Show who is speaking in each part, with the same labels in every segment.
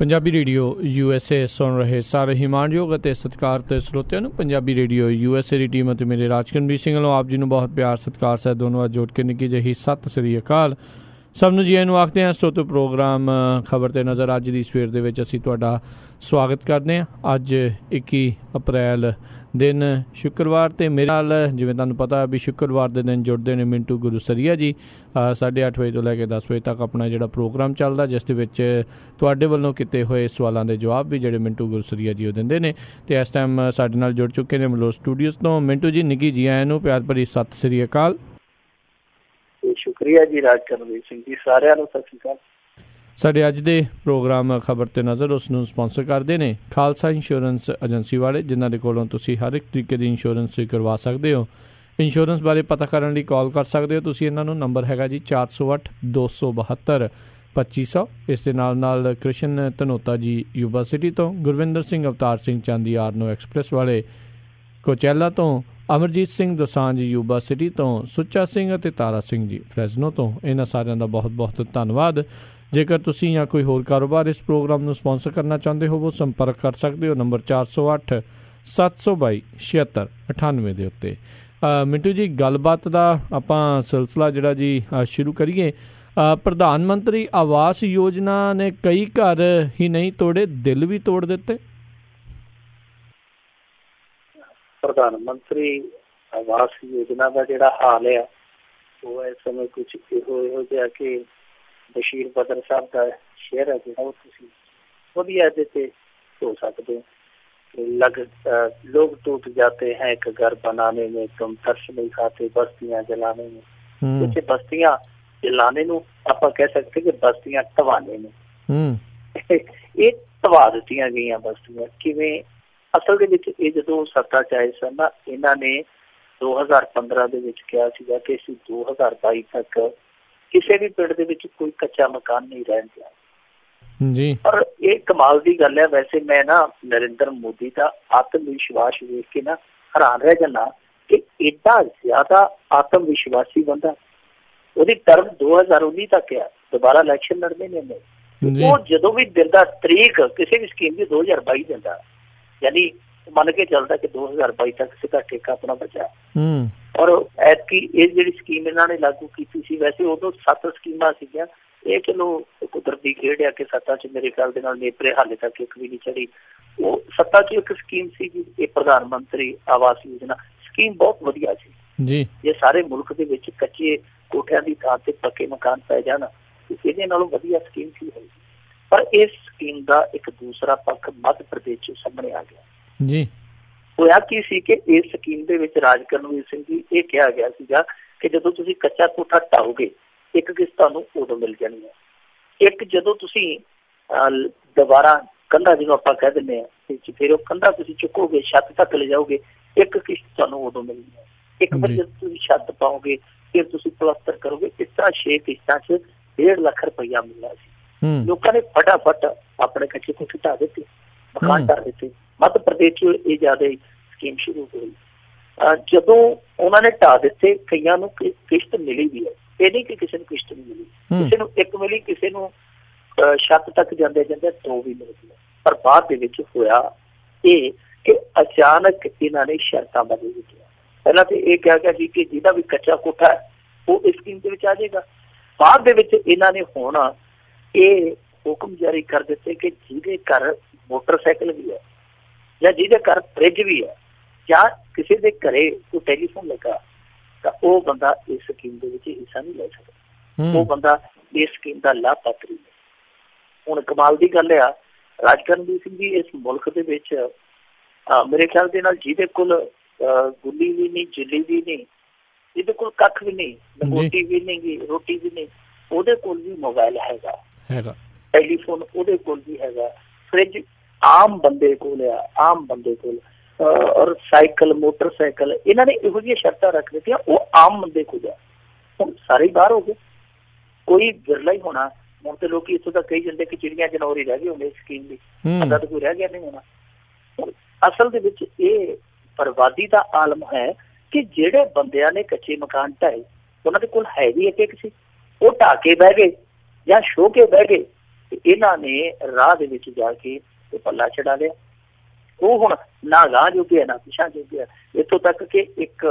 Speaker 1: Punjabi radio USA सुन रहे सारे ही माणयोग ਅਤੇ ਸਤਿਕਾਰਤ ਸਰੋਤਿਆਂ ਨੂੰ ਪੰਜਾਬੀ ਰੇਡੀਓ USA ਦੀ ਟੀਮ ਅਤੇ ਮੇਰੇ ਰਾਜਕਨਵੀਰ ਸਿੰਘ ਵੱਲੋਂ ਆਪ ਜੀ ਨੂੰ ਬਹੁਤ ਪਿਆਰ ਸਤਿਕਾਰ ਸਹਿਤ ਦੋਨੋਂ ਜੋੜ ਕੇ ਨਿੱਕੀ ਜਿਹੀ ਸਤਿ ਸ੍ਰੀ ਅਕਾਲ। ਸਭ ਨੂੰ ਜੀ ਆਇਆਂ ਨੂੰ ਆਖਦੇ ਹਾਂ। ਸਰੋਤੋ ਪ੍ਰੋਗਰਾਮ ਖਬਰ ਤੇ ਨਜ਼ਰ ਅੱਜ ਦੀ ਸਵੇਰ ਦੇ ਵਿੱਚ ਅਸੀਂ ਤੁਹਾਡਾ ਸਵਾਗਤ ਕਰਦੇ ਹਾਂ। ਅੱਜ 21 ਅਪ੍ਰੈਲ दिन शुक्रवार तो मेरे नाल जिवें तुहानूं पता भी शुक्रवार के दिन जुड़ते हैं मिंटू गुरुसरिया जी 8:30 बजे तो लैके 10 बजे तक अपना जिहड़ा प्रोग्राम चलदा जिस दे विच तुहाडे वल्लों किते होए सवालों के जवाब भी जिहड़े मिंटू गुरुसरिया जी दिंदे ने। ते इस टाइम साडे नाल जुड़ चुके ने मलोर स्टूडियोज़ तो। मिंटू जी निੱਘੀ जी आਇਆਂ ਨੂੰ प्यार भरी सत श्री अकाल।
Speaker 2: शुक्रिया जी राजकनवीर सिंह जी, सारिਆਂ ਨੂੰ सत श्री अकाल।
Speaker 1: ਸਾਡੇ ਅੱਜ ਦੇ ਪ੍ਰੋਗਰਾਮ ਖਬਰ ਤੇ ਨਜ਼ਰ ਉਸ ਨੂੰ ਸਪਾਂਸਰ ਕਰਦੇ ਨੇ ਖਾਲਸਾ ਇੰਸ਼ੋਰੈਂਸ ਏਜੰਸੀ ਵਾਲੇ, ਜਿਨ੍ਹਾਂ ਦੇ ਕੋਲੋਂ ਤੁਸੀਂ ਹਰ ਇੱਕ ਤਰੀਕੇ ਦੀ ਇੰਸ਼ੋਰੈਂਸ ਕਰਵਾ ਸਕਦੇ ਹੋ। ਇੰਸ਼ੋਰੈਂਸ ਬਾਰੇ ਪਤਾ ਕਰਨ ਲਈ ਕਾਲ ਕਰ ਸਕਦੇ ਹੋ ਤੁਸੀਂ ਇਹਨਾਂ ਨੂੰ। ਨੰਬਰ ਹੈਗਾ ਜੀ 408 272 2500। ਇਸ ਦੇ ਨਾਲ ਕ੍ਰਿਸ਼ਨ ਧਨੋਤਾ ਜੀ ਯੂਬਾ ਸਿਟੀ ਤੋਂ, ਗੁਰਵਿੰਦਰ ਸਿੰਘ ਅਵਤਾਰ ਸਿੰਘ ਚਾਂਦੀ ਆਰਨੋ ਐਕਸਪ੍ਰੈਸ ਵਾਲੇ ਕੋਚੈਲਾ ਤੋਂ, ਅਮਰਜੀਤ ਸਿੰਘ ਦੋਸਾਂਝ ਯੂਬਾ ਸਿਟੀ ਤੋਂ, ਸੁੱਚਾ ਸਿੰਘ ਅਤੇ ਤਾਰਾ ਸਿੰਘ ਜੀ ਫਰੈਜ਼ਨੋ ਤੋਂ। ਇਹਨਾਂ ਸਾਰਿਆਂ ਦਾ ਬਹੁਤ ਬਹੁਤ ਧੰਨਵਾਦ। ਜੇਕਰ ਤੁਸੀਂ ਜਾਂ ਕੋਈ ਹੋਰ ਕਾਰੋਬਾਰ ਇਸ ਪ੍ਰੋਗਰਾਮ ਨੂੰ ਸਪਾਂਸਰ ਕਰਨਾ ਚਾਹੁੰਦੇ ਹੋ ਸੰਪਰਕ ਕਰ ਸਕਦੇ ਹੋ ਨੰਬਰ 408 722 7698 ਦੇ ਉੱਤੇ। ਮਿੰਟੂ ਜੀ ਗੱਲਬਾਤ ਦਾ ਆਪਾਂ ਸਿਲਸਿਲਾ ਜਿਹੜਾ ਜੀ ਸ਼ੁਰੂ ਕਰੀਏ। ਪ੍ਰਧਾਨ ਮੰਤਰੀ ਆਵਾਸ ਯੋਜਨਾ ਨੇ ਕਈ ਘਰ ਹੀ ਨਹੀਂ ਤੋੜੇ, ਦਿਲ ਵੀ ਤੋੜ ਦਿੱਤੇ।
Speaker 2: ਪ੍ਰਧਾਨ ਮੰਤਰੀ ਆਵਾਸ ਯੋਜਨਾ ਦਾ ਜਿਹੜਾ ਹਾਲ ਆ ਉਹ ਇਸ ਸਮੇਂ ਕੁਝ ਇਹੋ ਜਿਹਾ ਕਿ बशीर बदर साहब का शेयर है जो तुम वधिया हो सकते हो। लोग टूट जाते हैं एक घर बनाने में, तुम तरस नहीं खाते बस्तियां जलाने में। कुछ बस्तियां जलाने नूं आपां कह सकते कि बस्तियां ढवाने में ये ढवा दित्तियां गईयां बस्तियां किवें। असल दे विच ये जदों सत्ता च आए सन ना, इन्हां ने 2015 दे विच कहा सीगा कि असीं 2022 तक ਕਿਸੇ ਵੀ ਪਿੰਡ ਦੇ ਵਿੱਚ ਕੋਈ ਕੱਚਾ ਮਕਾਨ ਨਹੀਂ ਰਹਿਣ ਦਿਆ ਜੀ। ਪਰ ਇਹ ਕਮਾਲ ਦੀ ਗੱਲ ਹੈ। ਵੈਸੇ ਮੈਂ ਨਾ ਨਰਿੰਦਰ ਮੋਦੀ ਦਾ ਆਤਮ ਵਿਸ਼ਵਾਸ ਵੇਖ ਕੇ ਨਾ ਹੈਰਾਨ ਰਹਿ ਜਾਂਦਾ ਕਿ ਏਡਾ ਜ਼ਿਆਦਾ ਆਤਮ ਵਿਸ਼ਵਾਸੀ ਬੰਦਾ। ਉਹਦੀ ਟਰਮ 2019 ਤੱਕ ਆ, ਦੁਬਾਰਾ ਇਲੈਕਸ਼ਨ ਲੜਨੇ ਨੇ। ਉਹ ਜਦੋਂ ਵੀ ਦਿੰਦਾ ਤਰੀਕ ਕਿਸੇ ਵੀ ਸਕੀਮ ਦੀ 2022 ਦਿੰਦਾ, ਯਾਨੀ ਮੰਨ ਕੇ ਚੱਲਦਾ ਕਿ 2022 ਤੱਕ ਸਿੱਧਾ ਠੇਕਾ ਆਪਣਾ ਬਚਾ। ਔਰ ਐਤਕੀ ਇਹ ਜਿਹੜੀ ਸਕੀਮ ਇਹਨਾਂ ਨੇ ਲਾਗੂ ਕੀਤੀ ਸੀ, ਵੈਸੇ ਉਦੋਂ 7 ਸਕੀਮਾਂ ਸੀਗੀਆਂ। ਇਹ ਚਲੋ ਕੁਦਰਤੀ ਖੇਡ ਆ ਕਿ ਸੱਤਾ 'ਚ ਮੇਰੇ ਖਿਆਲ ਦੇ ਨਾਲ ਨੇਪਰੇ ਹਾਲੇ ਤੱਕ ਇੱਕ ਵੀ ਨਹੀਂ ਚੜੀ। ਉਹ ਸੱਤਾ 'ਚ ਇੱਕ ਸਕੀਮ ਸੀ ਇਹ ਪ੍ਰਧਾਨ ਮੰਤਰੀ ਆਵਾਸ ਯੋਜਨਾ ਸਕੀਮ ਬਹੁਤ ਵਧੀਆ ਸੀ ਜੀ। ਇਹ ਸਾਰੇ ਮੁਲਕ ਦੇ ਵਿੱਚ ਕੱਚੇ ਕੋਠਿਆਂ ਦੀ ਥਾਂ ਤੇ ਪੱਕੇ ਮਕਾਨ ਪੈ ਜਾਣ, ਇਹਦੇ ਨਾਲੋਂ ਵਧੀਆ ਸਕੀਮ ਕੀ ਹੋਈ। ਪਰ ਇਸ ਸਕੀਮ ਦਾ ਇੱਕ ਦੂਸਰਾ ਪੱਖ ਮੱਧ ਪ੍ਰਦੇਸ਼ 'ਚ ਸਾਹਮਣੇ ਆ ਗਿਆ ਜੀ। ਹੋਇਆ ਕੀ ਸੀ ਕਿ ਇਸ ਸਕੀਮ ਦੇ ਵਿੱਚ ਰਾਜਕਨਵੀਰ ਸਿੰਘ ਜੀ ਇਹ ਕਿਹਾ ਗਿਆ ਸੀਗਾ ਕਿ ਜਦੋਂ ਤੁਸੀਂ ਕੱਚਾ ਕੋਠਾ ਢਾਓਗੇ ਇੱਕ ਕਿਸ਼ਤ ਤੁਹਾਨੂੰ ਉਦੋਂ ਮਿਲ ਜਾਣੀ ਹੈ, ਇੱਕ ਜਦੋਂ ਤੁਸੀਂ ਦੁਬਾਰਾ ਕੰਧਾ ਜਿਹਨੂੰ ਆਪਾਂ ਕਹਿ ਦਿੰਦੇ ਹਾਂ ਫਿਰ ਉਹ ਕੰਧਾ ਤੁਸੀਂ ਚੁੱਕੋਗੇ ਛੱਤ ਤੱਕ ਲੈ ਜਾਓਗੇ ਇੱਕ ਕਿਸ਼ਤ ਤੁਹਾਨੂੰ ਉਦੋਂ ਮਿਲਣੀ ਹੈ, ਇੱਕ ਵਾਰ ਜਦੋਂ ਤੁਸੀਂ ਛੱਤ ਪਾਓਗੇ ਫਿਰ ਤੁਸੀਂ ਪਲਸਤਰ ਕਰੋਗੇ। ਇਸ ਤਰ੍ਹਾਂ 6 ਕਿਸ਼ਤਾਂ 'ਚ 1.5 ਲੱਖ ਰੁਪਈਆ ਮਿਲਣਾ ਸੀ। ਲੋਕਾਂ ਨੇ ਫਟਾਫਟ ਆਪਣੇ ਕੱਚੇ ਕੋਠੇ ਢਾ ਦਿੱਤੇ, ਮਕਾਨ ਢਾ ਦਿੱਤੇ। ਮੱਧ ਪ੍ਰਦੇਸ਼ 'ਚ ਇਹ ਜ਼ਿਆਦਾ ਸਕੀਮ ਸ਼ੁਰੂ ਹੋਈ। ਜਦੋਂ ਉਹਨਾਂ ਨੇ ਢਾ ਦਿੱਤੇ ਕਈਆਂ ਨੂੰ ਕਿਸ਼ਤ ਮਿਲੀ ਵੀ ਹੈ, ਇਹ ਨਹੀਂ ਕਿ ਕਿਸੇ ਨੂੰ ਕਿਸ਼ਤ ਨਹੀਂ ਮਿਲੀ। ਕਿਸੇ ਨੂੰ ਇੱਕ ਮਿਲੀ, ਕਿਸੇ ਨੂੰ ਛੱਤ ਤੱਕ ਜਾਂਦੇ 2 ਵੀ ਮਿਲ ਗਈਆਂ। ਪਰ ਬਾਅਦ ਦੇ ਵਿੱਚ ਹੋਇਆ ਇਹ ਕਿ ਅਚਾਨਕ ਇਹਨਾਂ ਨੇ ਸ਼ਰਤਾਂ ਬਦਲ ਦਿੱਤੀਆਂ। ਪਹਿਲਾਂ ਤਾਂ ਇਹ ਕਿਹਾ ਗਿਆ ਸੀ ਕਿ ਜਿਹਦਾ ਵੀ ਕੱਚਾ ਕੋਠਾ ਹੈ ਉਹ ਇਸ ਸਕੀਮ ਦੇ ਵਿੱਚ ਆ ਜਾਏਗਾ। ਬਾਅਦ ਦੇ ਵਿੱਚ ਇਹਨਾਂ ਨੇ ਹੁਣ ਇਹ ਹੁਕਮ ਜਾਰੀ ਕਰ ਦਿੱਤੇ ਕਿ ਜਿਹਦੇ ਘਰ ਮੋਟਰਸਾਈਕਲ ਵੀ ਹੈ ਜਾਂ ਜਿਹਦੇ ਘਰ ਫਰਿੱਜ ਵੀ ਹੈ ਜਾਂ ਕਿਸੇ ਦੇ ਘਰੇ ਕੋਈ ਟੈਲੀਫੋਨ ਲੱਗਾ ਤਾਂ ਉਹ ਬੰਦਾ ਇਸ ਸਕੀਮ ਦੇ ਵਿੱਚ ਹਿੱਸਾ ਨਹੀਂ ਲੈ ਸਕਦਾ। ਉਹ ਬੰਦਾ ਇਸ ਸਕੀਮ ਦਾ ਲਾਭਪਾਤਰੀ ਹੈ। ਹੁਣ ਕਮਾਲ ਦੀ ਗੱਲ ਆ ਰਾਜਕਨਵੀਰ ਸਿੰਘ ਜੀ, ਇਸ ਮੁਲਕ ਦੇ ਵਿੱਚ ਮੇਰੇ ਖਿਆਲ ਦੇ ਨਾਲ ਜਿਹਦੇ ਕੋਲ ਗੁੱਲੀ ਵੀ ਨਹੀਂ, ਜਿੱਲੀ ਵੀ ਨਹੀਂ, ਜਿਹਦੇ ਕੋਲ ਕੱਖ ਵੀ ਨਹੀਂ, ਰੋਟੀ ਵੀ ਨਹੀਂ ਗੀ, ਰੋਟੀ ਵੀ ਨਹੀਂ, ਉਹਦੇ ਕੋਲ ਵੀ ਮੋਬਾਇਲ ਹੈਗਾ, ਟੈਲੀਫੋਨ ਉਹਦੇ ਕੋਲ ਵੀ ਹੈਗਾ, ਫਰਿੱਜ ਆਮ ਬੰਦੇ ਕੋਲ ਆ, ਆਮ ਬੰਦੇ ਕੋਲ। ਔਰ ਸਾਈਕਲ, ਮੋਟਰਸਾਈਕਲ, ਇਹਨਾਂ ਨੇ ਇਹੋ ਜਿਹੀਆਂ ਸ਼ਰਤਾਂ ਰੱਖ ਦਿੱਤੀਆਂ, ਉਹ ਆਮ ਬੰਦੇ ਕੋਲ ਆ। ਹੁਣ ਸਾਰੇ ਬਾਹਰ ਹੋ ਗਏ, ਕੋਈ ਵਿਰਲਾ ਹੀ ਹੋਣਾ। ਹੁਣ ਤੇ ਲੋਕੀ ਇੱਥੋਂ ਤੱਕ ਕਹੀ ਜਾਂਦੇ ਕਿ ਚਿੜੀਆਂ ਜਨੌਰ ਹੀ ਰਹਿ ਗਏ ਹੁੰਦੇ ਸਕੀਮ ਦੀ, ਅੱਧਾ ਤਾਂ ਕੋਈ ਰਹਿ ਗਿਆ ਨਹੀਂ ਹੋਣਾ। ਅਸਲ ਦੇ ਵਿੱਚ ਇਹ ਬਰਬਾਦੀ ਦਾ ਆਲਮ ਹੈ ਕਿ ਜਿਹੜੇ ਬੰਦਿਆਂ ਨੇ ਕੱਚੇ ਮਕਾਨ ਢਾਏ ਉਹਨਾਂ ਦੇ ਕੋਲ ਹੈ ਵੀ ਇੱਕ ਸੀ, ਉਹ ਢਾਹ ਕੇ ਬਹਿ ਗਏ ਜਾਂ ਸ਼ੋਅ ਕੇ ਬਹਿ ਗਏ इन्हां ने राह दे विच जाके पल्ला चढ़ा लिया। वो हुण ना गांह जोगे है ना पिछां जोगे है। इत्थों तक कि एक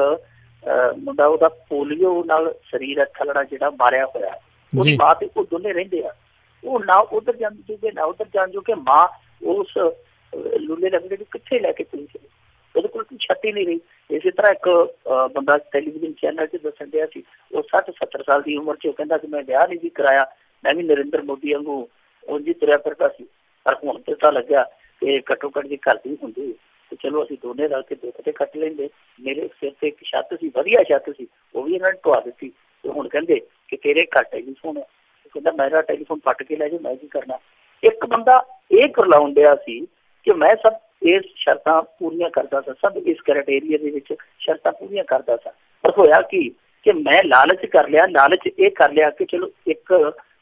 Speaker 2: मुंडा ਉਹਦਾ पोलियो नाल शरीर थलड़ा जिहड़ा मारिया होया, ਉਹਦੀ मां ते ਉਹ ਦੋਨੇ ਰਹਿੰਦੇ ਆ। ਉਹ ਨਾ उधर जाण जोगे ना उधर जाण जोगे। मां उस लूले लंगड़े ਨੂੰ कित्थे लैके चली गई, ਉਹਦੇ ਕੋਲ ਕੋਈ ਛੱਤ ਹੀ नहीं रही। इसे तरह एक बंदा टैलीविजन चैनल च दसन दिया सी, वो 60-70 साल की उम्र च वो कहंदा कि मैं विआह नहीं भी कराया, मैं भी नरेंद्र मोदी वांगू उंज ही तुरिया फिरदा सी। पर हुण पता लग्या कि घट्टो घट्ट जी घर दी हुंदी ते चलो असीं दोने रल के दुख ते कट लैंदे। मेरे सिर ते एक छत सी, वधिया छत सी, वो भी इन्हां ने ढवा दित्ती। ते हुण कहंदे कि तेरे घर टेलीफोन है, कहंदा मेरा टेलीफोन पट के लै जाओ, मैं की करना। एक बंदा ये करलाउण दिया सी कि मैं सब इस शर्तां पूरीआं करदा सा, सब इस क्राइटेरिया दे विच शर्तां पूरीआं करदा सा। पर होया कि मैं लालच कर लिया, लालच ये कर लिया कि चलो एक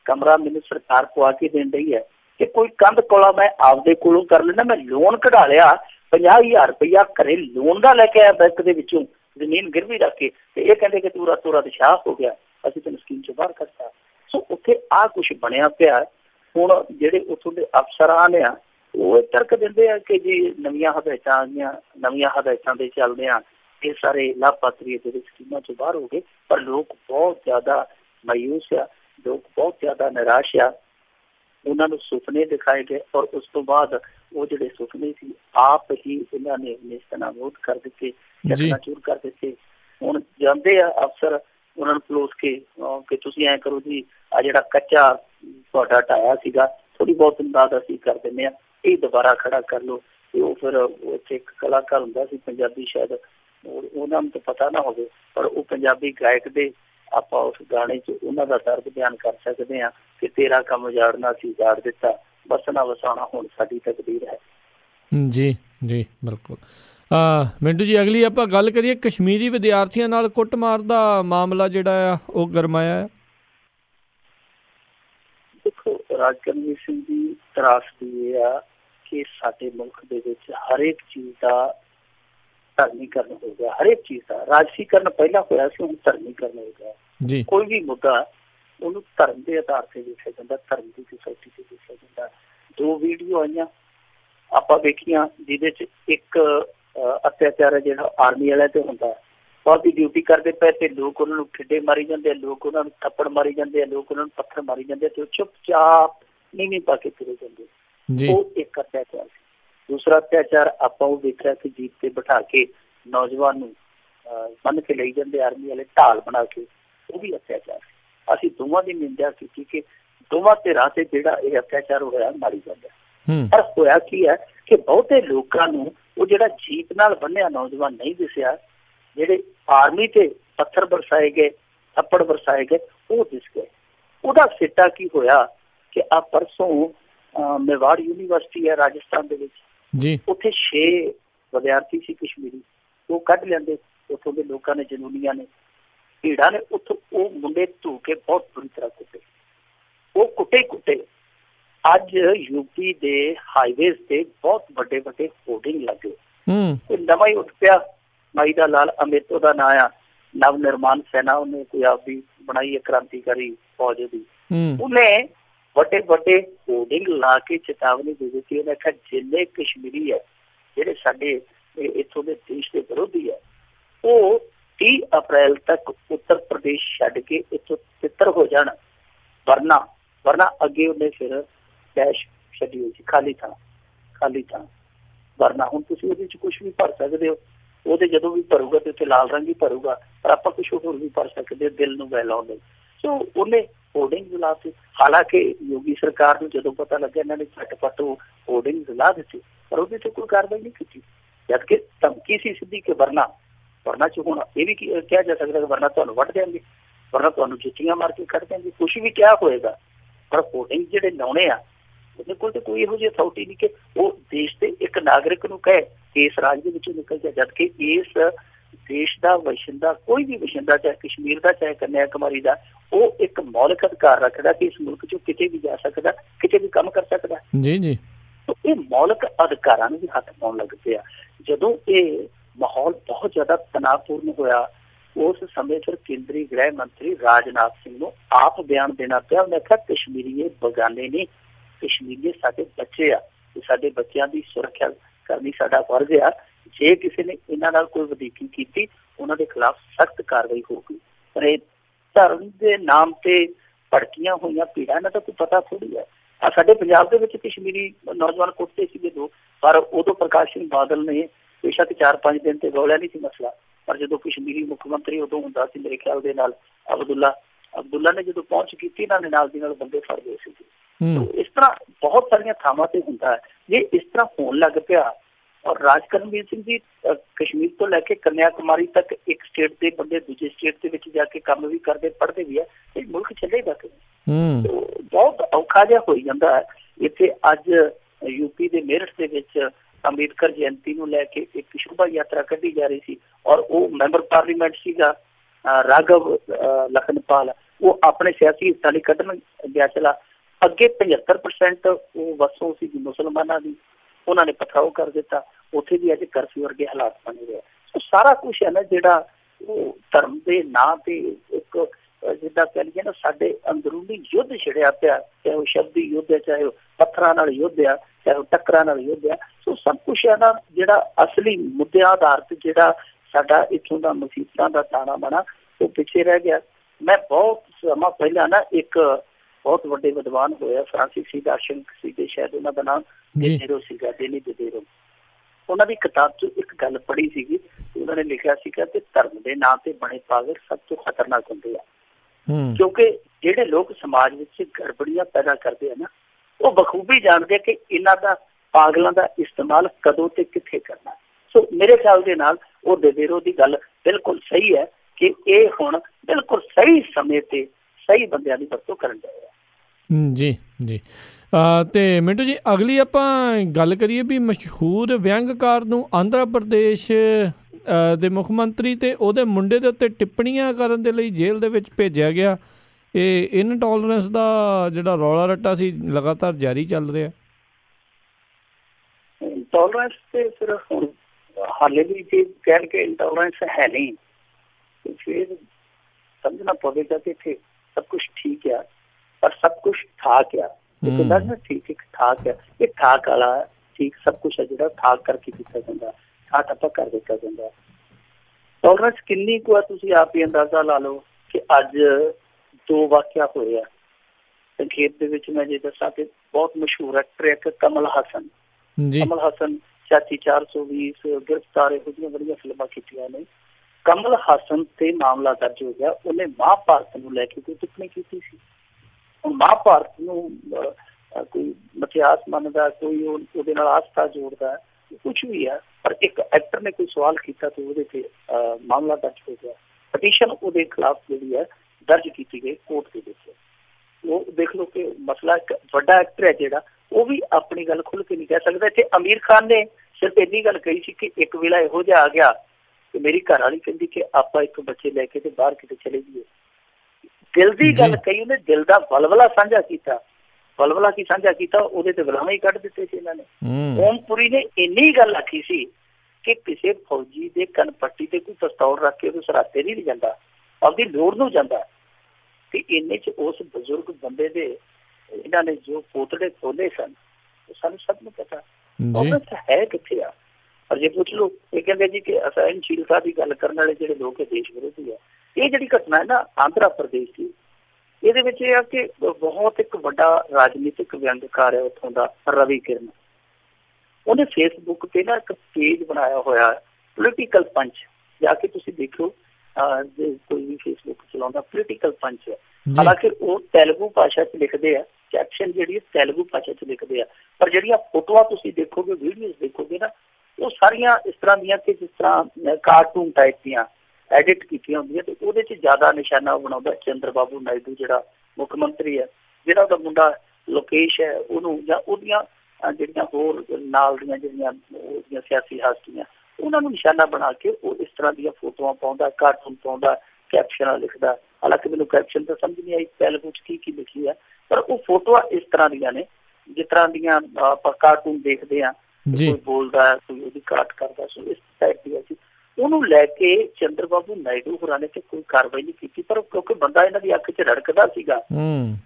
Speaker 2: कमरा मैनूं सरकार पवा के देण रही है कि कोई कंध कोला मैं आपदे कोलों कर लेना। मैं लोन कढा लिया 50,000 रुपया घरे लोन का लैके आया बैंक दे विचों, जमीन गिरवी रख के, ते ये कहंदे कि तूरा तोरा ते शाह हो गया, असीं तैनूं स्कीम चों बाहर करता। सो उत्थे आ कुछ बनया पिया। हुण जिहड़े उत्थों दे अफसरान आ वो तर्क दिंदे आ कि जी नवीआं हदायतां आ गईआं, नवीआं हदायतां दे चलदिआं ये सारे लाभपात्री जिहड़े स्कीमां चों बाहर हो गए। पर लोग बहुत ज्यादा मायूस आ, लोग बहुत ज्यादा निराश आ। उन्होंने सुपने दिखाए गए और उस तो बाद वो जिहड़े सुपने सी आप ही इन्होंने नेस्तनाबूद कर दिते, चकनाचूर कर दिते। हुण जांदे आ अफसर उन्होंने पलोस के कि तुसीं ऐ करो जी, आ जिहड़ा कच्चा तुहाडा ढाया सीगा थोड़ी बहुत इमदाद असीं कर दिंदे आ, ये दोबारा खड़ा कर लो। ते वो फिर उत्थे एक कलाकार हुंदा सी पंजाबी, शायद उन्हां नूं तो पता ना होवे, पर वो पंजाबी गायक दे ਆਪਾਂ उस गाने च उन्हां दा दर्द बयान कर सकते हैं कि तेरा काम उजाड़ना सी उजाड़ दिता, बसना वसाना हुण साडी तकदीर है।
Speaker 1: जी जी बिल्कुल। मिंटू जी अगली ਆਪਾਂ ਗੱਲ ਕਰੀਏ कश्मीरी विद्यार्थियों नाल कुੱਟਮਾਰ ਦਾ मामला ਜਿਹੜਾ ਆ ਉਹ ਗਰਮਾਇਆ ਹੈ।
Speaker 2: देखो राजकरमीर सिंह ਦੀ ਤਰਾਸਦੀ ਇਹ ਆ ਕਿ ਸਾਡੇ ਮੁਲਕ ਦੇ ਵਿੱਚ हर एक चीज़ ਦਾ धर्मीकरण हो गया, हर एक चीज का राजसीकरण पहला होया सी, हुण धर्मीकरण हो गया। कोई भी मुद्दा उन्होंने धर्म के आधार से देखा जाता, धर्म की सोसाइटी से देखा जाता। 2 वीडियो आईयां आपां देखियां जिहदे च एक अत्याचार है जिहड़ा आर्मी वाले ते हुंदा, बहुत ही ड्यूटी करते पे ते लोग उन्होंने ठिड्डे मारी जाते, लोग उन्होंने थप्पड़ मारी जाते, लोग उन्होंने पत्थर मारी जाते, तो चुपचाप नीवी पा के तुरे जाते। वो एक अत्याचार। दूसरा अत्याचार आप देख रहा कि जीप से बिठा के नौजवान बन के ले जाते आर्मी वाले ढाल बना के, वो भी अत्याचार। असीं दोवां दी निंदा की कि दोवां धिरां ते जिहड़ा ये अत्याचार होया मारी जाता। पर होया की है कि बहुते लोकां नूं वो जिहड़ा जीप नाल बन्निया नौजवान नहीं दिसिया, जिहड़े आर्मी ते पत्थर बरसाए गए, थप्पड़ बरसाए गए, वो दिस गए। उहदा सिट्टा की होया कि आ परसों मेवाड़ यूनीवर्सिटी है राजस्थान दे विच जी, उत्थे 6 विद्यार्थी सी कश्मीरी, वो कढ लेंदे उत्थों के लोगों ने, जनूनिया ने, भीड़ा ने उत्थों वो मुंडे धो के बहुत बुरी तरह कुटे। वो कुटे अज यूपी दे हाईवेज से बहुत बड़े होर्डिंग लग गए। कोई नवा ही उठ पिया, माई दा लाल अमित दा नाम आ, नव निर्माण सेना उन्हें कोई आपदी बनाई है क्रांतिकारी फौज दी, उन्हें बड़े होर्डिंग ला के चेतावनी दे दी। उन्हें आखिया जिन्ने कश्मीरी है जिहड़े साडे इत्थों के देश के विरोधी है, वो 30 अप्रैल तक उत्तर प्रदेश छड्ड के इत्थों तितर हो जाण, वरना अगे उन्हें फिर कैश छड्डी हुई सी, खाली थां वरना हुण तुसीं उहदे च कुछ भी भर सकदे हो। ਉਹਦੇ ਜਦੋਂ ਵੀ ਭਰੂਗਾ ਤੇ ਉੱਥੇ ਲਾਲ ਰੰਗ ਹੀ ਭਰੂਗਾ, ਪਰ ਆਪਾਂ ਕੁਛ ਹੋਰ ਵੀ ਭਰ ਸਕਦੇ ਦਿਲ ਨੂੰ ਬਹਿਲਾਉਣ ਲਈ। ਸੋ ਉਹਨੇ ਹੋਰਡਿੰਗ ਲਾ ਦਿੱਤੀ। ਹਾਲਾਂਕਿ ਯੋਗੀ ਸਰਕਾਰ ਨੂੰ ਜਦੋਂ ਪਤਾ ਲੱਗਿਆ ਇਹਨਾਂ ਨੇ ਝਟਪਟ ਹੋਰਡਿੰਗ ਲਾ ਦਿੱਤੀ, ਪਰ ਉਹਦੇ ਤੇ ਕੋਈ ਕਾਰਵਾਈ ਨਹੀਂ ਕੀਤੀ, ਜਦਕਿ ਧਮਕੀ ਸੀ ਸਿੱਧੀ ਕਿ ਵਰਨਾ ਚ ਹੁਣ ਇਹ ਵੀ ਕਿਹਾ ਜਾ ਸਕਦਾ ਕਿ ਵਰਨਾ ਤੁਹਾਨੂੰ ਵੱਢ ਦੇਣਗੇ, ਵਰਨਾ ਤੁਹਾਨੂੰ ਜੁੱਤੀਆਂ ਮਾਰ ਕੇ ਕੱਢ ਦੇਣਗੇ, ਕੁਛ ਵੀ ਕਿਹਾ ਹੋਏਗਾ। ਪਰ ਹੋਰਡਿੰਗ ਜਿਹੜੇ ਲਾਉਣੇ ਆ ਉਹਦੇ ਕੋਲ ਤੇ ਕੋਈ ਇਹੋ ਜਿਹੀ ਅਥਾਰਟੀ ਨਹੀਂ ਕਿ ਉਹ ਦੇਸ਼ ਦੇ ਇੱਕ ਨਾਗਰਿਕ ਨੂੰ ਕਹੇ ਕਿ ਇਸ ਰਾਜ ਦੇ ਵਿੱਚੋਂ ਨਿਕਲ ਜਾ, ਜਦਕਿ ਇਸ ਦੇਸ਼ ਦਾ ਵਸਿੰਦਾ, ਕੋਈ ਵੀ ਵਸਿੰਦਾ, ਚਾਹੇ ਕਸ਼ਮੀਰ ਦਾ ਚਾਹੇ ਕੰਨਿਆ ਕੁਮਾਰੀ ਦਾ, ਉਹ ਇੱਕ ਮੌਲਿਕ ਅਧਿਕਾਰ ਰੱਖਦਾ ਕਿ ਇਸ ਮੁਲਕ ਚੋਂ ਕਿਤੇ ਵੀ ਜਾ ਸਕਦਾ, ਕਿਤੇ ਵੀ ਕੰਮ ਕਰ ਸਕਦਾ। ਜੀ ਇਹ ਮੌਲਿਕ ਅਧਿਕਾਰਾਂ ਨੂੰ ਵੀ ਹੱਥ ਪਾਉਣ ਲੱਗ ਪਿਆ। ਜਦੋਂ ਇਹ ਮਾਹੌਲ ਬਹੁਤ ਜ਼ਿਆਦਾ ਤਣਾਅਪੂਰਨ ਹੋਇਆ, ਉਸ ਸਮੇਂ ਫਿਰ ਕੇਂਦਰੀ ਗ੍ਰਹਿ ਮੰਤਰੀ ਰਾਜਨਾਥ ਸਿੰਘ ਨੂੰ ਆਪ ਬਿਆਨ ਦੇਣਾ ਪਿਆ। ਉਹਨੇ ਆਖਿਆ ਕਸ਼ਮੀਰੀ ਇਹ ਬਗਾਨੇ ਨੇ, कश्मीरी साडे बच्चे आ, साडे बच्चों की सुरक्षा करनी साडा फर्ज आ। जे किसी ने इन्हां नाल कोई वधीकी कीती उन्हां दे खिलाफ सख्त कार्रवाई होगी। पर ये धर्म के नाम से भड़कियां हुई भीड़ा इन्हां दा कोई पता थोड़ी है। साडे पंजाब दे विच कश्मीरी नौजवान कुटते सीगे दो, पर उदों प्रकाश सिंह बादल ने बेशक 4-5 दिन ते गौलिया नहीं सी मसला, पर जो कश्मीरी मुख मंत्री उदों हुंदा सी मेरे ख्याल दे नाल अब्दुल्ला ने जो पहुंच की इन्हां ने नाल दी नाल बंदे फड़ गए सी। तो इस तरह बहुत सारिया थावां ते हुंदा है। ये इस तरह होण लग पिया और राज करमवीर सिंह जी कश्मीर तो लैके कन्याकुमारी तक एक स्टेट के बंदे दूसरे स्टेट के विच जाके काम भी करते पढ़ते भी है, ये मुल्क चलेगा कि तो बहुत औखा जिहा हो जाता है। इत्थे अज यूपी के मेरठ के विच अंबेडकर जयंती को लैके एक शोभा यात्रा कढ़ी जा रही थी और वो मैंबर पार्लीमेंट सीगा राघव लखनपाल, वो अपने सियासी हिस्सा लिए कढ़न गया चला। अगे 75% वो वसों सी मुसलमानों की उन्होंने पथराव कर दिता, उत्थे भी अज कर्फ्यू वर्गे हालात बने रहे। तो सारा कुछ है ना जिहड़ा धर्म के नां ते एक जिद्दां कह लईए ना साडे अंदरूनी युद्ध छिड़िया पिया, चाहे वो शब्दी युद्ध है, चाहे वो पत्थरां नाल युद्ध है, चाहे वो टक्करां नाल युद्ध है। तो सब कुछ है ना जिहड़ा असली मुद्दे आधारित जिहड़ा साडा इत्थों दा मुसीबतां दा ताना बाना वो पिछे रह गया। मैं बहुत समा पहला ना एक बहुत बड़े विद्वान होया फ्रांसिस सी दार्शनिक सीगे, शायद उन्हां दा नाम डेरो सीगा, डेनी डेरो। उन्हां दी किताब च एक गल पढ़ी सीगी, उन्होंने लिखा सीगा कि धर्म के नाम से बने पागल सब तो खतरनाक होंगे आ, क्योंकि जिहड़े लोग समाज विच गड़बड़ियां पैदा करते हैं ना वो बखूबी जानते हैं कि इन्हां दा पागलों का इस्तेमाल कदों ते कित्थे करना। सो मेरे ख्याल के नाल वो डेरो की गल बिल्कुल सही है कि ये हुण बिल्कुल सही समय ते सही बंदियां दी वरतों करन जाए।
Speaker 1: जी जी तो मिंटू जी अगली आपां गल करिए भी मशहूर व्यंगकार नूं आंध्र प्रदेश दे मुख मंत्री ते ओहदे मुंडे दे उत्ते टिप्पणियां करन दे लई जेल दे विच भेजिया गया। ये इनटॉलरेंस दा जिहड़ा रौला रट्टा सी लगातार जारी चल रहा।
Speaker 2: इंटॉलरेंस ते फिर हुण हाले भी जे कह के इंटॉलरेंस है नहीं तो फिर समझना पवेगा कि इत्थे सब कुछ ठीक है पर सब कुछ था क्या। ठीक है ठाक है, ये ठाक वाला ठीक सब कुछ है जो ठाक करके दिता जाता, ठा टप्पा कर दिता जाता। टॉलरेंस किन्नी को है तुसीं आप ही अंदाजा ला लो कि अज 2 वाकिया होए। संखेप दे विच मैं जे दसां कि बहुत मशहूर एक्टर है कमल हसन। कमल हसन चाची 420 गिरफ्तार इहो जिहियां बड़ियां फिल्मां कीतियां ने। कमल हसन ते मामला दर्ज हो गया, उन्हें महाभारत नूं लैके कोई टिप्पणी कीती सी। महाभारत नूं कोई मिथिहास मनदा, कोई उहदे नाल आस्था जोड़दा, कुछ भी है, पर एक एक्टर ने कोई सवाल किया तो उहदे ते मामला दर्ज हो गया। पटीशन उहदे खिलाफ जिहड़ी है दर्ज की गई कोर्ट के विच। वो देख लो कि मसला एक वड्डा एक्टर है जिहड़ा वो भी अपनी गल खुल के नहीं कह सकता। इत्थे आमिर खान ने सिर्फ इन्नी गल कही सी कि एक वेला इहो जिहा आ गया कि मेरी घर वाली कहती कि आपां एक बच्चे लैके ते बाहर किते चले जाइए। दिल की गल कही, उन्हें दिल का बलबला साझा किया। बलबला की साझा किया उहदे ते गुलाम ही कढ़ दिते सी इन्हां ने। ओमपुरी ने इन्नी गल आखी सी कि किसी फौजी के कनपट्टी ते कोई पिस्तौल रख के उस रास्ते नहीं जाता, अपनी लोड़ नूं जाता। ते इन्ने च उस बजुर्ग बंदे दे इन्हां ने जो पोतड़े खोले सन सानूं सब नूं पता है कित्थे आ। पर जे पुछ लो ये कहते जी कि असहनशीलता की गल करने वाले जिहड़े लोग देश विरोधी है। ये जिहड़ी घटना है ना आंध्र प्रदेश की, ਇਹਦੇ ਵਿੱਚ ਇਹ ਆ ਕਿ ਬਹੁਤ ਇੱਕ ਵੱਡਾ ਰਾਜਨੀਤਿਕ व्यंगकार है ਉੱਥੋਂ ਦਾ ਰਵੀ ਕਿਰਨ। ਉਹਨੇ ਫੇਸਬੁੱਕ ਤੇ ਨਾ ਇੱਕ ਪੇਜ ਬਣਾਇਆ ਹੋਇਆ ਪੋਲੀਟੀਕਲ ਪੰਚ, ਜਾ ਕੇ ਤੁਸੀਂ ਦੇਖੋ ਜੇ ਕੋਈ ਵੀ ਫੇਸਬੁੱਕ ਚਲਾਉਂਦਾ ਪੋਲੀਟੀਕਲ ਪੰਚ ਹੈ। ਹਾਲਾਂਕਿ ਉਹ ਤੇਲਗੂ ਭਾਸ਼ਾ 'ਚ ਲਿਖਦੇ ਆ, ਕੈਪਸ਼ਨ ਜਿਹੜੀ ਤੇਲਗੂ ਭਾਸ਼ਾ 'ਚ ਲਿਖਦੇ ਆ, ਪਰ ਜਿਹੜੀਆਂ ਫੋਟੋਆਂ ਤੁਸੀਂ ਦੇਖੋਗੇ ਵੀਡੀਓਜ਼ ਦੇਖੋਗੇ ਨਾ ਉਹ ਸਾਰੀਆਂ ਇਸ ਤਰ੍ਹਾਂ ਦੀਆਂ ਕਿ ਜਿਸ ਤਰ੍ਹਾਂ ਕਾਰਟੂਨ ਟਾਈਪ ਦੀਆਂ एडिट कीतियां होंदियां। ते उहदे च ज़्यादा निशाना बनाउंदा चंद्र बाबू नायडू जिहड़ा मुख मंत्री है, जिहड़ा उहदा मुंडा लोकेश है उहनूं जां उहदियां जिहड़ियां होर नाल दीयां जिहड़ियां उहदियां सियासी हस्तियां उहनां नूं निशाना बना के वो इस तरह दीयां फोटोआं पाउंदा, कार्टून पाउंदा, कैप्शन लिखदा। हालांकि मैनूं कैप्शन तो समझ नहीं आई तेलगू च की लिखी है, पर वो फोटोआं इस तरह दीयां ने जिस तरह दीयां आपां कार्टून देखदे आ, कोई बोलदा कोई उहदी काट करदा। सो इस टाइप दी ਉਹਨੂੰ ਲੈ ਕੇ ਚੰਦਰਬਾਬੂ ਨਾਇਡੂ ਹੋਰਾਂ ਨੇ ਤੇ ਕੋਈ ਕਾਰਵਾਈ ਨਹੀਂ ਕੀਤੀ, ਪਰ ਕਿਉਂਕਿ ਬੰਦਾ ਇਹਨਾਂ ਦੀ ਅੱਖ 'ਚ ਰੜਕਦਾ ਸੀਗਾ,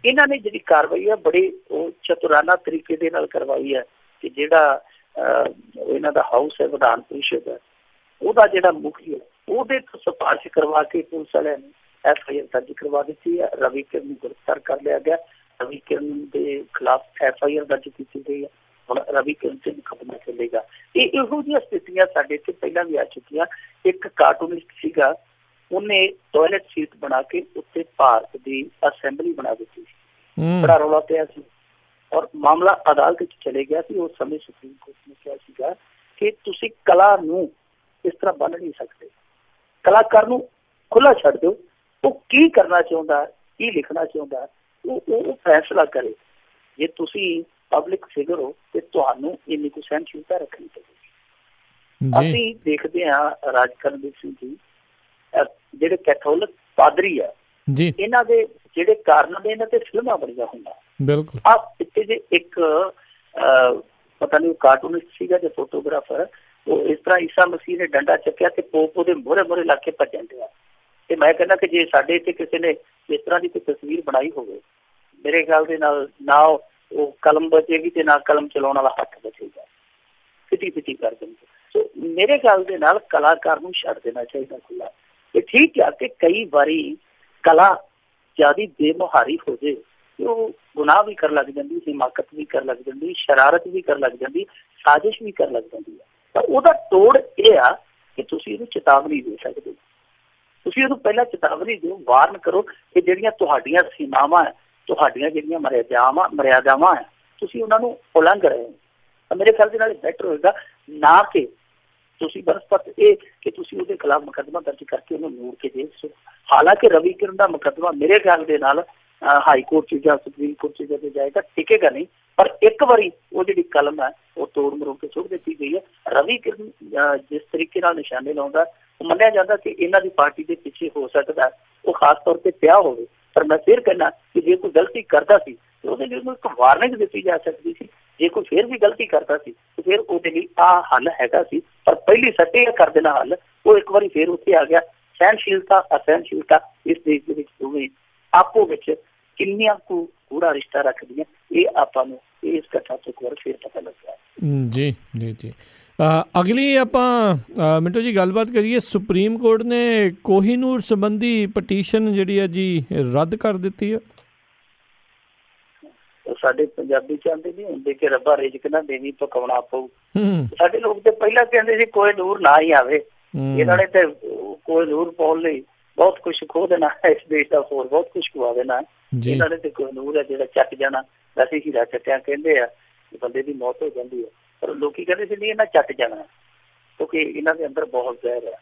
Speaker 2: ਇਹਨਾਂ ਨੇ ਜਿਹੜੀ ਕਾਰਵਾਈ ਹੈ ਬੜੇ ਉਹ ਚਤੁਰਾਨਾ ਤਰੀਕੇ ਦੇ ਨਾਲ ਕਰਵਾਈ ਹੈ ਕਿ ਜਿਹੜਾ ਇਹਨਾਂ ਦਾ ਹਾਊਸ ਹੈ, ਵਿਧਾਨ ਪਰਿਸ਼ਦ ਹੈ, ਉਹਦਾ ਜਿਹੜਾ ਮੁਖੀ ਹੈ ਉਹਦੇ ਤੋਂ ਸਿਫਾਰਿਸ਼ ਕਰਵਾ ਕੇ ਪੁਲਿਸ ਵਾਲਿਆਂ ਨੇ FIR ਦਰਜ ਕਰਵਾ ਦਿੱਤੀ ਹੈ। ਰਵੀ ਕਿਰਨ ਨੂੰ ਗ੍ਰਿਫਤਾਰ ਕਰ ਲਿਆ ਗਿਆ। ਰਵੀ ਕਿਰਨ ਦੇ ਖਿਲਾਫ FIR ਦਰਜ ਕੀਤੀ ਗਈ ਹੈ। ਹੁਣ ਰਵੀ ਕਿਰਨ ਤੇ ਮੁਕੱਦਮਾ ਚੱਲੇਗਾ। ਇਹੋ ਜਿਹੀਆਂ ਸਥਿਤੀਆਂ ਸਾਡੇ ਇੱਥੇ ਪਹਿਲਾਂ ਵੀ ਆ ਚੁੱਕੀਆਂ। ਇੱਕ ਕਾਰਟੂਨਿਸਟ ਸੀਗਾ, ਉਹਨੇ ਟਾਇਲਟ ਸੀਟ ਬਣਾ ਕੇ ਉੱਤੇ ਭਾਰਤ ਦੀ ਅਸੈਂਬਲੀ ਬਣਾ ਦਿੱਤੀ ਸੀ, ਬੜਾ ਰੌਲਾ ਪਿਆ ਸੀ ਔਰ ਮਾਮਲਾ ਅਦਾਲਤ ਵਿੱਚ ਚਲੇ ਗਿਆ ਸੀ। ਉਸ ਸਮੇਂ ਸੁਪਰੀਮ ਕੋਰਟ ਨੇ ਕਿਹਾ ਸੀਗਾ ਕਿ ਤੁਸੀਂ ਕਲਾ ਨੂੰ ਇਸ ਤਰ੍ਹਾਂ ਬੰਨ ਨਹੀਂ ਸਕਦੇ, ਕਲਾਕਾਰ ਨੂੰ ਖੁੱਲ੍ਹਾ ਛੱਡ ਦਿਓ, ਉਹ ਕੀ ਕਰਨਾ ਚਾਹੁੰਦਾ, ਕੀ ਲਿਖਣਾ ਚਾਹੁੰਦਾ, ਉਹ ਫੈਸਲਾ ਕਰੇ। ਜੇ ਤੁਸੀਂ ਪਬਲਿਕ ਫਿਗਰ ਹੋ ਤੇ ਤੁਹਾਨੂੰ ਇੰਨੀ ਕੁ ਸਹਿਣਸ਼ੀਲਤਾ ਰੱਖਣੀ ਚਾਹੀਦੀ। ਅਸੀਂ ਦੇਖਦੇ ਹਾਂ ਰਾਜ ਕਰਨਵੀਰ ਸਿੰਘ ਜੀ ਜਿਹੜੇ ਕੈਥੋਲਿਕ ਪਾਦਰੀ ਆ ਜੀ, ਇਹਨਾਂ ਦੇ ਜਿਹੜੇ ਕਾਰਨ ਨੇ ਇਹਨਾਂ ਤੇ ਫਿਲਮਾਂ ਬਣੀਆਂ ਹੋਈਆਂ। ਬਿਲਕੁਲ ਆ ਪਿੱਛੇ ਜੇ ਇੱਕ ਪਤਾ ਨਹੀਂ ਕਾਰਟੂਨਿਸਟ ਸੀਗਾ ਜਾਂ ਫੋਟੋਗ੍ਰਾਫਰ, ਉਹ ਇਸ ਤਰ੍ਹਾਂ ਈਸਾ ਮਸੀਹ ਨੇ ਡੰਡਾ ਚੱਕਿਆ ਤੇ ਪੋਪ ਉਹਦੇ ਮੋਹਰੇ ਲਾ ਕੇ ਭੱਜਣ ਡਿਆ। ਤੇ ਮੈਂ ਕਹਿੰਦਾ ਕਿ ਜੇ ਸਾਡੇ ਇੱਥੇ ਕਿਸੇ ਨੇ ਇਸ ਤਰ੍ਹਾਂ ਦੀ ਕੋਈ ਤਸਵੀਰ ਬਣਾਈ ਹੋਵੇ, ਮੇਰੇ ਖਿਆਲ ਦੇ ਨਾਲ ਨਾ ਉਹ ਕਲਮ ਬਚੇਗੀ ਤੇ ਨਾ ਕਲਮ ਚਲਾਉਣ ਵਾਲਾ ਹੱਥ ਬਚੇਗਾ, ਫਿੱਟੀ ਕਰ ਦੇਣਗੇ। ਸੋ ਮੇਰੇ ਖਿਆਲ ਦੇ ਨਾਲ ਕਲਾਕਾਰ ਨੂੰ ਛੱਡ ਦੇਣਾ ਚਾਹੀਦਾ ਖੁੱਲ੍ਹਾ। ਇਹ ਠੀਕ ਆ ਕਿ ਕਈ ਵਾਰੀ ਕਲਾ ਜ਼ਿਆਦਾ ਬੇਮੁਹਾਰੀ ਹੋ ਜਾਏ ਤੇ ਉਹ ਗੁਨਾਹ ਵੀ ਕਰਨ ਲੱਗ ਜਾਂਦੀ, ਹਿਮਾਕਤ ਵੀ ਕਰਨ ਲੱਗ ਜਾਂਦੀ, ਸ਼ਰਾਰਤ ਵੀ ਕਰਨ ਲੱਗ ਜਾਂਦੀ, ਸਾਜ਼ਿਸ਼ ਵੀ ਕਰਨ ਲੱਗ ਜਾਂਦੀ ਹੈ। ਤਾਂ ਉਹਦਾ ਤੋੜ ਇਹ ਆ ਕਿ ਤੁਸੀਂ ਇਹਨੂੰ ਚੇਤਾਵਨੀ ਦੇ ਸਕਦੇ ਹੋ। ਤੁਸੀਂ ਉਹਨੂੰ ਪਹਿਲਾਂ ਚੇਤਾਵਨੀ ਦਿਓ, ਵਾਰਨ ਕਰੋ ਕਿ ਜਿਹੜੀਆਂ ਤੁਹਾਡੀਆਂ ਸੀਮਾਵਾਂ, ਤੁਹਾਡੀਆਂ ਜਿਹੜੀਆਂ ਮਰਿਆਦਾਵਾਂ ਹੈ, ਤੁਸੀਂ ਉਹਨਾਂ ਨੂੰ ਉਲੰਘ ਰਹੇ ਹੋ। ਤਾਂ ਮੇਰੇ ਖਿਆਲ ਦੇ ਨਾਲ ਬੈਟਰ ਹੋਏਗਾ ਨਾ ਕਿ ਤੁਸੀਂ ਬਸ ਇਹ ਕਿ ਤੁਸੀਂ ਉਹਦੇ ਖਿਲਾਫ ਮੁਕੱਦਮਾ ਦਰਜ ਕਰਕੇ ਉਹਨੂੰ ਮੋੜ ਕੇ ਦੇ ਸੋ। ਹਾਲਾਂਕਿ ਰਵੀ ਕਿਰਨ ਦਾ ਮੁਕੱਦਮਾ ਮੇਰੇ ਖਿਆਲ ਦੇ ਨਾਲ ਹਾਈ ਕੋਰਟ 'ਚ ਜਾਂ ਸੁਪਰੀਮ ਕੋਰਟ 'ਚ ਜਦੋਂ ਜਾਏਗਾ ਟਿਕੇਗਾ ਨਹੀਂ, ਪਰ ਇੱਕ ਵਾਰੀ ਉਹ ਜਿਹੜੀ ਕਲਮ ਹੈ ਉਹ ਤੋੜ ਮਰੋੜ ਕੇ ਸੁੱਟ ਦਿੱਤੀ ਗਈ ਹੈ। ਰਵੀ ਕਿਰਨ ਜਿਸ ਤਰੀਕੇ ਨਾਲ ਨਿਸ਼ਾਨੇ ਲਾਉਂਦਾ, ਉਹ ਮੰਨਿਆ ਜਾਂਦਾ ਕਿ ਇਹਨਾਂ ਦੀ ਪਾਰਟੀ ਦੇ ਪਿੱਛੇ ਹੋ ਸਕਦਾ ਉਹ ਖਾਸ ਤੌਰ ਤੇ ਪਿਆ ਹੋਵੇ। ਪਰ ਮੈਂ ਫਿਰ ਕਹਿਣਾ ਕਿ ਜੇ ਕੋਈ ਗਲਤੀ ਕਰਦਾ ਸੀ ਤੇ ਉਹਦੇ ਲਈ ਉਹਨੂੰ ਇੱਕ ਵਾਰਨਿੰਗ ਦਿੱਤੀ ਜਾ ਸਕਦੀ ਸੀ। ਜੇ ਕੋਈ ਫਿਰ ਵੀ ਗਲਤੀ ਕਰਦਾ ਸੀ ਤੇ ਫਿਰ ਉਹਦੇ ਲਈ ਆਹ ਹੱਲ ਹੈਗਾ ਸੀ, ਪਰ ਪਹਿਲੀ ਸੱਟੇ ਕਰ ਦੇਣਾ ਹੱਲ, ਉਹ ਇੱਕ ਵਾਰੀ ਫਿਰ ਉੱਥੇ ਆ ਗਿਆ। ਸਹਿਣਸ਼ੀਲਤਾ ਅਸਹਿਣਸ਼ੀਲਤਾ ਇਸ ਦੇਸ਼ ਦੇ ਵਿੱਚ ਦੋਵੇਂ ਆਪੋ ਵਿੱਚ ਕਿੰਨੀਆਂ ਕੁ ਗੂੜਾ ਰਿਸ਼ਤਾ ਰੱਖਦੀਆਂ, ਇਹ ਆਪਾਂ ਨੂੰ ਇਸ ਘਟਨਾ ਤੋਂ ਇੱਕ ਵਾਰ ਫਿਰ ਪਤਾ ਲੱਗਿਆ। ਜੀ ਜੀ ਜੀ ਅਗਲੀ ਆਪਾਂ ਮਿੰਟੂ ਜੀ ਗੱਲਬਾਤ ਕਰੀਏ। ਸੁਪਰੀਮ ਕੋਰਟ ਨੇ ਕੋਹੀਨੂਰ ਸੰਬੰਧੀ ਪਟੀਸ਼ਨ ਜਿਹੜੀ ਹੈ ਜੀ ਰੱਦ ਕਰ ਦਿੱਤੀ ਹੈ। ਸਾਡੇ ਪੰਜਾਬੀ ਚ ਆਂਦੇ ਨਹੀਂ ਹੁੰਦੇ ਕਿ ਰੱਬਾ ਰਿਜ਼ਕ ਨਾ ਦੇਵੀ ਪਕਾਉਣਾ ਪਊ। ਸਾਡੇ ਲੋਕ ਤੇ ਪਹਿਲਾਂ ਕਹਿੰਦੇ ਸੀ ਕੋਹੀਨੂਰ ਨਾ ਹੀ ਆਵੇ, ਇਹਨਾਂ ਨੇ ਤੇ ਕੋਹੀਨੂਰ ਪਾਉਣ ਲਈ ਬਹੁਤ ਕੁਛ ਖੋ ਦੇਣਾ, ਇਸ ਦੇਸ਼ ਦਾ ਹੋਰ ਬਹੁਤ ਕੁਛ ਖਵਾ ਦੇਣਾ। ਇਹਨਾਂ ਨੇ ਤੇ ਕੋਹੀਨੂਰ ਹੈ ਜਿਹੜਾ ਚੱਕ ਜਾਣਾ। ਵੈਸੇ ਹੀਰਾ ਚੱਟਿਆ ਕਹਿੰਦੇ ਆ ਬੰਦੇ ਦੀ ਮੌਤ ਹੋ ਜਾਂਦੀ ਹੈ, ਪਰ ਲੋਕੀ ਕਹਿੰਦੇ ਸੀ ਨਹੀਂ ਇਹਨਾਂ ਚੱਟ ਜਾਣਾ ਕਿਉਂਕਿ ਇਹਨਾਂ ਦੇ ਅੰਦਰ ਬਹੁਤ ਜ਼ਹਿਰ ਹੈ।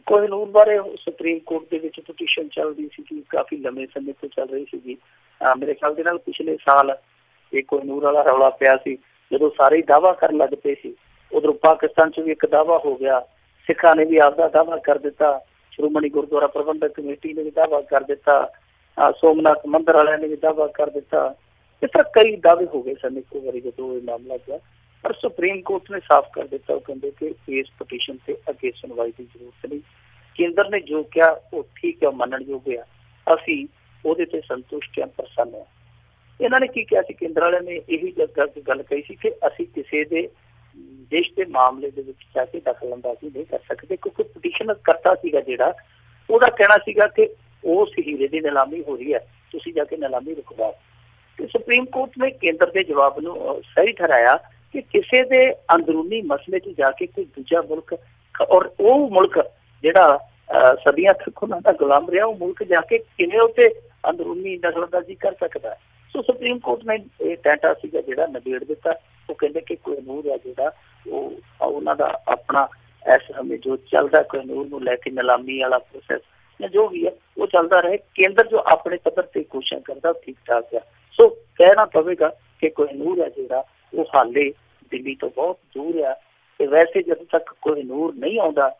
Speaker 2: ਕੋਹੀਨੂਰ ਬਾਰੇ ਸੁਪਰੀਮ ਕੋਰਟ ਦੇ ਵਿੱਚ ਪਟੀਸ਼ਨ ਚੱਲਦੀ ਸੀ, ਕਾਫੀ ਲੰਮੇ ਸਮੇਂ ਤੋਂ ਚੱਲ ਰਹੀ ਸੀਗੀ। ਮੇਰੇ ਖਿਆਲ ਦੇ ਨਾਲ ਪਿਛਲੇ ਸਾਲ ਇਹ ਕੋਹੀਨੂਰ ਵਾਲਾ ਰੌਲਾ ਪਿਆ ਸੀ, ਜਦੋਂ ਸਾਰੇ ਹੀ ਦਾਅਵਾ ਕਰਨ ਲੱਗ ਪਏ ਸੀ। ਉਧਰੋਂ ਪਾਕਿਸਤਾਨ 'ਚ ਵੀ ਇੱਕ ਦਾਅਵਾ ਹੋ ਗਿਆ, ਸਿੱਖਾਂ ਨੇ ਵੀ ਆਪਦਾ ਦਾਅਵਾ ਕਰ ਦਿੱਤਾ, ਸ਼੍ਰੋਮਣੀ ਗੁਰਦੁਆਰਾ ਪ੍ਰਬੰਧਕ ਕਮੇਟੀ ਨੇ ਵੀ ਦਾਅਵਾ ਕਰ ਦਿੱਤਾ, ਸੋਮਨਾਥ ਮੰਦਿਰ ਵਾਲਿਆਂ ਨੇ ਵੀ ਦਾਅਵਾ ਕਰ ਦਿੱਤਾ। ਇਸ ਤਰ੍ਹਾਂ ਕਈ ਦਾਅਵੇ ਹੋ ਗਏ ਸਨ ਇੱਕੋ ਵਾਰੀ ਜਦੋਂ ਇਹ ਮਾਮਲਾ ਪਿਆ। ਪਰ ਸੁਪਰੀਮ ਕੋਰਟ ਨੇ ਸਾਫ਼ ਕਰ ਦਿੱਤਾ, ਉਹ ਕਹਿੰਦੇ ਕਿ ਇਸ ਪਟੀਸ਼ਨ ਤੇ ਅੱਗੇ ਸੁਣਵਾਈ ਦੀ ਜ਼ਰੂਰਤ ਨਹੀਂ। ਕੇਂਦਰ ਨੇ ਜੋ ਕਿਹਾ ਉਹ ਠੀਕ ਹੈ, ਮੰਨਣਯੋਗ ਆ, ਅਸੀਂ ਉਹਦੇ ਤੇ ਸੰਤੁਸ਼ਟ ਹਾਂ, ਪ੍ਰਸੰਨ ਹਾਂ। ਇਹਨਾਂ ਨੇ ਕੀ ਕਿਹਾ ਸੀ, ਕੇਂਦਰ ਵਾਲਿਆਂ ਨੇ ਇਹੀ ਗੱਲ ਕਹੀ ਸੀ ਕਿ ਅਸੀਂ ਕਿਸੇ ਦੇ ਦੇਸ਼ ਦੇ ਮਾਮਲੇ ਦੇ ਵਿੱਚ ਜਾ ਕੇ ਦਖਲ ਅੰਦਾਜ਼ੀ ਨਹੀਂ ਕਰ ਸਕਦੇ, ਕਿਉਂਕਿ ਪਟੀਸ਼ਨ ਕਰਤਾ ਸੀਗਾ ਜਿਹੜਾ, ਉਹਦਾ ਕਹਿਣਾ ਸੀਗਾ ਕਿ ਉਸ ਹੀਰੇ ਦੀ ਨਿਲਾਮੀ ਹੋ ਰਹੀ ਹੈ, ਤੁਸੀਂ ਜਾ ਕੇ ਨਿਲਾਮੀ ਰੁਕਵਾਓ। ਤੇ ਸੁਪਰੀਮ ਕੋਰਟ ਨੇ ਕੇਂਦਰ ਦੇ ਜਵਾਬ ਨੂੰ ਸਹੀ ਠਹਿਰਾਇਆ ਕਿ ਕਿਸੇ ਦੇ ਅੰਦਰੂਨੀ ਮਸਲੇ 'ਚ ਜਾ ਕੇ ਕੋਈ ਦੂਜਾ ਮੁਲਕ, ਔਰ ਉਹ ਮੁਲਕ ਜਿਹੜਾ ਸਦੀਆਂ ਤੱਕ ਉਹਨਾਂ ਦਾ ਗੁਲਾਮ ਰਿਹਾ, ਉਹ ਮੁਲਕ ਜਾ ਕੇ ਕਿਵੇਂ ਉੱਥੇ ਅੰਦਰੂਨੀ ਦਖਲਅੰਦਾਜ਼ੀ ਕਰ ਸਕਦਾ। ਸੋ ਸੁਪਰੀਮ ਕੋਰਟ ਨੇ ਇਹ ਟੈਂਟਾ ਸੀਗਾ ਜਿਹੜਾ ਨਿਬੇੜ ਦਿੱਤਾ। ਉਹ ਕਹਿੰਦੇ ਕਿ ਕੋਹੀਨੂਰ ਹੈ ਜਿਹੜਾ ਉਹ ਉਹਨਾਂ ਦਾ ਆਪਣਾ ਇਸ ਸਮੇਂ ਜੋ ਚੱਲਦਾ, ਕੋਹੀਨੂਰ ਨੂੰ ਲੈ ਕੇ ਨਿਲਾਮੀ ਵਾਲਾ ਪ੍ਰੋਸੈਸ ਜਾਂ ਜੋ ਵੀ ਹੈ ਉਹ ਚੱਲਦਾ ਰਹੇ। ਕੇਂਦਰ ਜੋ ਆਪਣੇ ਪੱਧਰ ਤੇ ਕੋਸ਼ਿਸ਼ ਕਰਦਾ ਠੀਕ ਠਾਕ ਆ। ਸੋ ਕਹਿਣਾ ਪਵੇਗਾ ਕਿ ਕੋਹੀਨੂਰ ਹੈ ਜਿਹੜਾ ਉਹ ਹਾਲੇ ਦਿੱਲੀ ਤੋਂ ਬਹੁਤ ਦੂਰ ਆ। ਤੇ ਵੈਸੇ ਜਦੋਂ ਤੱਕ ਕੋਹੀਨੂਰ ਨਹੀਂ ਆਉਂਦਾ,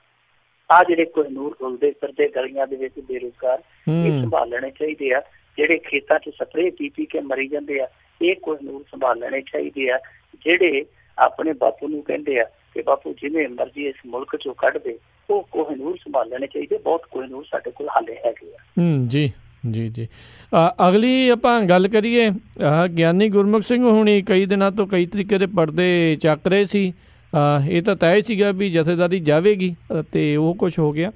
Speaker 2: ਆਹ ਜਿਹੜੇ ਕੋਹੀਨੂਰ ਰੁਲਦੇ ਫਿਰਦੇ ਗਲੀਆਂ ਦੇ ਵਿੱਚ ਬੇਰੁਜ਼ਗਾਰ, ਇਹ ਸੰਭਾਲ ਲੈਣੇ ਚਾਹੀਦੇ ਆ। ਜਿਹੜੇ ਖੇਤਾਂ 'ਚ ਸਪਰੇਅ ਪੀ ਕੇ ਮਰੀ ਜਾਂਦੇ ਆ, ਇਹ ਕੋਹੀਨੂਰ ਸੰਭਾਲ ਲੈਣੇ ਚਾਹੀਦੇ ਆ। ਜਿਹੜੇ ਆਪਣੇ ਬਾਪੂ ਨੂੰ ਕਹਿੰਦੇ ਆ ਕਿ ਬਾਪੂ ਜਿਵੇਂ ਮਰਜ਼ੀ ਇਸ ਮੁਲਕ 'ਚੋਂ ਕੱਢ ਦੇ, ਉਹ ਕੋਹਿਨੂਰ ਸੰਭਾਲ ਲੈਣੇ ਚਾਹੀਦੇ। ਬਹੁਤ ਕੋਹਿਨੂਰ ਸਾਡੇ ਕੋਲ ਹਾਲੇ ਹੈਗੇ ਆ।
Speaker 1: ਜੀ ਜੀ ਜੀ। ਅਗਲੀ ਆਪਾਂ ਗੱਲ ਕਰੀਏ, ਗਿਆਨੀ ਗੁਰਮੁਖ ਸਿੰਘ ਹੁਣੀ ਕਈ ਦਿਨਾਂ ਤੋਂ ਕਈ ਤਰੀਕੇ ਦੇ ਪਰਦੇ ਚੱਕ ਰਹੇ ਸੀ। ਇਹ ਤਾਂ ਤੈਅ ਸੀਗਾ ਵੀ ਜਥੇਦਾਰੀ ਜਾਵੇਗੀ ਅਤੇ ਉਹ ਕੁਛ ਹੋ ਗਿਆ।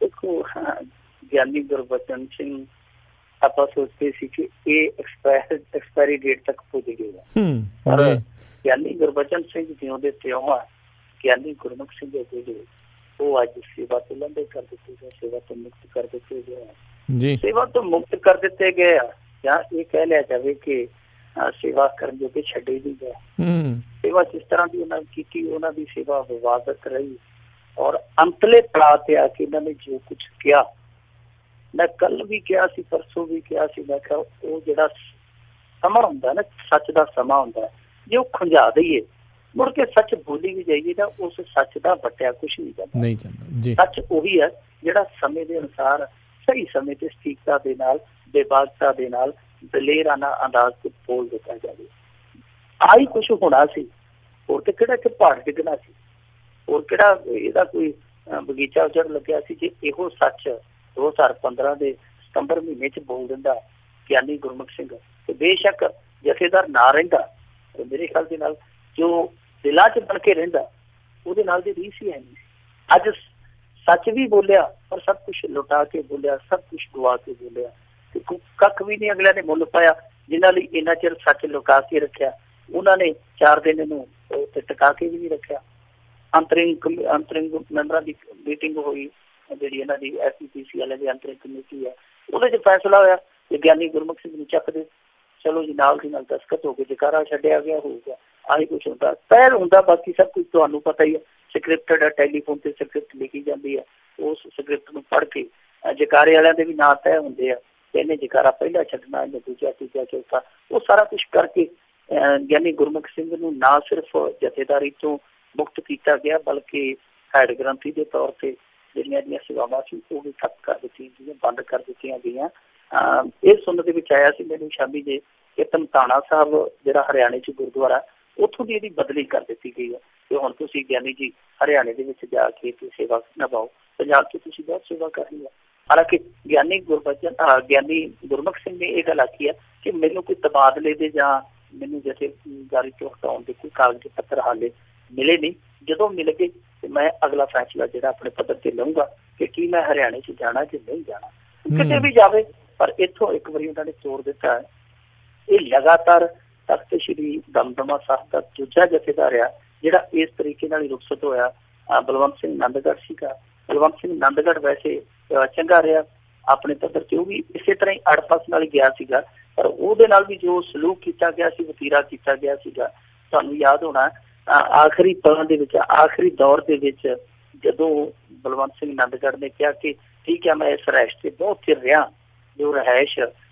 Speaker 2: ਦੇਖੋ, ਗਿਆਨੀ ਗੁਰਬਚਨ ਸਿੰਘ ਆਪਾਂ ਸੋਚਦੇ ਸੀ ਕਿ ਇਹ ਐਕਸਪਾਇਰੀ ਡੇਟ ਤੱਕ ਪੁੱਜ ਗਏ, ਪਰ ਗਿਆਨੀ ਗੁਰਬਚਨ ਸਿੰਘ ਜਿਉਂਦੇ ਤਿਉਂ ਆ। ਗਿਆਨੀ ਗੁਰਮੁਖ ਸਿੰਘ ਜਿਹੜੇ ਉਹ ਅੱਜ ਸੇਵਾ ਤੋਂ ਲੰਬੇ ਕਰ ਦਿੱਤੇ ਗਏ, ਸੇਵਾ ਤੋਂ ਮੁਕਤ ਕਰ ਦਿੱਤੇ ਗਏ, ਸੇਵਾ ਤੋਂ ਮੁਕਤ ਕਰ ਦਿੱਤੇ ਗਏ ਆ, ਜਾਂ ਇਹ ਕਹਿ ਲਿਆ ਜਾਵੇ ਕਿ ਸੇਵਾ ਕਰਨ ਜੋਗੇ ਛੱਡੇ ਨਹੀਂ ਗਏ। ਸੇਵਾ ਜਿਸ ਤਰ੍ਹਾਂ ਦੀ ਉਹਨਾਂ ਕੀਤੀ, ਉਹਨਾਂ ਦੀ ਸੇਵਾ ਵਿਵਾਦਤ ਰਹੀ, ਔਰ ਅੰਤਲੇ ਪੜਾਅ ਤੇ ਆ ਕੇ ਇਹਨਾਂ ਨੇ ਜੋ ਕੁਛ ਕਿਹਾ, ਮੈਂ ਕੱਲ ਵੀ ਕਿਹਾ ਸੀ, ਪਰਸੋਂ ਵੀ ਕਿਹਾ ਸੀ, ਮੈਂ ਕਿਹਾ ਉਹ ਜਿਹੜਾ ਸਮਾਂ ਹੁੰਦਾ ਨਾ, ਸੱਚ ਦਾ ਸਮਾਂ ਹੁੰਦਾ, ਜੇ ਉਹ ਖੁੰਝਾ ਦਈਏ ਮੁੜ ਕੇ ਸੱਚ ਬੋਲੀ ਵੀ ਜਾਈਏ ਤਾਂ ਉਸ ਸੱਚ ਦਾ ਵੱਟਿਆ ਕੁਛ ਨਹੀਂ ਜਾਂਦਾ। ਸੱਚ ਉਹੀ ਹੈ ਜਿਹੜਾ ਸਮੇਂ ਦੇ ਅਨੁਸਾਰ ਸਹੀ ਸਮੇਂ ਤੇ ਸਟੀਕਤਾ ਦੇ ਨਾਲ, ਬੇਬਾਕਤਾ ਦੇ ਨਾਲ, ਦਲੇਰਾਨਾ ਅੰਦਾਜ਼ ਤੇ ਬੋਲ ਦਿੱਤਾ ਜਾਵੇ। ਆਹੀ ਕੁਛ ਹੋਣਾ ਸੀ, ਹੋਰ ਤੇ ਕਿਹੜਾ ਕਿ ਪਹਾੜ ਡਿੱਗਣਾ ਸੀ, ਹੋਰ ਕਿਹੜਾ ਇਹਦਾ ਕੋਈ ਬਗੀਚਾ ਉਜੜ ਲੱਗਿਆ ਸੀ। ਜੇ ਇਹੋ ਸੱਚ 2015 ਦੇ ਸਤੰਬਰ ਮਹੀਨੇ 'ਚ ਬੋਲ ਦਿੰਦਾ ਗਿਆਨੀ ਗੁਰਮੁਖ ਸਿੰਘ, ਤੇ ਬੇਸ਼ੱਕ ਜਥੇਦਾਰ ਨਾ ਰਹਿੰਦਾ, ਮੇਰੇ ਖਿਆਲ ਦੇ ਨਾਲ ਜੋ ਦਿਲਾਂ 'ਚ ਬਣ ਕੇ ਰਹਿੰਦਾ ਉਹਦੇ ਨਾਲ ਦੀ ਰੀਸ ਹੀ ਹੈ ਨਹੀਂ। ਅੱਜ ਸੱਚ ਵੀ ਬੋਲਿਆ, ਪਰ ਸਭ ਕੁਛ ਲੁਟਾ ਕੇ ਬੋਲਿਆ, ਸਭ ਕੁਛ ਗਵਾ ਕੇ ਬੋਲਿਆ, ਤੇ ਕੱਖ ਵੀ ਨਹੀਂ ਅਗਲਿਆਂ ਨੇ ਮੁੱਲ ਪਾਇਆ। ਜਿਨ੍ਹਾਂ ਲਈ ਇੰਨਾ ਚਿਰ ਸੱਚ ਲੁਕਾ ਕੇ ਰੱਖਿਆ, ਉਹਨਾਂ ਨੇ 4 ਦਿਨ ਇਹਨੂੰ ਟਿਕਾ ਕੇ ਵੀ ਨਹੀਂ ਰੱਖਿਆ। ਅੰਤਰਿੰਗ ਮੈਂਬਰਾਂ ਦੀ ਮੀਟਿੰਗ ਹੋਈ, ਜਿਹੜੀ ਇਹਨਾਂ ਦੀ SPPC ਵਾਲਿਆਂ ਦੀ ਅੰਤਰਿੰਗ ਕਮੇਟੀ ਹੈ, ਉਹਦੇ 'ਚ ਫੈਸਲਾ ਹੋਇਆ ਕਿ ਗਿਆਨੀ ਗੁਰਮੁਖ ਸਿੰਘ ਨੂੰ ਚੱਕ ਦੇ। ਚਲੋ ਜੀ, ਨਾਲ ਦੀ ਨਾਲ ਦਸਤਖਤ ਹੋ ਗਏ, ਜਕਾਰਾ ਛੱਡਿਆ ਗਿਆ, ਹੋਊਗਾ। ਆਹੀ ਕੁਛ ਹੁੰਦਾ, ਪਹਿਲ ਹੁੰਦਾ, ਬਾਕੀ ਸਭ ਕੁਛ ਤੁਹਾਨੂੰ ਪਤਾ ਹੀ ਹੈ। ਸਕ੍ਰਿਪਟਡ ਹੈ, ਟੈਲੀਫੋਨ ਤੇ ਸਕ੍ਰਿਪਟ ਲਿਖੀ ਜਾਂਦੀ ਹੈ, ਉਸ ਸਕ੍ਰਿਪਟ ਨੂੰ ਪੜ੍ਹ ਕੇ ਜਕਾਰੇ ਵਾਲਿਆਂ ਦੇ ਵੀ ਨਾਂ ਤੈਅ ਹੁੰਦੇ ਆ, ਇਹਨੇ ਜਕਾਰਾ ਪਹਿਲਾਂ ਛੱਡਣਾ, ਇਹਨੇ ਦੂਜਾ, ਤੀਜਾ, ਚੌਥਾ, ਉਹ ਸਾਰਾ ਕੁਛ ਕਰਕੇ ਗਿਆਨੀ ਗੁਰਮੁਖ ਸਿੰਘ ਨੂੰ ਨਾ ਸਿਰਫ ਜਥੇਦਾਰੀ ਤੋਂ ਮੁਕਤ ਕੀਤਾ ਗਿਆ, ਬਲਕਿ ਹੈਡ ਗ੍ਰੰਥੀ ਦੇ ਤੌਰ ਤੇ ਜਿਹੜੀਆਂ ਇਹਦੀਆਂ ਸੇਵਾਵਾਂ ਸੀ ਉਹ ਵੀ ਠੱਪ ਕਰ ਦਿੱਤੀਆਂ ਗਈਆਂ, ਬੰਦ ਕਰ ਦਿੱਤੀਆਂ ਗਈਆਂ। ਇਹ ਸੁਣਨ ਦੇ ਵਿੱਚ ਆਇਆ ਸੀ ਮੈਨੂੰ ਸ਼ਾਮੀ ਜੇ ਕਿ ਧਮਤਾਣਾ ਸਾਹਿਬ ਜਿਹੜਾ ਹਰਿਆਣੇ 'ਚ ਗੁਰਦੁਆਰਾ, ਉੱਥੋਂ ਦੀ ਇਹਦੀ ਬਦਲੀ ਕਰ ਦਿੱਤੀ ਗਈ ਹੈ ਕਿ ਹੁਣ ਤੁਸੀਂ ਗਿਆਨੀ ਜੀ ਹਰਿਆਣੇ ਦੇ ਵਿੱਚ ਜਾ ਕੇ ਸੇਵਾ ਨਿਭਾਓ, ਪੰਜਾਬ 'ਚ ਤੁਸੀਂ ਬਹੁਤ ਸੇਵਾ ਕਰਨੀ ਹੈ। ਹਾਲਾਂਕਿ ਗਿਆਨੀ ਗੁਰਮੁਖ ਸਿੰਘ ਨੇ ਇਹ ਗੱਲ ਆਖੀ ਹੈ ਕਿ ਮੈਨੂੰ ਕੋਈ ਤਬਾਦਲੇ ਦੇ ਜਾਂ ਮੈਨੂੰ ਜਥੇਦਾਰੀ ਤੋਂ ਹਟਾਉਣ ਦੇ ਕੋਈ ਕਾਗਜ਼ ਪੱਤਰ ਹਾਲੇ ਮਿਲੇ ਨਹੀਂ। ਜਦੋਂ ਮਿਲ ਗਏ ਤੇ ਮੈਂ ਅਗਲਾ ਫੈਸਲਾ ਜਿਹੜਾ ਆਪਣੇ ਪੱਧਰ ਤੇ ਲਊਂਗਾ ਕਿ ਕੀ ਮੈਂ ਹਰਿਆਣੇ 'ਚ ਜਾਣਾ ਕਿ ਨਹੀਂ ਜਾਣਾ। ਕਿਤੇ ਵੀ ਜਾਵੇ, ਪਰ ਇੱਥੋਂ ਇੱਕ ਵਾਰੀ ਉਹਨਾਂ ਨੇ ਤੋੜ ਦਿੱਤਾ ਹੈ। ਇਹ ਲਗਾਤਾਰ ਤਖਤ ਸ਼੍ਰੀ ਦਮਦਮਾ ਸਾਹਿਬ ਦਾ ਦੂਜਾ ਜਥੇਦਾਰ ਆ ਜਿਹੜਾ ਇਸ ਤਰੀਕੇ ਨਾਲ ਹੀ ਰੁਖਸਤ ਹੋਇਆ। ਬਲਵੰਤ ਸਿੰਘ ਨੰਦਗੜ੍ਹ ਸੀਗਾ। ਬਲਵੰਤ ਸਿੰਘ ਨੰਦਗੜ੍ਹ ਵੈਸੇ ਚੰਗਾ ਰਿਹਾ ਆਪਣੇ ਪੱਧਰ ਤੇ, ਉਹ ਵੀ ਇਸੇ ਤਰ੍ਹਾਂ ਹੀ ਅੜਪਸ ਨਾਲ ਗਿਆ ਸੀਗਾ, ਪਰ ਉਹਦੇ ਨਾਲ ਵੀ ਜੋ ਸਲੂਕ ਕੀਤਾ ਗਿਆ ਸੀ, ਵਤੀਰਾ ਕੀਤਾ ਗਿਆ ਸੀਗਾ। ਤੁਹਾਨੂੰ ਯਾਦ ਹੋਣਾ ਆਖਰੀ ਪਲਾਂ ਦੇ ਵਿੱਚ, ਆਖਰੀ ਦੌਰ ਦੇ ਵਿੱਚ, ਜਦੋਂ ਬਲਵੰਤ ਸਿੰਘ ਨੰਦਗੜ੍ਹ ਨੇ ਕਿਹਾ ਕਿ ਠੀਕ ਹੈ, ਮੈਂ ਇਸ ਰਿਹਾਇਸ਼ ਤੇ ਬਹੁਤ ਚਿਰ ਰਿਹਾ, ਜੋ ਰਿਹਾਇਸ਼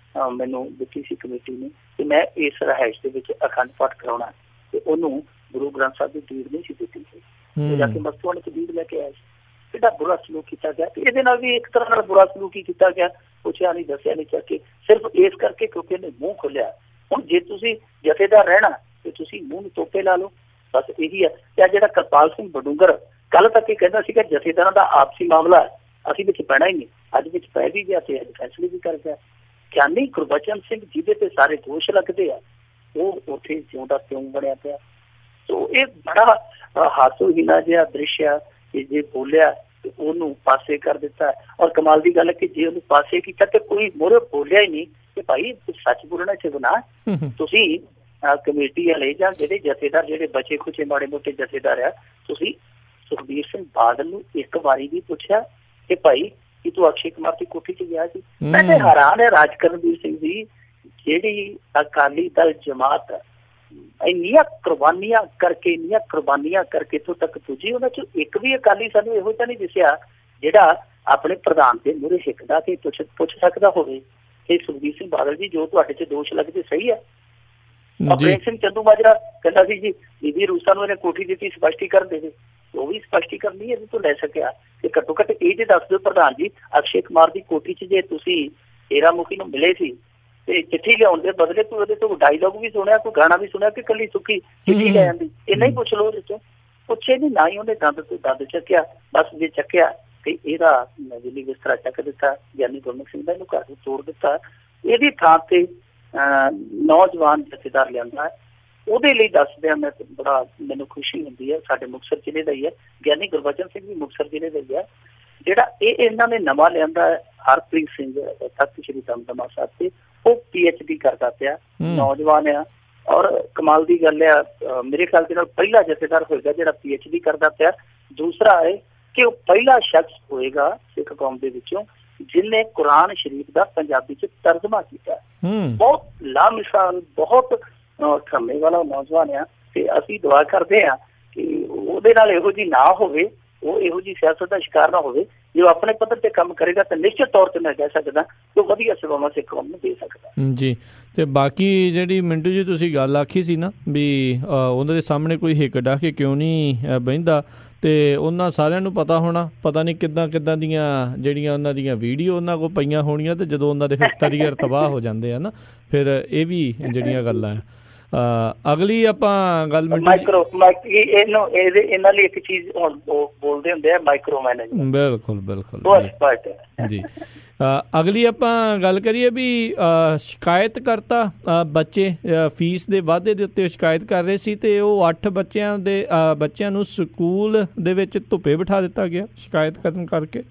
Speaker 2: ਮੈਨੂੰ ਦਿੱਤੀ ਸੀ ਕਮੇਟੀ ਨੇ, ਤੇ ਮੈਂ ਇਸ ਰਿਹਾਇਸ਼ ਦੇ ਵਿੱਚ ਅਖੰਡ ਪਾਠ ਕਰਾਉਣਾ, ਤੇ ਉਹਨੂੰ ਗੁਰੂ ਗ੍ਰੰਥ ਸਾਹਿਬ ਦੀ ਡੀਡ ਨਹੀਂ ਸੀ ਦਿੱਤੀ ਗਈ, ਜਾ ਕੇ ਮਸਤੂਆਣੇ ਚ ਡੀਡ ਲੈ ਕੇ ਆਇਆ ਸੀ। ਕਿੰਨਾ ਬੁਰਾ ਸਲੂਕ ਕੀਤਾ ਗਿਆ, ਤੇ ਇਹਦੇ ਨਾਲ ਵੀ ਇੱਕ ਤਰ੍ਹਾਂ ਨਾਲ ਬੁਰਾ ਸਲੂਕ ਹੀ ਕੀਤਾ ਗਿਆ। ਪੁੱਛਿਆ ਨਹੀਂ, ਦੱਸਿਆ ਨਹੀਂ ਚੱਕ ਕੇ, ਸਿਰਫ ਇਸ ਕਰਕੇ ਕਿਉਂਕਿ ਇਹਨੇ ਮੂੰਹ ਖੋਲਿਆ। ਹੁਣ ਜੇ ਤੁਸੀਂ ਜਥੇਦਾਰ ਰਹਿਣਾ ਤੇ ਤੁਸੀਂ ਮੂੰਹ ਨੂੰ ਤੋਪੇ ਲਾ ਲਓ, ਬਸ ਇਹੀ ਹੈ। ਤੇ ਜਿਹੜਾ ਕਿਰਪਾਲ ਸਿੰਘ ਬਡੂੰਗਰ ਕੱਲ ਤੱਕ ਇਹ ਕਹਿੰਦਾ ਸੀਗਾ ਜਥੇਦਾਰਾਂ ਦਾ ਆਪਸੀ ਮਾਮਲਾ, ਅਸੀਂ ਵਿੱਚ ਪੈਣਾ ਹੀ ਨਹੀਂ, ਅੱਜ ਵਿੱਚ ਪੈ ਵੀ ਗਿਆ ਤੇ ਅੱਜ ਫੈਸਲੇ ਵੀ ਕਰ ਗਿਆ। ਗਿਆਨੀ ਗੁਰਬਚਨ ਸਿੰਘ ਜਿਹਦੇ ਤੇ ਸਾਰੇ ਦੋਸ਼ ਲੱਗਦੇ ਆ, ਉਹ ਉੱਥੇ ਜਿਉਂਦਾ ਤਿਉਂ ਬਣਿਆ ਪਿਆ। ਸੋ ਇਹ ਬੜਾ ਹਾਸੋਹੀਣਾ ਜਿਹਾ ਦ੍ਰਿਸ਼ ਆ ਕਿ ਜੇ ਬੋਲਿਆ ਤੇ ਉਹਨੂੰ ਪਾਸੇ ਕਰ ਦਿੱਤਾ। ਔਰ ਕਮਾਲ ਦੀ ਗੱਲ ਹੈ ਕਿ ਜੇ ਉਹਨੂੰ ਪਾਸੇ ਕੀਤਾ ਤੇ ਕੋਈ ਮੋਰੇ ਬੋਲਿਆ ਹੀ ਨਹੀਂ ਕਿ ਭਾਈ ਸੱਚ ਬੋਲਣਾ ਚ ਗੁਨਾਹ। ਤੁਸੀਂ ਕਮੇਟੀ ਵਾਲੇ ਜਾਂ ਜਿਹੜੇ ਜਥੇਦਾਰ, ਜਿਹੜੇ ਬਚੇ ਖੁਚੇ ਮਾੜੇ ਮੋਟੇ ਜਥੇਦਾਰ ਆ, ਤੁਸੀਂ ਸੁਖਬੀਰ ਸਿੰਘ ਬਾਦਲ ਨੂੰ ਇੱਕ ਵਾਰੀ ਵੀ ਪੁੱਛਿਆ ਕਿ ਭਾਈ ਕਿ ਤੂੰ ਅਕਸ਼ੇ ਕੁਮਾਰ ਦੀ ਕੋਠੀ 'ਚ ਗਿਆ ਸੀ? ਮੈਂ ਤੇ ਹੈਰਾਨ ਹੈ ਰਾਜਕਰਨਵੀਰ ਸਿੰਘ ਜੀ, ਜਿਹੜੀ ਅਕਾਲੀ ਦਲ ਜਮਾਤ ਇੰਨੀਆਂ ਕੁਰਬਾਨੀਆਂ ਕਰਕੇ ਇੱਥੋਂ ਤੱਕ ਪੁੱਜੀ, ਉਹਨਾਂ 'ਚ ਇੱਕ ਵੀ ਅਕਾਲੀ ਸਾਨੂੰ ਇਹੋ ਜਿਹਾ ਨਹੀਂ ਦਿਸਿਆ ਜਿਹੜਾ ਆਪਣੇ ਪ੍ਰਧਾਨ ਦੇ ਮੂਹਰੇ ਹਿੱਕਦਾ ਕੇ ਪੁੱਛ ਸਕਦਾ ਹੋਵੇ ਕਿ ਸੁਖਬੀਰ ਸਿੰਘ ਬਾਦਲ ਜੀ ਜੋ ਤੁਹਾਡੇ 'ਚ ਦੋਸ਼ ਲੱਗਦੇ ਸਹੀ ਹੈ। ਪ੍ਰੇਮ ਸਿੰਘ ਚੰਦੂਮਾਜਰਾ ਕਹਿੰਦਾ ਸੀ ਜੀ ਬੀਬੀ ਰੂਸਾ ਨੂੰ ਇਹਨੇ ਕੋਠੀ ਦਿੱਤੀ, ਸਪਸ਼ਟੀਕਰਨ ਦੇਵੇ। ਉਹ ਵੀ ਸਪਸ਼ਟੀਕਰਨ ਨਹੀਂ ਇਹਦੇ ਤੋਂ ਲੈ ਸਕਿਆ ਕਿ ਘੱਟੋ ਘੱਟ ਇਹ ਜੇ ਦੱਸ ਦਿਓ ਪ੍ਰਧਾਨ ਜੀ, ਅਕਸ਼ੇ ਕੁਮਾਰ ਦੀ ਕੋਠੀ 'ਚ ਜੇ ਤੁਸੀਂ ਹੀਰਾ ਮੁਖੀ ਨੂੰ ਮਿਲੇ ਸੀ ਤੇ ਚਿੱਠੀ ਲਿਆਉਣ ਦੇ ਬਦਲੇ ਤੂੰ ਉਹਦੇ ਤੋਂ ਡਾਇਲੋਗ ਵੀ ਸੁਣਿਆ, ਕੋਈ ਗਾਣਾ ਵੀ ਸੁਣਿਆ ਕਿ ਇਕੱਲੀ ਸੁੱਕੀ ਚਿੱਠੀ ਲੈ ਜਾਂਦੀ? ਇਹ ਨਹੀਂ ਪੁੱਛ ਲਓ ਉਹਦੇ 'ਚ। ਪੁੱਛੇ ਨਹੀਂ, ਨਾ ਹੀ ਉਹਨੇ ਦੰਦ ਤੋਂ ਦੰਦ ਚੱਕਿਆ। ਬਸ ਜੇ ਚੱਕਿਆ ਤੇ ਇਹਦਾ ਬਿਜਲੀ ਬਿਸਤਰਾ ਚੱਕ ਦਿੱਤਾ, ਗਿਆਨੀ ਗੁਰਮੁਖ ਸਿੰਘ ਦਾ, ਇਹਨੂੰ ਘਰ ਨੂੰ ਤੋੜ ਦਿੱਤਾ। ਇਹਦੀ ਥਾਂ ਤੇ ਨੌਜਵਾਨ ਜਥੇਦਾਰ ਲਿਆਂਦਾ। ਉਹਦੇ ਲਈ ਦੱਸਦਿਆਂ ਮੈਂ ਬੜਾ ਮੈਨੂੰ ਖੁਸ਼ੀ ਹੁੰਦੀ ਹੈ, ਸਾਡੇ ਮੁਕਤਸਰ ਜ਼ਿਲ੍ਹੇ ਦਾ ਹੀ ਹੈ, ਗਿਆਨੀ ਗੁਰਬਚਨ ਸਿੰਘ ਵੀ ਮੁਕਤਸਰ ਜ਼ਿਲ੍ਹੇ ਦਾ ਹੀ ਹੈ। ਜਿਹੜਾ ਇਹਨਾਂ ਨੇ ਨਵਾਂ ਲਿਆਂਦਾ ਹਰਪ੍ਰੀਤ ਸਿੰਘ ਤਖਤ ਸ੍ਰੀ ਦਮਦਮਾ ਸਾਹਿਬ ਤੇ, ਉਹ PhD ਕਰਦਾ ਪਿਆ, ਨੌਜਵਾਨ ਆ। ਔਰ ਕਮਾਲ ਦੀ ਗੱਲ ਆ, ਮੇਰੇ ਖਿਆਲ ਦੇ ਨਾਲ ਪਹਿਲਾ ਜਥੇਦਾਰ ਹੋਏਗਾ ਜਿਹੜਾ PhD ਕਰਦਾ ਪਿਆ। ਦੂਸਰਾ ਹੈ ਕਿ ਉਹ ਪਹਿਲਾ ਸ਼ਖਸ ਹੋਏਗਾ ਸਿੱਖ ਕੌਮ ਦੇ ਵਿੱਚੋਂ ਜਿਹਨੇ ਕੁਰਾਨ ਸ਼ਰੀਫ ਦਾ ਪੰਜਾਬੀ ਚ ਤਰਜਮਾ ਕੀਤਾ। ਬਹੁਤ ਲਾਮਿਸਾਲ, ਬਹੁਤ ਖੰਮੇ ਵਾਲਾ ਨੌਜਵਾਨ ਆ। ਤੇ ਅਸੀਂ ਦੁਆ ਕਰਦੇ ਹਾਂ ਕਿ ਉਹਦੇ ਨਾਲ ਇਹੋ ਜਿਹੀ ਨਾ ਹੋਵੇ, ਉਹ ਇਹੋ ਜਿਹੀ ਸਿਆਸਤ ਦਾ ਸ਼ਿਕਾਰ ਨਾ ਹੋਵੇ। ਜੇ ਉਹ ਆਪਣੇ ਪੱਧਰ ਤੇ ਕੰਮ ਕਰੇਗਾ ਤਾਂ ਨਿਸ਼ਚਿਤ ਤੌਰ ਤੇ ਮੈਂ ਕਹਿ ਸਕਦਾ ਕਿ ਉਹ ਵਧੀਆ ਸੇਵਾਵਾਂ ਸਿੱਖ ਕੌਮ ਨੂੰ ਦੇ ਸਕਦਾ
Speaker 1: ਜੀ। ਤੇ ਬਾਕੀ ਜਿਹੜੀ ਮਿੰਟੂ ਜੀ ਤੁਸੀਂ ਗੱਲ ਆਖੀ ਸੀ ਨਾ ਵੀ ਉਹਨਾਂ ਦੇ ਸਾਹਮਣੇ ਕੋਈ ਹਿੱਕ ਡਾਹ ਕੇ ਕਿਉਂ ਨਹੀਂ ਬਹਿੰਦਾ, ਤੇ ਉਹਨਾਂ ਸਾਰਿਆਂ ਨੂੰ ਪਤਾ ਹੋਣਾ, ਪਤਾ ਨਹੀਂ ਕਿੱਦਾਂ ਦੀਆਂ ਜਿਹੜੀਆਂ ਉਹਨਾਂ ਦੀਆਂ ਵੀਡੀਓ ਉਹਨਾਂ ਕੋਲ ਪਈਆਂ ਹੋਣੀਆਂ, ਤੇ ਜਦੋਂ ਉਹਨਾਂ ਦੇ ਫਿਰ ਕਰੀਅਰ ਤਬਾਹ ਹੋ ਜਾਂਦੇ ਆ ਨਾ, ਫਿਰ ਇਹ ਵੀ ਜਿਹੜੀਆਂ ਗੱਲਾਂ ਆ। ਅਗਲੀ ਆਪਾਂ ਗੱਲ ਇਹਨਾਂ ਲਈ ਇੱਕ ਚੀਜ਼ ਹੁਣ ਬੋਲਦੇ ਹੁੰਦੇ ਆ, ਮਾਈਕਰੋ ਮੈਨੇਜਮੈਂਟ। ਬਿਲਕੁਲ ਜੀ। ਅਗਲੀ ਆਪਾਂ ਗੱਲ ਕਰੀਏ ਵੀ ਸ਼ਿਕਾਇਤਕਰਤਾ ਬੱਚੇ ਫੀਸ ਦੇ ਵਾਧੇ ਦੇ ਉੱਤੇ ਸ਼ਿਕਾਇਤ ਕਰ ਰਹੇ ਸੀ, ਤੇ ਉਹ 8 ਬੱਚਿਆਂ ਨੂੰ ਸਕੂਲ ਦੇ ਵਿੱਚ ਧੁੱਪੇ ਬਿਠਾ ਦਿੱਤਾ ਗਿਆ ਸ਼ਿਕਾਇਤ ਕਰਨ ਕਰਕੇ।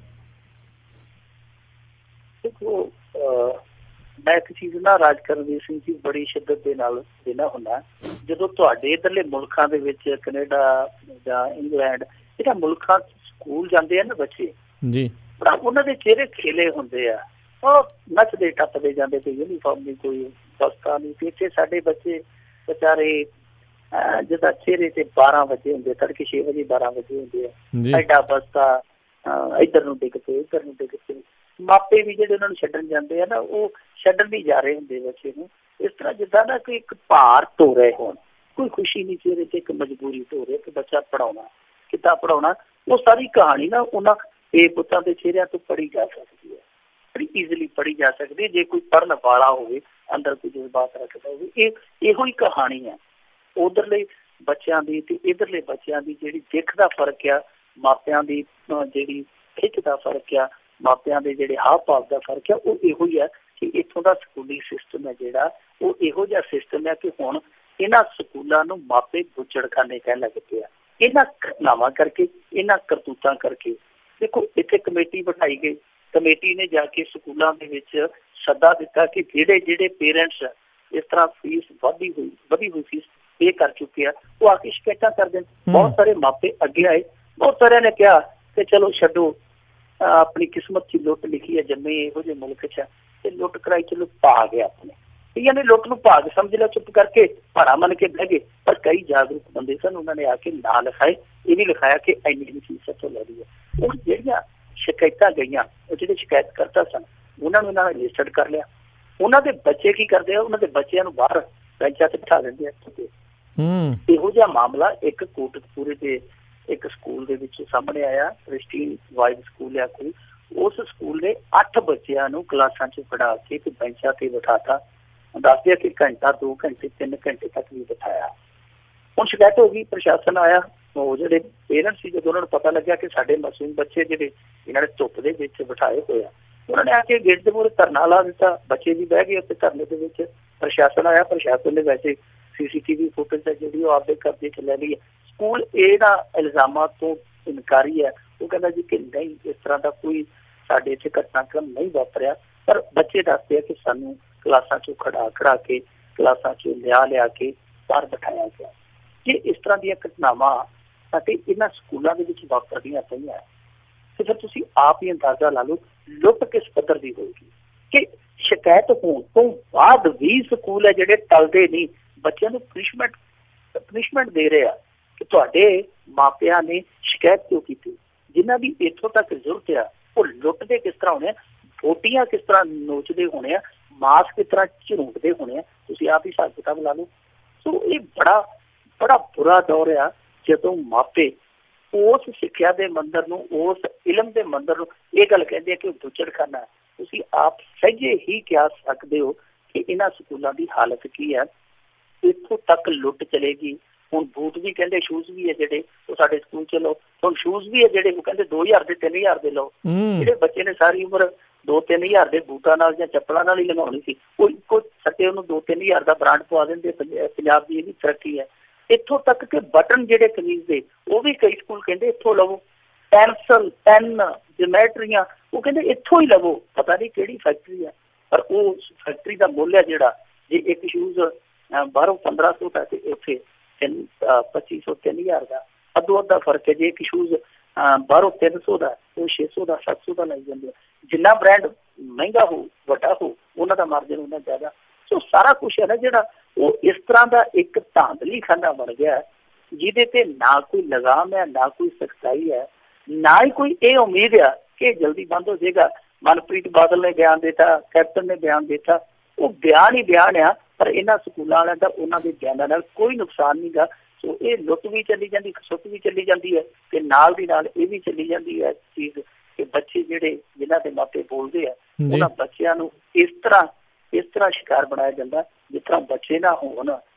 Speaker 2: ਮੈਂ ਇੱਕ ਚੀਜ਼ ਨਾ ਰਾਜ ਕਰਨਵੀਰ ਸਿੰਘ ਜੀ ਬੜੀ ਸ਼ਿੱਦਤ ਦੇ ਨਾਲ ਦੇਣਾ ਹੁੰਦਾ, ਜਦੋਂ ਤੁਹਾਡੇ ਇੱਧਰਲੇ ਮੁਲਕਾਂ ਦੇ ਵਿੱਚ ਕੈਨੇਡਾ ਜਾਂ ਇੰਗਲੈਂਡ ਜਿਹੜਾ ਮੁਲਕਾਂ ਸਕੂਲ ਜਾਂਦੇ ਆ ਨਾ ਬੱਚੇ ਜੀ, ਬੜਾ ਉਹਨਾਂ ਦੇ ਚਿਹਰੇ ਖਿਲੇ ਹੁੰਦੇ ਆ, ਉਹ ਨੱਚਦੇ ਟੱਪਦੇ ਜਾਂਦੇ, ਕੋਈ ਯੂਨੀਫਾਰਮ ਨਹੀਂ, ਕੋਈ ਵਸਤਾਂ ਨਹੀਂ। ਤੇ ਇੱਥੇ ਸਾਡੇ ਬੱਚੇ ਵਿਚਾਰੇ ਜਿੱਦਾਂ ਚਿਹਰੇ ਤੇ 12 ਵਜੇ ਹੁੰਦੇ, ਤੜਕੇ 6 ਵਜੇ 12 ਵਜੇ ਹੁੰਦੇ ਆ, ਐਡਾ ਬਸਤਾ ਇੱਧਰ ਨੂੰ ਡਿੱਗ ਪਏ, ਇੱਧਰ ਨੂੰ ਡਿੱਗ ਪਏ। ਮਾਪੇ ਵੀ ਜਿਹੜੇ ਉਹਨਾਂ ਨੂੰ ਛੱਡਣ ਜਾਂਦੇ ਆ ਨਾ, ਉਹ ਛੱਡਣ ਵੀ ਜਾ ਰਹੇ ਹੁੰਦੇ ਬੱਚੇ ਨੂੰ, ਇਸ ਤਰ੍ਹਾਂ ਜਿੱਦਾਂ ਨਾ ਕਿ ਇੱਕ ਭਾਰ ਢੋ ਰਹੇ ਹੋਣ, ਕੋਈ ਖੁਸ਼ੀ ਨਹੀਂ ਚਿਹਰੇ ਤੇ, ਇੱਕ ਮਜਬੂਰੀ ਢੋ ਰਹੇ ਕਿ ਬੱਚਾ ਪੜ੍ਹਾਉਣਾ, ਕਿੱਦਾਂ ਪੜ੍ਹਾਉਣਾ। ਉਹ ਸਾਰੀ ਕਹਾਣੀ ਨਾ ਉਹਨਾਂ ਪੁੱਤਾਂ ਦੇ ਚਿਹਰਿਆਂ ਤੋਂ ਪੜ੍ਹੀ ਜਾ ਸਕਦੀ ਹੈ, ਬੜੀ ਈਜ਼ੀਲੀ ਪੜ੍ਹੀ ਜਾ ਸਕਦੀ ਹੈ ਜੇ ਕੋਈ ਪੜ੍ਹਨ ਵਾਲਾ ਹੋਵੇ, ਅੰਦਰ ਕੋਈ ਜਜ਼ਬਾਤ ਰੱਖਦਾ ਹੋਵੇ। ਇਹੋ ਹੀ ਕਹਾਣੀ ਹੈ ਉਧਰਲੇ ਬੱਚਿਆਂ ਦੀ ਤੇ ਇੱਧਰਲੇ ਬੱਚਿਆਂ ਦੀ। ਜਿਹੜੀ ਦਿੱਖ ਦਾ ਫਰਕ ਆ, ਮਾਪਿਆਂ ਦੀ ਜਿਹੜੀ ਖਿੱਚ ਦਾ ਫਰਕ ਆ, ਮਾਪਿਆਂ ਦੇ ਜਿਹੜੇ ਹਾਵ ਭਾਵ ਦਾ ਫਰਕ ਆ, ਉਹ ਇਹੋ ਹੀ ਹੈ ਕਿ ਇੱਥੋਂ ਦਾ ਸਕੂਲੀ ਸਿਸਟਮ ਹੈ ਜਿਹੜਾ, ਉਹ ਇਹੋ ਜਿਹਾ ਸਿਸਟਮ ਹੈ ਕਿ ਹੁਣ ਇਹਨਾਂ ਸਕੂਲਾਂ ਨੂੰ ਮਾਪੇ ਬੁੱਚੜਖਾਨੇ ਕਹਿਣ ਲੱਗ ਪਏ ਆ, ਇਹਨਾਂ ਘਟਨਾਵਾਂ ਕਰਕੇ, ਇਹਨਾਂ ਕਰਤੂਤਾਂ ਕਰਕੇ। ਦੇਖੋ ਇੱਥੇ ਕਮੇਟੀ ਬਿਠਾਈ ਗਈ, ਕਮੇਟੀ ਨੇ ਜਾ ਕੇ ਸਕੂਲਾਂ ਦੇ ਵਿੱਚ ਸੱਦਾ ਦਿੱਤਾ ਕਿ ਜਿਹੜੇ ਪੇਰੈਂਟਸ ਇਸ ਤਰ੍ਹਾਂ ਫੀਸ ਵਧੀ ਹੋਈ ਫੀਸ ਪੇ ਕਰ ਚੁੱਕੇ ਆ, ਉਹ ਆ ਕੇ ਸ਼ਿਕਾਇਤਾਂ ਕਰਦੇ ਨੇ। ਬਹੁਤ ਸਾਰੇ ਮਾਪੇ ਅੱਗੇ ਆਏ, ਬਹੁਤ ਸਾਰਿਆਂ ਨੇ ਕਿਹਾ ਕਿ ਚਲੋ ਛੱਡੋ, ਆਪਣੀ ਕਿਸਮਤ 'ਚ ਲੁੱਟ ਲਿਖੀ ਹੈ, ਜੰਮੇ ਇਹੋ ਜਿਹੇ ਮੁਲਕ 'ਚ, ਤੇ ਲੁੱਟ ਕਰਾਈ ਚਲੋ ਭਾਗ ਹੈ ਆਪਣੇ, ਕਈਆਂ ਨੇ ਲੁੱਟ ਨੂੰ ਭਾਗ ਸਮਝ ਲਿਆ, ਚੁੱਪ ਕਰਕੇ ਭਾੜਾ ਮੰਨ ਕੇ ਬਹਿ ਗਏ। ਪਰ ਕਈ ਜਾਗਰੂਕ ਬੰਦੇ ਸਨ, ਉਹਨਾਂ ਨੇ ਆ ਕੇ ਨਾਂ ਲਿਖਾਏ, ਇਹ ਵੀ ਲਿਖਾਇਆ ਕਿ ਇੰਨੀ ਫੀਸ ਇੱਥੋਂ ਲੈ ਲਈ ਹੈ। ਉਹ ਜਿਹੜੀਆਂ ਸ਼ਿਕਾਇਤਾਂ ਗਈਆਂ, ਉਹ ਜਿਹੜੇ ਸ਼ਿਕਾਇਤ ਕਰਤਾ ਸਨ, ਉਹਨਾਂ ਨੂੰ ਇਹਨਾਂ ਨੇ ਰਜਿਸਟਰਡ ਕਰ ਲਿਆ। ਉਹਨਾਂ ਦੇ ਬੱਚੇ ਕੀ ਕਰਦੇ ਆ, ਉਹਨਾਂ ਦੇ ਬੱਚਿਆਂ ਨੂੰ ਬਾਹਰ ਬੈਂਚਾਂ ਤੇ ਬਿਠਾ ਦਿੰਦੇ ਆ। ਇਹੋ ਜਿਹਾ ਮਾਮਲਾ ਇੱਕ ਕੋਟਕਪੂਰੇ ਦੇ ਇੱਕ ਸਕੂਲ ਦੇ ਵਿੱਚ ਸਾਹਮਣੇ ਆਇਆ, ਕ੍ਰਿਸਟੀਨ ਵਾਈਡ ਸਕੂਲ ਆ ਕੋਈ, ਉਸ ਸਕੂਲ ਦੇ 8 ਬੱਚਿਆਂ ਨੂੰ ਕਲਾਸਾਂ 'ਚ ਪੜ੍ਹਾ ਕੇ ਤੇ ਬੈਂਚਾਂ ਤੇ ਬਿਠਾਤਾ। ਦੱਸਦੇ ਆ ਕਿ ਘੰਟਾ, 2 ਘੰਟੇ, 3 ਘੰਟੇ ਤੱਕ ਵੀ ਬਿਠਾਇਆ। ਹੁਣ ਸ਼ਿਕਾਇਤ ਹੋ ਗਈ, ਪ੍ਰਸ਼ਾਸਨ ਆਇਆ, ਉਹ ਜਿਹੜੇ ਪੇਰੈਂਟਸ ਸੀ, ਜਦੋਂ ਉਹਨਾਂ ਨੂੰ ਪਤਾ ਲੱਗਿਆ ਕਿ ਸਾਡੇ ਮਾਸੂਮ ਬੱਚੇ ਜਿਹੜੇ ਇਹਨਾਂ ਨੇ ਧੁੱਪ ਦੇ ਵਿੱਚ ਬਿਠਾਏ ਹੋਏ ਆ, ਉਹਨਾਂ ਨੇ ਆ ਕੇ ਗੇਟ ਦੇ ਮੂਹਰੇ ਧਰਨਾ ਲਾ ਦਿੱਤਾ। ਬੱਚੇ ਵੀ ਬਹਿ ਗਏ ਉੱਥੇ ਧਰਨੇ ਦੇ ਵਿੱਚ। ਪ੍ਰਸ਼ਾਸਨ ਆਇਆ, ਪ੍ਰਸ਼ਾਸਨ ਨੇ ਵੈਸੇ CCTV ਫੁਟੇਜ ਹੈ ਜਿਹੜੀ ਉਹ ਆਪਦੇ ਕਬਜ਼ੇ 'ਚ ਲੈ ਲਈ ਹੈ। ਸਕੂਲ ਇਹਨਾਂ ਇਲਜ਼ਾਮਾਂ ਤੋਂ ਇਨਕਾਰੀ ਹੈ, ਉਹ ਕਹਿੰਦਾ ਜੀ ਕਿ ਨਹੀਂ, ਇਸ ਤਰ੍ਹਾਂ ਦਾ ਕੋਈ ਸਾਡੇ ਇੱਥੇ ਘਟਨਾਕ੍ਰਮ ਨਹੀਂ ਵਾਪਰਿਆ। ਪਰ ਬੱਚੇ ਦੱਸਦੇ ਆ ਕਿ ਸਾਨੂੰ ਕਲਾਸਾਂ 'ਚੋਂ ਖੜਾ ਕੇ, ਕਲਾਸਾਂ 'ਚੋਂ ਲਿਆ ਕੇ ਬਾਹਰ ਬਿਠਾਇਆ ਗਿਆ। ਜੇ ਇਸ ਤਰ੍ਹਾਂ ਦੀਆਂ ਘਟਨਾਵਾਂ ਅਤੇ ਇਹਨਾਂ ਸਕੂਲਾਂ ਦੇ ਵਿੱਚ ਵਾਪਰਦੀਆਂ ਪਈਆਂ, ਤੇ ਫਿਰ ਤੁਸੀਂ ਆਪ ਹੀ ਅੰਦਾਜ਼ਾ ਲਾ ਲਓ ਲੁੱਟ ਕਿਸ ਪੱਧਰ ਦੀ ਹੋਏਗੀ। ਕਿ ਸ਼ਿਕਾਇਤ ਹੋਣ ਤੋਂ ਬਾਅਦ ਵੀ ਸਕੂਲ ਹੈ ਜਿਹੜੇ ਟਲਦੇ ਨਹੀਂ, ਬੱਚਿਆਂ ਨੂੰ ਪਨਿਸ਼ਮੈਂਟ ਦੇ ਰਹੇ ਆ ਕਿ ਤੁਹਾਡੇ ਮਾਪਿਆਂ ਨੇ ਸ਼ਿਕਾਇਤ ਕਿਉਂ ਕੀਤੀ। ਜਿਨ੍ਹਾਂ ਦੀ ਇੱਥੋਂ ਤੱਕ ਜ਼ਰੂਰਤ ਆ, ਉਹ ਲੁੱਟਦੇ ਕਿਸ ਤਰ੍ਹਾਂ ਹੋਣੇ ਆ, ਫੋਟੀਆਂ ਕਿਸ ਤਰ੍ਹਾਂ ਨੋਚਦੇ ਹੋਣੇ ਆ, ਮਾਸ ਕਿਸ ਤਰ੍ਹਾਂ ਝੂਟਦੇ ਹੋਣੇ ਆ, ਤੁਸੀਂ ਆਪ ਹੀ ਹਿਸਾਬ ਕਿਤਾਬ ਲਾ ਲਓ। ਸੋ ਇਹ ਬੜਾ ਬੁਰਾ ਦੌਰ ਆ ਜਦੋਂ ਮਾਪੇ ਉਸ ਸਿੱਖਿਆ ਦੇ ਮੰਦਰ ਨੂੰ, ਉਸ ਇਲਮ ਦੇ ਮੰਦਰ ਨੂੰ ਇਹ ਗੱਲ ਕਹਿੰਦੇ ਆ ਕਿ ਉਹ ਬੁੱਚੜਖਾਨਾ। ਤੁਸੀਂ ਆਪ ਸਹਿਜੇ ਹੀ ਕਹਿ ਸਕਦੇ ਹੋ ਕਿ ਇਹਨਾਂ ਸਕੂਲਾਂ ਦੀ ਹਾਲਤ ਕੀ ਹੈ। ਇੱਥੋਂ ਤੱਕ ਲੁੱਟ ਚਲੇਗੀ, ਹੁਣ ਬੂਟ ਵੀ ਕਹਿੰਦੇ ਸ਼ੂਜ਼ ਵੀ ਹੈ ਜਿਹੜੇ ਉਹ ਸਾਡੇ ਸਕੂਲ 'ਚ ਲਓ, ਹੁਣ ਸ਼ੂਜ਼ ਵੀ ਹੈ ਜਿਹੜੇ ਉਹ ਕਹਿੰਦੇ 2000 ਦੇ 3000 ਦੇ ਲਓ। ਜਿਹੜੇ ਬੱਚੇ ਨੇ ਸਾਰੀ ਉਮਰ 2-3000 ਦੇ ਬੂਟਾਂ ਨਾਲ ਜਾਂ ਚੱਪਲਾਂ ਨਾਲ ਹੀ ਲੰਘਾਉਣੀ ਸੀ, ਉਹ ਇੱਕੋ ਸੱਟੇ ਉਹਨੂੰ 2-3000 ਦਾ ਬ੍ਰਾਂਡ ਪਵਾ ਦਿੰਦੇ। ਪੰਜਾਬ ਦੀ ਇਹ ਵੀ ਤਰੱਕੀ ਹੈ। ਇੱਥੋਂ ਤੱਕ ਕਿ ਬਟਨ ਜਿਹੜੇ ਕਮੀਜ਼ ਦੇ ਉਹ ਵੀ ਕਈ ਸਕੂਲ ਕਹਿੰਦੇ ਇੱਥੋਂ ਲਵੋ। ਪੈਨਸਲ, ਪੈਨ, ਜਿਮੈਟਰੀਆਂ ਉਹ ਕਹਿੰਦੇ ਇੱਥੋਂ ਹੀ ਲਵੋ। ਪਤਾ ਨਹੀਂ ਕਿਹੜੀ ਫੈਕਟਰੀ ਹੈ, ਪਰ ਉਹ ਫੈਕਟਰੀ ਦਾ ਮੁੱਲ ਹੈ ਜਿਹੜਾ, ਜੇ ਇੱਕ ਸ਼ੂਜ਼ ਬਾਹਰੋਂ 1500 ਦਾ ਤੇ ਇੱਥੇ 2500-3000 ਦਾ, ਅੱਧੋ ਅੱਧਾ ਫਰਕ ਹੈ। ਜੇ ਇੱਕ ਸ਼ੂਜ਼ ਬਾਹਰੋਂ 300 ਦਾ ਉਹ 600 ਦਾ 700 ਦਾ ਲਾਈ ਜਾਂਦੇ। ਜਿੰਨਾ ਬ੍ਰਾਂਡ ਮਹਿੰਗਾ ਹੋ, ਵੱਡਾ ਹੋ, ਉਹਨਾਂ ਦਾ ਮਾਰਜਨ ਉਹਨਾਂ ਜ਼ਿਆਦਾ। ਸੋ ਸਾਰਾ ਕੁਛ ਹੈ ਨਾ ਜਿਹੜਾ ਉਹ ਇਸ ਤਰ੍ਹਾਂ ਦਾ ਇੱਕ ਧਾਂਦਲੀ ਖਾਨਾ ਬਣ ਗਿਆ ਜਿਹਦੇ ਤੇ ਨਾ ਕੋਈ ਲਗਾਮ ਹੈ, ਨਾ ਕੋਈ ਸਖਤਾਈ ਹੈ, ਨਾ ਹੀ ਕੋਈ ਇਹ ਉਮੀਦ ਆ ਕਿ ਜਲਦੀ ਬੰਦ ਹੋ ਜਾਏਗਾ। ਮਨਪ੍ਰੀਤ ਬਾਦਲ ਨੇ ਬਿਆਨ ਦਿੱਤਾ, ਕੈਪਟਨ ਨੇ ਬਿਆਨ ਦਿੱਤਾ, ਉਹ ਬਿਆਨ ਹੀ ਬਿਆਨ ਆ, ਪਰ ਇਹਨਾਂ ਸਕੂਲਾਂ ਵਾਲਿਆਂ ਦਾ ਉਹਨਾਂ ਦੇ ਬਿਆਨਾਂ ਨਾਲ ਕੋਈ ਨੁਕਸਾਨ ਨਹੀਂ ਗਾ। ਸੋ ਇਹ ਲੁੱਟ ਵੀ ਚੱਲੀ ਜਾਂਦੀ, ਖਸੁੱਟ ਵੀ ਚੱਲੀ ਜਾਂਦੀ ਹੈ, ਤੇ ਨਾਲ ਦੀ ਨਾਲ ਇਹ ਵੀ ਚੱਲੀ ਜਾਂਦੀ ਹੈ ਚੀਜ਼ ਕਿ ਬੱਚੇ ਜਿਹੜੇ ਜਿਨ੍ਹਾਂ ਦੇ ਮਾਪੇ ਬੋਲਦੇ ਆ ਉਹਨਾਂ ਬੱਚਿਆਂ ਨੂੰ ਇਸ ਤਰ੍ਹਾਂ ਸ਼ਿਕਾਰ ਬਣਾਇਆ ਜਾਂਦਾ ਜਿਸ ਤਰ੍ਹਾਂ ਬੱਚੇ ਨਾ ਹੋਣ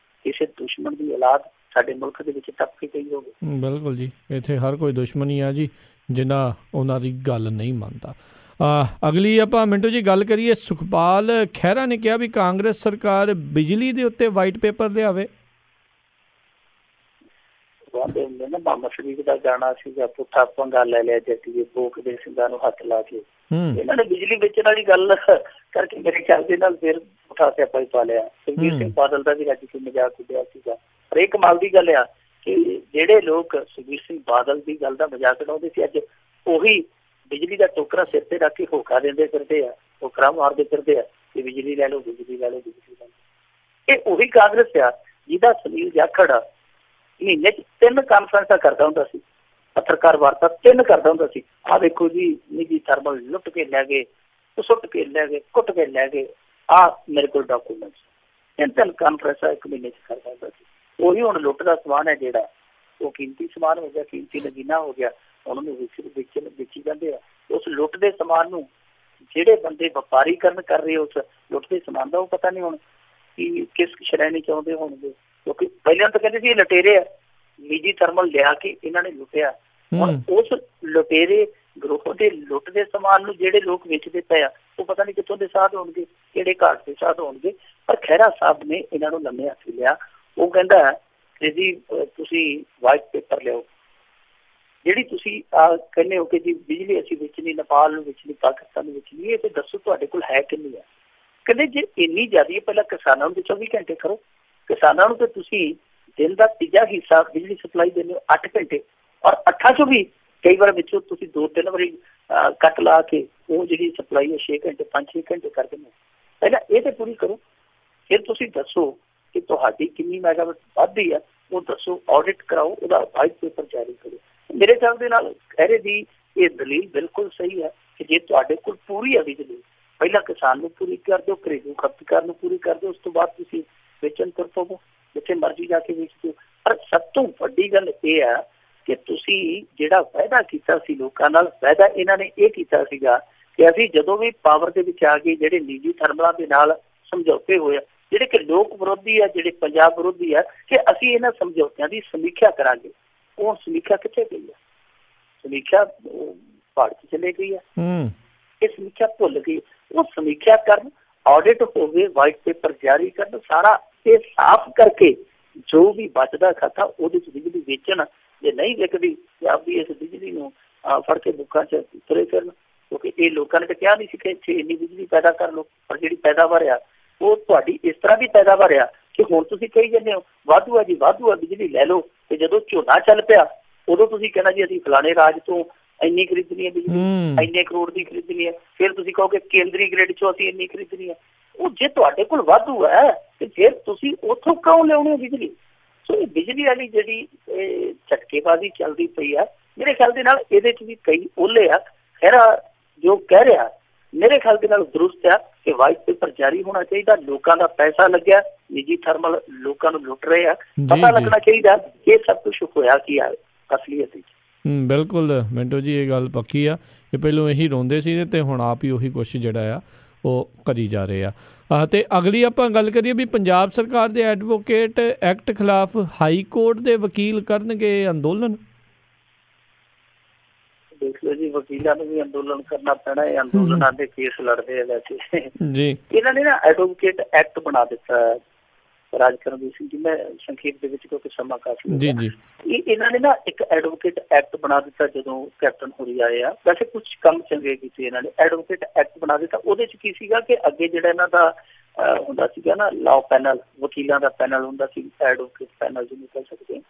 Speaker 2: ਕਿਸੇ ਦੁਸ਼ਮਣ ਦੀ ਔਲਾਦ ਸਾਡੇ ਮੁਲਕ ਦੇ ਵਿੱਚ ਟੱਪ ਕੇ ਗਈ ਹੋਵੇ।
Speaker 1: ਬਿਲਕੁਲ ਜੀ, ਇੱਥੇ ਹਰ ਕੋਈ ਦੁਸ਼ਮਣ ਹੀ ਆ ਜੀ ਜਿਨ੍ਹਾਂ ਉਹਨਾਂ ਦੀ ਗੱਲ ਨਹੀਂ ਮੰਨਦਾ। ਅਗਲੀ ਆਪਾਂ ਮਿੰਟੂ ਜੀ ਗੱਲ ਕਰੀਏ। ਸੁਖਪਾਲ ਖਹਿਰਾ ਨੇ ਕਿਹਾ ਵੀ ਕਾਂਗਰਸ ਸਰਕਾਰ ਬਿਜਲੀ ਦੇ ਉੱਤੇ ਵਾਈਟ ਪੇਪਰ ਲਿਆਵੇ।
Speaker 2: ਮੁਹੰਮਦ ਸ਼ਰੀਫ ਦਾ ਗਾਣਾ ਸੀਗਾ, ਪੁੱਠਾ ਪੰਗਾ ਲੈ ਲਿਆ ਜੱਟੀਏ ਭੋਕ ਦੇ ਸਿੰਘਾਂ ਨੂੰ ਹੱਥ ਲਾ ਕੇ। ਇਹਨਾਂ ਨੇ ਬਿਜਲੀ ਵੇਚਣ ਵਾਲੀ ਗੱਲ ਕਰਕੇ ਮੇਰੇ ਖਿਆਲ ਦੇ ਨਾਲ ਫਿਰ ਪੁੱਠਾ ਸਿਆਪਾ ਹੀ ਪਾ ਲਿਆ। ਸੁਖਬੀਰ ਸਿੰਘ ਬਾਦਲ ਦਾ ਵੀ ਅੱਜ ਕੋਈ ਮਜ਼ਾਕ ਉੱਡਿਆ ਸੀਗਾ। ਪਰ ਇਹ ਕਮਾਲ ਦੀ ਗੱਲ ਆ ਕਿ ਜਿਹੜੇ ਲੋਕ ਸੁਖਬੀਰ ਸਿੰਘ ਬਾਦਲ ਦੀ ਗੱਲ ਦਾ ਮਜ਼ਾਕ ਉਡਾਉਂਦੇ ਸੀ, ਅੱਜ ਉਹੀ ਬਿਜਲੀ ਦਾ ਟੋਕਰਾ ਸਿਰ ਤੇ ਰੱਖ ਕੇ ਹੋਕਾ ਦਿੰਦੇ ਫਿਰਦੇ ਆ, ਹੋਕਰਾ ਮਾਰਦੇ ਫਿਰਦੇ ਆ ਕਿ ਬਿਜਲੀ ਲੈ ਲਓ, ਬਿਜਲੀ ਲੈ ਲਓ, ਬਿਜਲੀ ਲੈ ਲਓ। ਇਹ ਉਹੀ ਕਾਂਗਰਸ ਆ ਜਿਹਦਾ ਸੁਨੀਲ ਜਾਖੜ ਮਹੀਨੇ 'ਚ 3 ਕਾਨਫਰੰਸਾਂ ਕਰਦਾ ਹੁੰਦਾ ਸੀ, ਪੱਤਰਕਾਰ ਵਾਰਤਾ 3 ਕਰਦਾ ਹੁੰਦਾ ਸੀ। ਆਹ ਦੇਖੋ ਜੀ ਨਿੱਜੀ ਥਰਮਲ ਲੁੱਟ ਕੇ ਲੈ ਗਏ, ਸੁੱਟ ਕੇ ਲੈ ਗਏ, ਕੁੱਟ ਕੇ ਲੈ ਗਏ, ਆਹ ਮੇਰੇ ਕੋਲ ਡਾਕੂਮੈਂਟਸ। 3 ਕਾਨਫਰੰਸਾਂ 1 ਮਹੀਨੇ 'ਚ ਕਰਦਾ ਹੁੰਦਾ ਸੀ। ਉਹੀ ਹੁਣ ਲੁੱਟ ਦਾ ਸਮਾਨ ਹੈ ਜਿਹੜਾ ਉਹ ਕੀਮਤੀ ਸਮਾਨ ਹੋ ਗਿਆ, ਕੀਮਤੀ ਨਗੀਨਾ ਹੋ ਗਿਆ, ਉਹਨਾਂ ਨੂੰ ਵੇਚੀ ਜਾਂਦੇ ਆ। ਉਸ ਲੁੱਟ ਦੇ ਸਮਾਨ ਨੂੰ ਜਿਹੜੇ ਬੰਦੇ ਵਪਾਰੀਕਰਨ ਕਰ ਰਹੇ ਉਸ ਲੁੱਟ ਦੇ ਸਮਾਨ ਦਾ ਉਹ ਪਤਾ ਨਹੀਂ ਹੁਣ ਕਿ ਕਿਸ ਸ਼੍ਰੇਣੀ ਚ ਆਉਂਦੇ ਹੋਣਗੇ, ਕਿਉਂਕਿ ਪਹਿਲਾਂ ਤਾਂ ਕਹਿੰਦੇ ਸੀ ਇਹ ਲੁਟੇਰੇ ਆ, ਨਿੱਜੀ ਥਰਮਲ ਲਿਆ ਕੇ ਇਹਨਾਂ ਨੇ ਲੁੱਟਿਆ। ਹੁਣ ਉਸ ਲੁਟੇਰੇ ਗਰੋਹ ਦੇ ਲੁੱਟ ਦੇ ਸਮਾਨ ਨੂੰ ਜਿਹੜੇ ਲੋਕ ਵੇਚਦੇ ਪਏ ਆ ਉਹ ਪਤਾ ਨਹੀਂ ਕਿੱਥੋਂ ਦੇ ਸਾਧ ਹੋਣਗੇ, ਕਿਹੜੇ ਘਾਟ ਦੇ ਸਾਧ ਹੋਣਗੇ। ਪਰ ਖਹਿਰਾ ਸਾਹਿਬ ਨੇ ਇਹਨਾਂ ਨੂੰ ਲੰਮੇ ਹੱਥ ਲਿਆ। ਉਹ ਕਹਿੰਦਾ ਕਿ ਜੀ ਤੁਸੀਂ ਵਾਈਟ ਪੇਪਰ ਲਿਆਓ, ਜਿਹੜੀ ਤੁਸੀਂ ਕਹਿੰਦੇ ਹੋ ਕਿ ਜੀ ਬਿਜਲੀ ਅਸੀਂ ਵੇਚਣੀ, ਨੇਪਾਲ ਨੂੰ ਵੇਚਣੀ, ਪਾਕਿਸਤਾਨ ਨੂੰ ਵੇਚਣੀ, ਇਹ ਤੇ ਦੱਸੋ ਤੁਹਾਡੇ ਕੋਲ ਹੈ ਕਿੰਨੀ ਹੈ। ਕਹਿੰਦੇ ਜੇ ਇੰਨੀ ਜ਼ਿਆਦਾ ਪਹਿਲਾਂ ਕਿਸਾਨਾਂ ਨੂੰ 24 ਘੰਟੇ ਕਰੋ। ਕਿਸਾਨਾਂ ਨੂੰ ਤੇ ਤੁਸੀਂ ਦਿਨ ਦਾ ਤੀਜਾ ਹਿੱਸਾ ਬਿਜਲੀ ਸਪਲਾਈ ਦਿੰਦੇ ਹੋ 8 ਘੰਟੇ, ਔਰ 8 ਚੋਂ ਵੀ ਕਈ ਵਾਰ ਵਿੱਚੋਂ ਤੁਸੀਂ 2-3 ਵਾਰੀ ਕੱਟ ਲਾ ਕੇ ਉਹ ਜਿਹੜੀ ਸਪਲਾਈ ਹੈ 6 ਘੰਟੇ 5-6 ਘੰਟੇ ਕਰ ਦਿੰਦੇ ਹੋ। ਪਹਿਲਾਂ ਇਹ ਤੇ ਪੂਰੀ ਕਰੋ, ਫਿਰ ਤੁਸੀਂ ਦੱਸੋ ਕਿ ਤੁਹਾਡੀ ਕਿੰਨੀ ਮੈਗਾਵਾਟ ਵੱਧਦੀ ਹੈ, ਉਹ ਦੱਸੋ, ਆਡਿਟ ਕਰਾਓ, ਉਹਦਾ ਵਾਈਟ ਪੇਪਰ ਜਾਰੀ ਕਰੋ। ਮੇਰੇ ਖਿਆਲ ਦੇ ਨਾਲ ਖਹਿਰੇ ਦੀ ਇਹ ਦਲੀਲ ਬਿਲਕੁਲ ਸਹੀ ਹੈ ਕਿ ਜੇ ਤੁਹਾਡੇ ਕੋਲ ਪੂਰੀ ਹੈ ਬਿਜਲੀ, ਪਹਿਲਾਂ ਕਿਸਾਨ ਨੂੰ ਪੂਰੀ ਕਰ ਦਿਓ, ਘਰੇਲੂ ਖਪਤਕਾਰ ਨੂੰ ਪੂਰੀ ਕਰ ਦਿਓ, ਉਸ ਤੋਂ ਬਾਅਦ ਤੁਸੀਂ ਵੇਚਣ ਕਰ ਪਵੋ, ਜਿੱਥੇ ਮਰਜ਼ੀ ਜਾ ਕੇ ਵੇਚ ਦਿਓ। ਪਰ ਸਭ ਤੋਂ ਵੱਡੀ ਗੱਲ ਇਹ ਹੈ ਕਿ ਤੁਸੀਂ ਜਿਹੜਾ ਵਾਅਦਾ ਕੀਤਾ ਸੀ ਲੋਕਾਂ ਨਾਲ, ਵਾਅਦਾ ਇਹਨਾਂ ਨੇ ਇਹ ਕੀਤਾ ਸੀਗਾ ਕਿ ਅਸੀਂ ਜਦੋਂ ਵੀ ਪਾਵਰ ਦੇ ਵਿੱਚ ਆ ਗਏ, ਜਿਹੜੇ ਨਿੱਜੀ ਥਰਮਲਾਂ ਦੇ ਨਾਲ ਸਮਝੌਤੇ ਹੋਏ ਆ, ਜਿਹੜੇ ਕਿ ਲੋਕ ਵਿਰੋਧੀ ਆ, ਜਿਹੜੇ ਪੰਜਾਬ ਵਿਰੋਧੀ ਆ, ਕਿ ਅਸੀਂ ਇਹਨਾਂ ਸਮਝੌਤਿਆਂ ਦੀ ਸਮੀਖਿਆ ਕਰਾਂਗੇ। ਉਹ ਸਮੀਖਿਆ ਕਿੱਥੇ ਗਈ ਹੈ? ਸਮੀਖਿਆ ਪਹਾੜ 'ਚ ਚਲੇ ਗਈ ਹੈ। ਇਹ ਸਮੀਖਿਆ ਭੁੱਲ ਗਈ। ਉਹ ਸਮੀਖਿਆ ਕਰਨ, ਆਡਿਟ ਹੋਵੇ, ਵਾਈਟ ਪੇਪਰ ਜਾਰੀ ਕਰਨ, ਸਾਰਾ ਇਹ ਸਾਫ਼ ਕਰਕੇ ਜੋ ਵੀ ਬਚਦਾ ਖਾਤਾ ਉਹਦੇ 'ਚ ਬਿਜਲੀ ਵੇਚਣ। ਜੇ ਨਹੀਂ ਵਿਕਦੀ ਆਪਦੀ ਇਸ ਬਿਜਲੀ ਨੂੰ ਫੜ ਕੇ ਬੁੱਕਾਂ 'ਚ ਤੁਰੇ ਫਿਰਨ, ਕਿਉਂਕਿ ਇਹ ਲੋਕਾਂ ਨੇ ਤਾਂ ਕਿਹਾ ਨਹੀਂ ਸੀ ਕਿ ਇੱਥੇ ਇੰਨੀ ਬਿਜਲੀ ਪੈਦਾ ਕਰ ਲਓ, ਪਰ ਜਿਹੜੀ ਪੈਦਾਵਾਰ ਆ ਉਹ ਤੁਹਾਡੀ ਇਸ ਤਰ੍ਹਾਂ ਦੀ ਪੈਦਾਵਾਰ ਆ ਕਿ ਹੁਣ ਤੁਸੀਂ ਕਹੀ ਜਾਂਦੇ ਹੋ ਵਾਧੂ ਆ ਜੀ, ਵਾਧੂ ਆ, ਬਿਜਲੀ ਲੈ ਲਓ। ਤੇ ਜਦੋਂ ਝੋਨਾ ਚੱਲ ਪਿਆ ਉਦੋਂ ਤੁਸੀਂ ਕਹਿਣਾ ਜੀ ਅਸੀਂ ਫਲਾਣੇ ਰਾਜ ਤੋਂ ਇੰਨੀ ਖਰੀਦਣੀ ਹੈ ਬਿਜਲੀ, ਇੰਨੇ ਕਰੋੜ ਦੀ ਖਰੀਦਣੀ ਹੈ। ਫਿਰ ਤੁਸੀਂ ਕਹੋਗੇ ਕੇਂਦਰੀ ਗ੍ਰਿਡ 'ਚੋਂ ਅਸੀਂ ਇੰਨੀ ਖਰੀਦਣੀ ਹੈ। ਉਹ ਜੇ ਤੁਹਾਡੇ ਕੋਲ ਵਾਧੂ ਹੈ ਤੇ ਫਿਰ ਤੁਸੀਂ ਉੱਥੋਂ ਕਿਉਂ ਲਿਆਉਣੀ ਬਿਜਲੀ? ਸੋ ਇਹ ਬਿਜਲੀ ਵਾਲੀ ਜਿਹੜੀ ਝਟਕੇਬਾਜ਼ੀ ਚੱਲਦੀ ਪਈ ਆ, ਮੇਰੇ ਖਿਆਲ ਦੇ ਨਾਲ ਇਹਦੇ 'ਚ ਵੀ ਕਈ ਓਲੇ ਆ। ਖਹਿਰਾ ਜੋ ਕਹਿ ਰਿਹਾ ਮੇਰੇ ਖਿਆਲ ਦੇ ਨਾਲ ਦਰੁਸਤ ਆ ਕਿ ਵਾਈਟ ਪੇਪਰ ਜਾਰੀ ਹੋਣਾ ਚਾਹੀਦਾ। ਲੋਕਾਂ ਦਾ ਪੈਸਾ ਲੱਗਿਆ, ਨਿੱਜੀ ਥਰਮਲ ਲੋਕਾਂ ਨੂੰ ਲੁੱਟ ਰਹੇ ਆ, ਪਤਾ ਲੱਗਣਾ ਚਾਹੀਦਾ ਕਿ ਇਹ ਸਭ ਕੁਛ ਹੋਇਆ ਕੀ ਆ ਅਸਲੀਅਤ ਵਿੱਚ।
Speaker 1: ਬਿਲਕੁਲ ਮਿੰਟੂ ਜੀ, ਇਹ ਗੱਲ ਪੱਕੀ ਆ ਕਿ ਪਹਿਲੋਂ ਇਹੀ ਰੋਂਦੇ ਸੀ ਤੇ ਹੁਣ ਆਪ ਹੀ ਉਹੀ ਕੁਛ ਜਿਹੜਾ ਆ ਉਹ ਕਰੀ ਜਾ ਰਹੇ ਆ। ਅਤੇ ਅਗਲੀ ਆਪਾਂ ਗੱਲ ਕਰੀਏ ਵੀ ਪੰਜਾਬ ਸਰਕਾਰ ਦੇ ਐਡਵੋਕੇਟ ਐਕਟ ਖਿਲਾਫ ਹਾਈ ਕੋਰਟ ਦੇ ਵਕੀਲ ਕਰਨਗੇ ਅੰਦੋਲਨ।
Speaker 2: ਦੇਖ ਲਓ ਜੀ, ਵਕੀਲਾਂ ਨੂੰ ਵੀ ਅੰਦੋਲਨ ਕਰਨਾ ਪੈਣਾ ਹੈ, ਅੰਦੋਲਨਾਂ ਦੇ ਕੇਸ ਲੜਦੇ ਆ ਵੈਸੇ
Speaker 1: ਜੀ।
Speaker 2: ਇਹਨਾਂ ਨੇ ਨਾ ਐਡਵੋਕੇਟ ਐਕਟ ਬਣਾ ਦਿੱਤਾ ਰਾਜ ਕਰਨਵੀਰ ਸਿੰਘ ਜੀ, ਮੈਂ ਸੰਖੇਪ ਦੇ ਵਿੱਚ ਕਿਉਂਕਿ ਸਮਾਂ ਕਾਫੀ
Speaker 1: ਜੀ ਜੀ,
Speaker 2: ਇਹਨਾਂ ਨੇ ਨਾ ਇੱਕ ਐਡਵੋਕੇਟ ਐਕਟ ਬਣਾ ਦਿੱਤਾ ਜਦੋਂ ਕੈਪਟਨ ਹੋਰੀ ਆਏ ਆ। ਵੈਸੇ ਕੁਝ ਕੰਮ ਚੰਗੇ ਕੀਤੇ ਇਹਨਾਂ ਨੇ, ਐਡਵੋਕੇਟ ਐਕਟ ਬਣਾ ਦਿੱਤਾ। ਉਹਦੇ ਚ ਕੀ ਸੀਗਾ ਕਿ ਅੱਗੇ ਜਿਹੜਾ ਇਹਨਾਂ ਦਾ ਹੁੰਦਾ ਸੀਗਾ ਨਾ ਲਾਅ ਪੈਨਲ, ਵਕੀਲਾਂ ਦਾ ਪੈਨਲ ਹੁੰਦਾ ਸੀ, ਐਡਵੋਕੇਟ ਪੈਨਲ ਜਿਹਨੂੰ ਕਹਿ ਸਕਦੇ ਹਾਂ।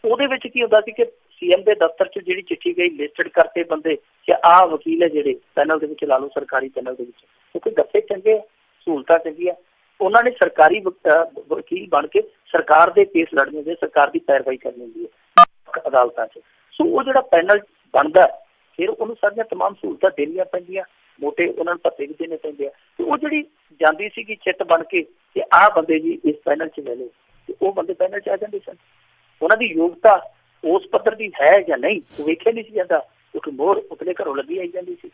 Speaker 2: ਉਹਦੇ ਵਿੱਚ ਕੀ ਹੁੰਦਾ ਸੀ ਕਿ CM ਦੇ ਦਫ਼ਤਰ ਚ ਜਿਹੜੀ ਚਿੱਠੀ ਗਈ ਲਿਸਟਡ ਕਰਤੇ ਬੰਦੇ ਕਿ ਆਹ ਵਕੀਲ ਹੈ ਜਿਹੜੇ ਪੈਨਲ ਦੇ ਵਿੱਚ ਲਾ ਲਓ, ਸਰਕਾਰੀ ਪੈਨਲ ਦੇ ਵਿੱਚ, ਕਿਉਂਕਿ ਗੱਫੇ ਚੰਗੇ, ਸਹੂਲਤਾਂ ਚੰਗੀਆਂ, ਉਹਨਾਂ ਨੇ ਸਰਕਾਰੀ ਵਕੀਲ ਬਣ ਕੇ ਸਰਕਾਰ ਦੇ ਕੇਸ ਲੜਨੇ ਹੁੰਦੇ, ਸਰਕਾਰ ਦੀ ਪੈਰਵਾਈ ਕਰਨੀ ਹੁੰਦੀ ਹੈ ਅਦਾਲਤਾਂ 'ਚ। ਸੋ ਉਹ ਜਿਹੜਾ ਪੈਨਲ ਬਣਦਾ ਫਿਰ ਉਹਨੂੰ ਸਾਰੀਆਂ ਤਮਾਮ ਸਹੂਲਤਾਂ ਦੇਣੀਆਂ ਪੈਂਦੀਆਂ, ਮੋਟੇ ਉਹਨਾਂ ਨੂੰ ਭੱਤੇ ਵੀ ਦੇਣੇ ਪੈਂਦੇ ਆ। ਤੇ ਉਹ ਜਿਹੜੀ ਜਾਂਦੀ ਸੀਗੀ ਚਿੱਟ ਬਣ ਕੇ ਕਿ ਆਹ ਬੰਦੇ ਜੀ ਇਸ ਪੈਨਲ 'ਚ ਲੈ ਲਓ, ਤੇ ਉਹ ਬੰਦੇ ਪੈਨਲ 'ਚ ਆ ਜਾਂਦੇ ਸਨ। ਉਹਨਾਂ ਦੀ ਯੋਗਤਾ ਉਸ ਪੱਧਰ ਦੀ ਹੈ ਜਾਂ ਨਹੀਂ ਉਹ ਵੇਖਿਆ ਨਹੀਂ ਸੀ ਜਾਂਦਾ, ਕਿਉਂਕਿ ਮੋਹਰ ਉਤਲੇ ਘਰੋਂ ਲੱਗੀ ਆਈ ਜਾਂਦੀ ਸੀ।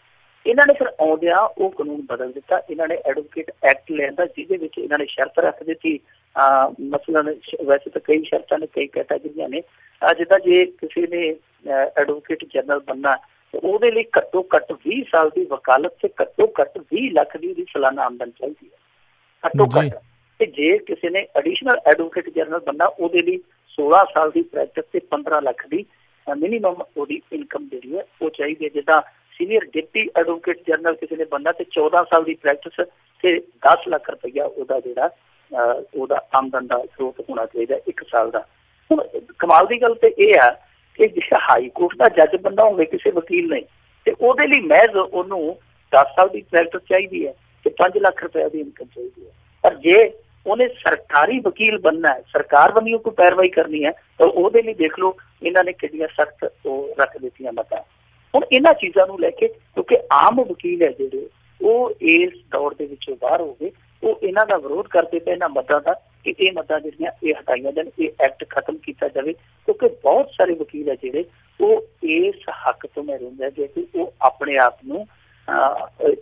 Speaker 2: ਇਹਨਾਂ ਨੇ ਫਿਰ ਆਉਂਦਿਆਂ ਉਹ ਕਾਨੂੰਨ ਬਦਲ ਦਿੱਤਾ। ਇਹਨਾਂ ਨੇ ਐਡਵੋਕੇਟ ਐਕਟ ਲਿਆਂਦਾ ਜਿਹਦੇ ਵਿੱਚ ਇਹਨਾਂ ਨੇ ਸ਼ਰਤ ਰੱਖ ਦਿੱਤੀ, ਮਸਲਨ ਵੈਸੇ ਤਾਂ ਕਈ ਸ਼ਰਤਾਂ ਨੇ, ਕਈ ਕੈਟਾਗਰੀਆਂ ਨੇ, ਜਿੱਦਾਂ ਜੇ ਕਿਸੇ ਨੇ ਐਡਵੋਕੇਟ ਜਨਰਲ ਬਣਨਾ ਉਹਦੇ ਲਈ ਘੱਟੋ ਘੱਟ 20 ਸਾਲ ਦੀ ਵਕਾਲਤ ਤੇ ਘੱਟੋ ਘੱਟ 20 ਲੱਖ ਦੀ ਉਹਦੀ ਸਾਲਾਨਾ ਆਮਦਨ ਚਾਹੀਦੀ ਹੈ ਘੱਟੋ ਘੱਟ। ਤੇ ਜੇ ਕਿਸੇ ਨੇ ਐਡੀਸ਼ਨਲ ਐਡਵੋਕੇਟ ਜਨਰਲ ਬਣਨਾ ਉਹਦੇ ਲਈ 16 ਸਾਲ ਦੀ ਪ੍ਰੈਕਟਿਸ ਤੇ 15 ਲੱਖ ਦੀ ਮਿਨੀਮਮ ਉਹਦੀ ਇਨਕਮ ਜਿਹੜੀ ਹੈ ਉਹ ਚਾਹੀਦੀ ਹੈ। ਜਿੱਦਾਂ ਸੀਨੀਅਰ ਡਿਪਟੀ ਐਡਵੋਕੇਟ ਜਨਰਲ ਕਿਸੇ ਨੇ ਬਣਨਾ ਤੇ 14 ਸਾਲ ਦੀ ਪ੍ਰੈਕਟਿਸ ਤੇ 10 ਲੱਖ ਰੁਪਈਆ ਉਹਦਾ ਜਿਹੜਾ ਉਹਦਾ ਆਮਦਨ ਦਾ ਸਰੋਤ ਹੋਣਾ ਚਾਹੀਦਾ 1 ਸਾਲ ਦਾ। ਹੁਣ ਕਮਾਲ ਦੀ ਗੱਲ ਤੇ ਇਹ ਆ ਕਿ ਜਿਹੜਾ ਹਾਈ ਕੋਰਟ ਦਾ ਜੱਜ ਬੰਦਾ ਹੋਵੇ ਕਿਸੇ ਵਕੀਲ ਨੇ ਤੇ ਉਹਦੇ ਲਈ ਮਹਿਜ਼ ਉਹਨੂੰ 10 ਸਾਲ ਦੀ ਪ੍ਰੈਕਟਿਸ ਚਾਹੀਦੀ ਹੈ ਤੇ 5 ਲੱਖ ਰੁਪਏ ਦੀ ਇਨਕਮ ਚਾਹੀਦੀ ਹੈ। ਪਰ ਜੇ ਉਹਨੇ ਸਰਕਾਰੀ ਵਕੀਲ ਬਣਨਾ ਹੈ, ਸਰਕਾਰ ਵੱਲੋਂ ਕੋਈ ਪੈਰਵਾਈ ਕਰਨੀ ਹੈ, ਤਾਂ ਉਹਦੇ ਲਈ ਦੇਖ ਲਓ ਇਹਨਾਂ ਨੇ ਕਿੰਨੀਆਂ ਸਖਤ ਉਹ ਰੱਖ ਦਿੱਤੀਆਂ ਮਤਾਂ। ਹੁਣ ਇਹਨਾਂ ਚੀਜ਼ਾਂ ਨੂੰ ਲੈ ਕੇ ਕਿਉਂਕਿ ਆਮ ਵਕੀਲ ਹੈ ਜਿਹੜੇ ਉਹ ਇਸ ਦੌਰ ਦੇ ਵਿੱਚੋਂ ਬਾਹਰ ਹੋ ਗਏ, ਉਹ ਇਹਨਾਂ ਦਾ ਵਿਰੋਧ ਕਰਦੇ ਪਏ ਇਹਨਾਂ ਮੱਦਾਂ ਦਾ ਕਿ ਇਹ ਮੱਦਾਂ ਜਿਹੜੀਆਂ ਇਹ ਹਟਾਈਆਂ ਜਾਣ, ਇਹ ਐਕਟ ਖਤਮ ਕੀਤਾ ਜਾਵੇ। ਕਿਉਂਕਿ ਬਹੁਤ ਸਾਰੇ ਵਕੀਲ ਹੈ ਜਿਹੜੇ ਉਹ ਇਸ ਹੱਕ ਤੋਂ ਮਹਿਰੂਮ ਰਹਿ ਗਏ ਕਿ ਉਹ ਆਪਣੇ ਆਪ ਨੂੰ